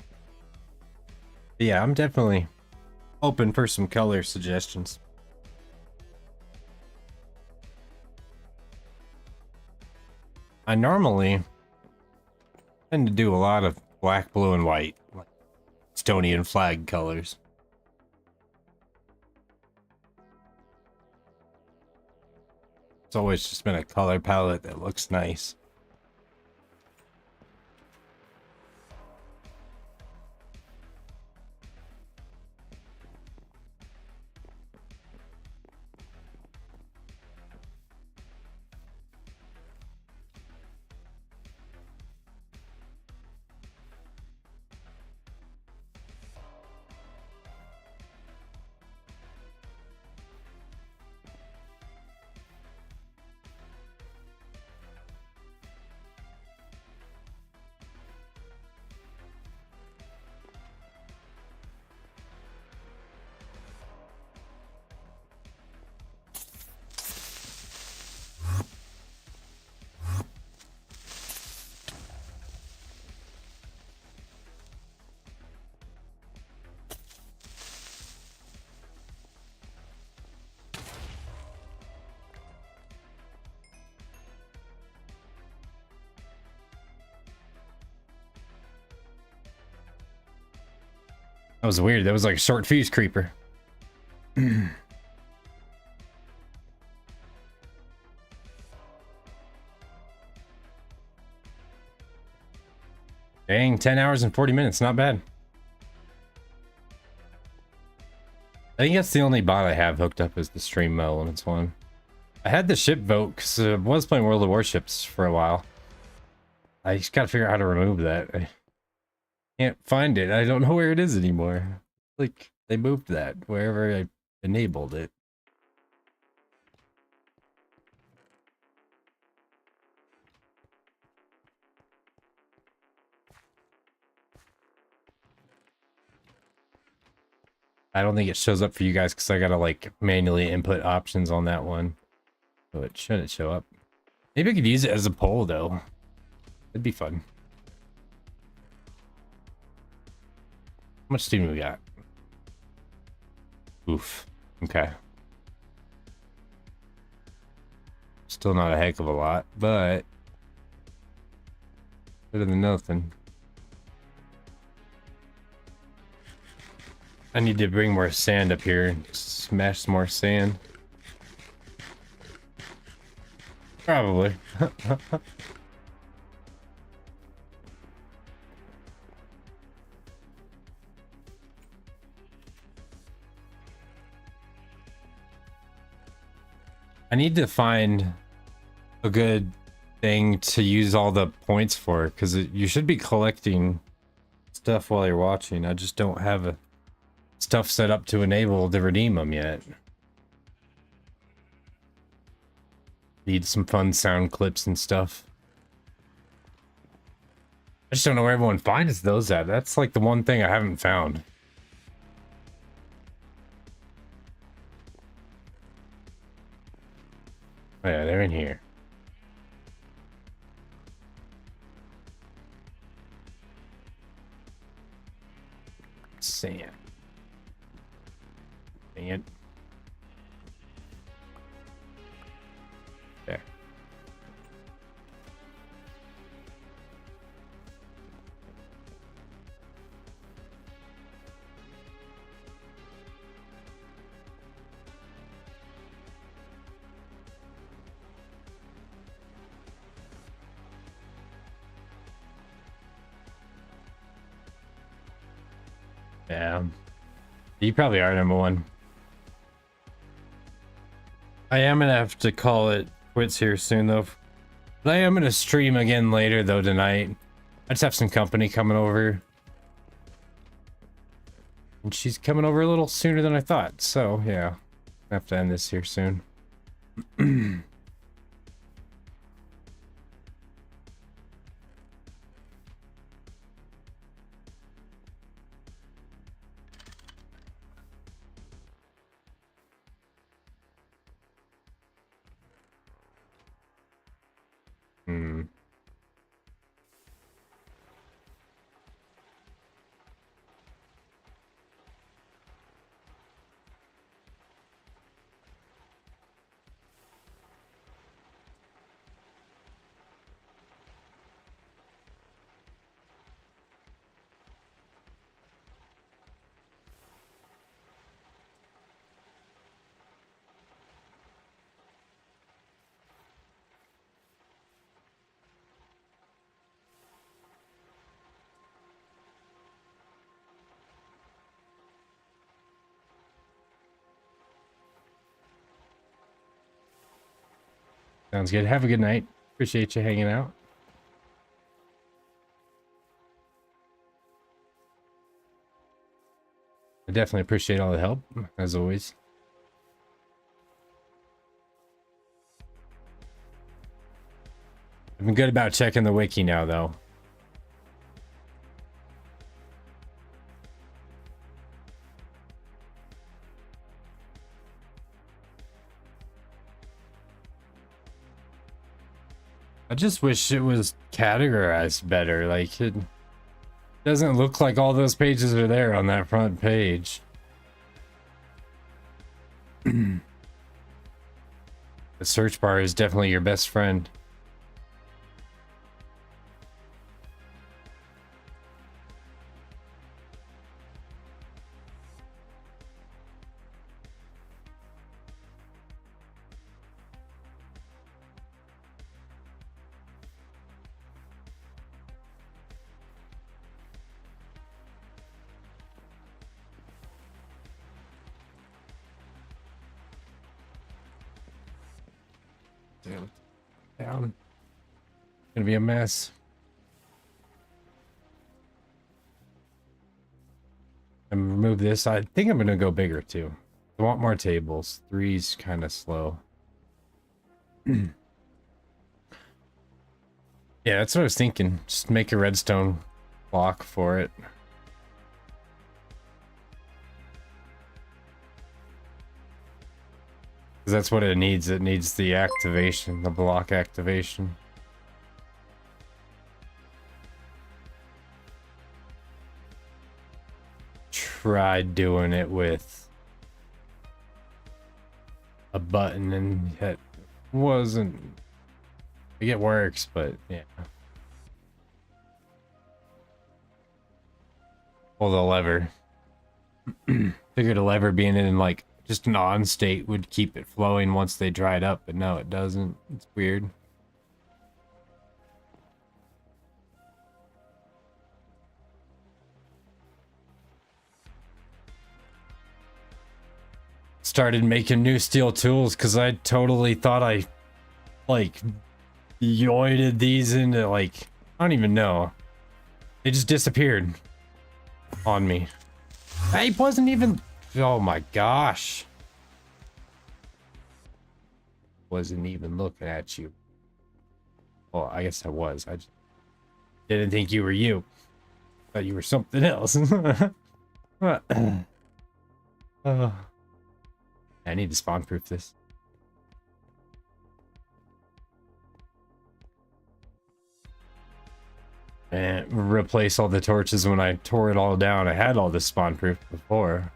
Yeah, I'm definitely open for some color suggestions. I normally tend to do a lot of black, blue, and white, like Estonian flag colors. It's always just been a color palette that looks nice. That was weird. That was like a short fuse creeper. Dang, 10 hours and 40 minutes. Not bad. I think that's the only bot I have hooked up is the Stream Mo when it's one. I had the ship vote because I was playing World of Warships for a while. I just gotta figure out how to remove that. I can't find it. I don't know where it is anymore. Like, they moved that wherever I enabled it. I don't think it shows up for you guys because I gotta like manually input options on that one. So it shouldn't show up. Maybe I could use it as a poll though. It'd be fun. How much steam do we got? Oof. Okay. Still not a heck of a lot, but better than nothing. I need to bring more sand up here and smash some more sand. Probably. I need to find a good thing to use all the points for, because you should be collecting stuff while you're watching. I just don't have a stuff set up to enable to redeem them yet. Need some fun sound clips and stuff. I just don't know where everyone finds those at. That's like the one thing I haven't found. Oh yeah, they're in here. Sand. Dang it. There. Yeah. You probably are number one. I am gonna have to call it quits here soon though. But I am gonna stream again later though tonight. I just have some company coming over. And she's coming over a little sooner than I thought. So yeah, I have to end this here soon. Hmm. Sounds good. Have a good night. Appreciate you hanging out. I definitely appreciate all the help, as always. I've been good about checking the wiki now, though. I just wish it was categorized better. Like, it doesn't look like all those pages are there on that front page. The search bar is definitely your best friend. Down. Gonna be a mess. And remove this. I think I'm gonna go bigger too. I want more tables. 3's kind of slow. Yeah, that's what I was thinking. Just make a redstone block for it. Because that's what it needs. It needs the activation, the block activation. Tried doing it with a button and it wasn't. It works, but yeah. Pull the lever. Figured a lever being in like just an on state would keep it flowing once they dried up, but no, it doesn't. It's weird. Started making new steel tools because I totally thought I like yoided these into like, I don't even know. They just disappeared on me. I wasn't even, oh my gosh. Wasn't even looking at you. Well, I guess I was. I just didn't think you were you. Thought you were something else. I need to spawn proof this. And replace all the torches when I tore it all down. I had all this spawn proof before.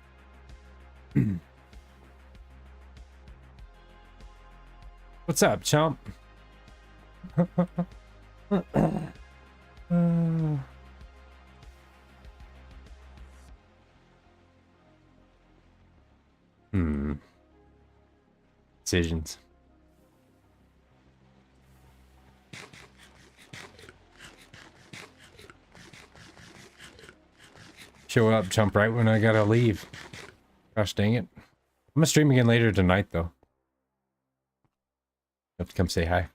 What's up, chump? Decisions. Show up, chump, right when I gotta leave. Gosh dang it. I'm gonna stream again later tonight, though. You have to come say hi.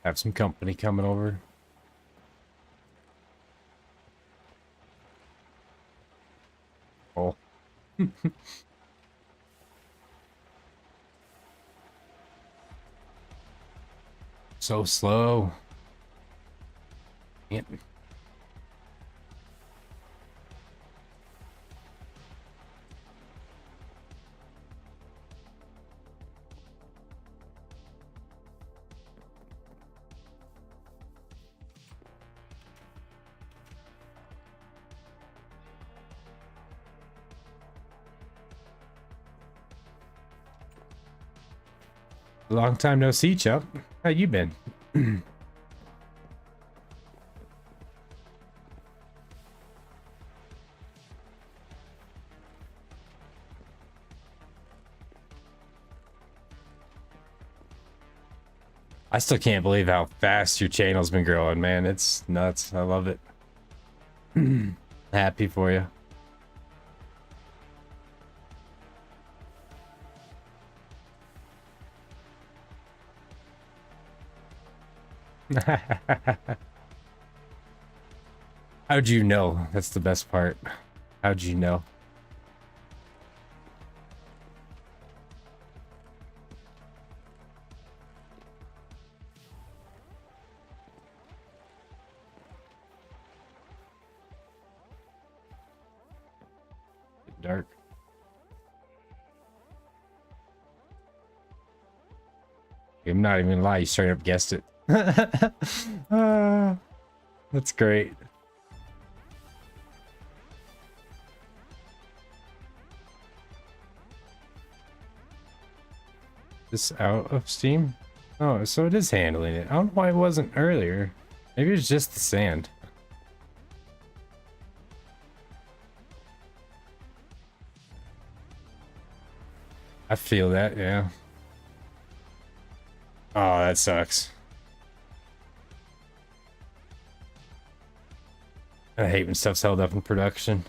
Have some company coming over. Oh. So slow. Yep. Long time no see, Chuck. How you been? I still can't believe how fast your channel's been growing, man. It's nuts. I love it. Happy for you. How'd you know? That's the best part. How'd you know? Dark. I'm not even gonna lie, you straight up guessed it. That's great. This out of Steam? Oh, so it is handling it. I don't know why it wasn't earlier. Maybe it's just the sand. I feel that, yeah. Oh, that sucks. I hate when stuff's held up in production.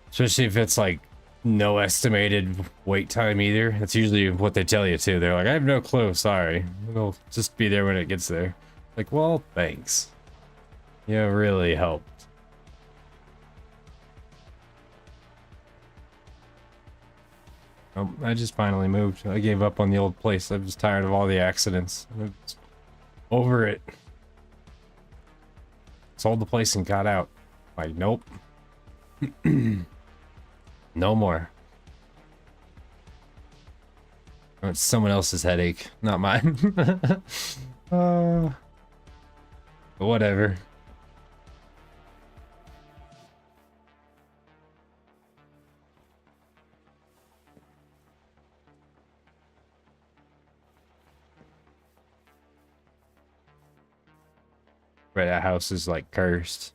Especially if it's like no estimated wait time either. That's usually what they tell you too. They're like, I have no clue, sorry. It'll just be there when it gets there. Like, well, thanks. You really helped. Oh, I just finally moved. I gave up on the old place. I'm just tired of all the accidents. I'm just over it. Sold the place and got out. Like, nope. No more. It's someone else's headache, not mine. Whatever. Right, that house is like cursed.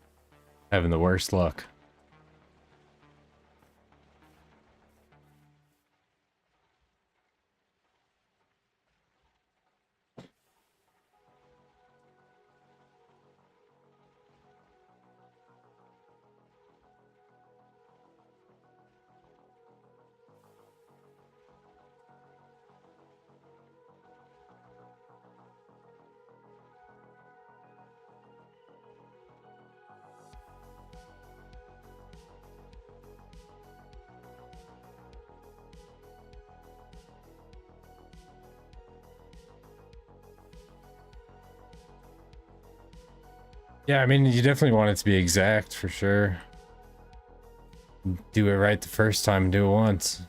Having the worst luck. Yeah, I mean, you definitely want it to be exact for sure. Do it right the first time and do it once.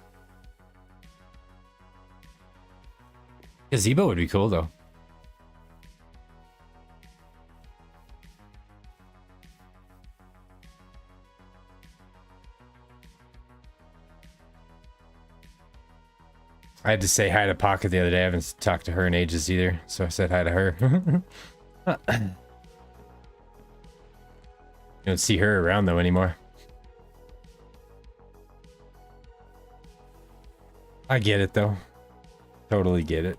Gazebo would be cool though. I had to say hi to Pocket the other day. I haven't talked to her in ages either, so I said hi to her. You don't see her around though anymore. I get it though. Totally get it.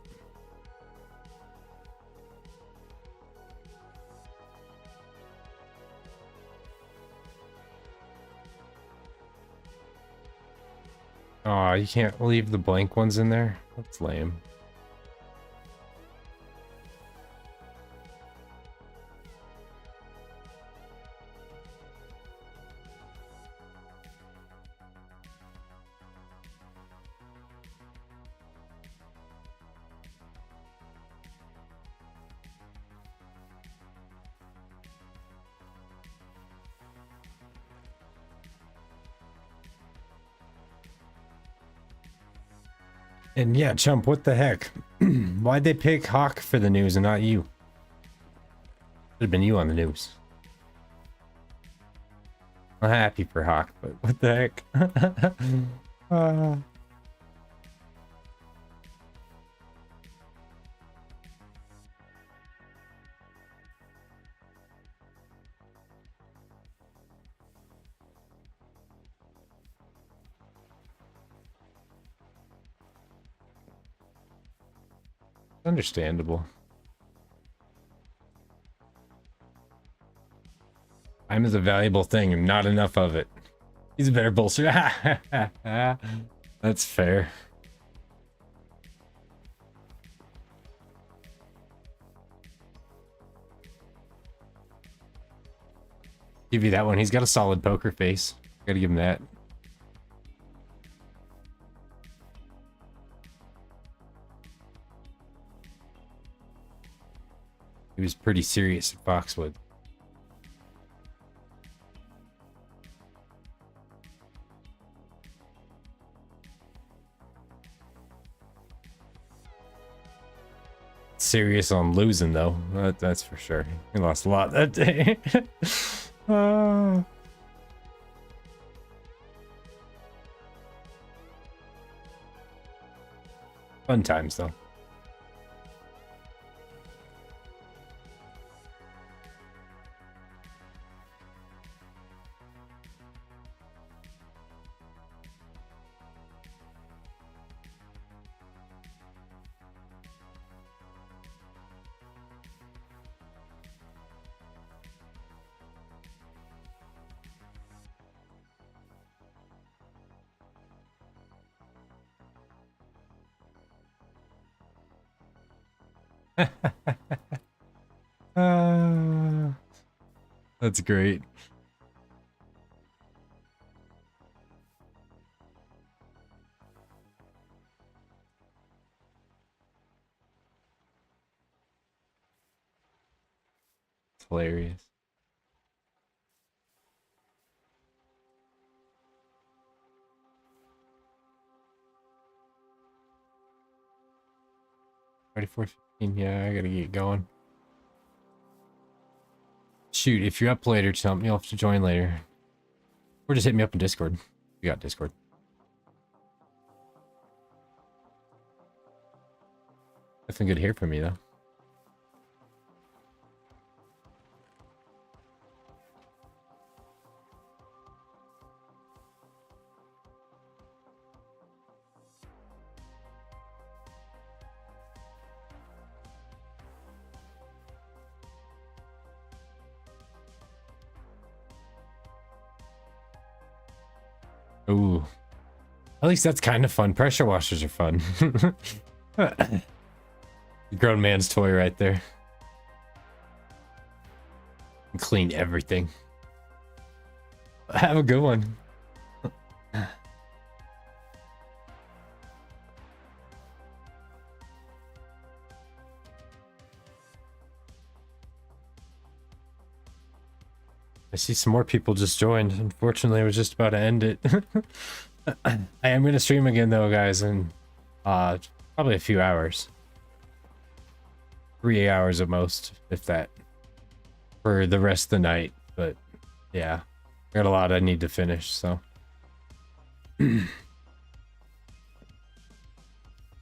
Aw, you can't leave the blank ones in there? That's lame. And yeah, Chump, what the heck? Why'd they pick Hawk for the news and not you? Should have been you on the news. I'm happy for Hawk, but what the heck? Understandable. Time is a valuable thing and not enough of it. He's a better bolster. That's fair. Give you that one. He's got a solid poker face. Gotta give him that. He was pretty serious at Foxwood. Serious on losing though. That's for sure. He lost a lot that day. Fun times though. That's great. It's hilarious. Ready for 15? Yeah, I gotta get going. Shoot, if you're up later, tell me you'll have to join later. Or just hit me up in Discord. We got Discord. Definitely good to hear from you, though. Ooh. At least that's kind of fun. Pressure washers are fun. The grown man's toy right there. Clean everything. Have a good one. I see some more people just joined. Unfortunately, I was just about to end it. I am going to stream again though, guys, in probably a few hours. 3 hours at most, if that, for the rest of the night. But yeah, I got a lot I need to finish, so.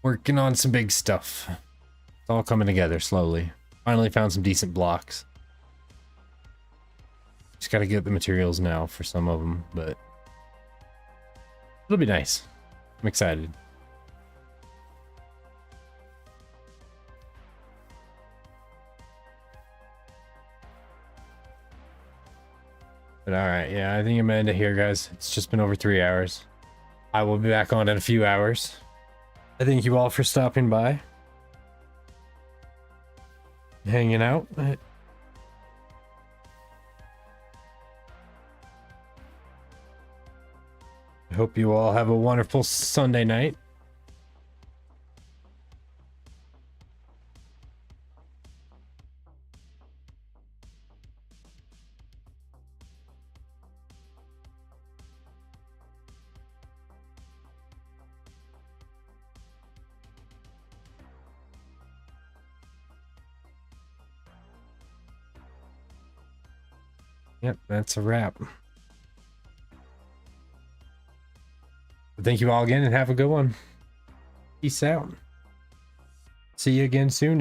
Working on some big stuff. It's all coming together slowly. Finally found some decent blocks. Just gotta get the materials now for some of them, but it'll be nice. I'm excited. But alright, yeah, I think I'm gonna end it here, guys. It's just been over 3 hours. I will be back on in a few hours. I thank you all for stopping by. Hanging out. I hope you all have a wonderful Sunday night. Yep, that's a wrap. Thank you all again and have a good one. Peace out. See you again soon.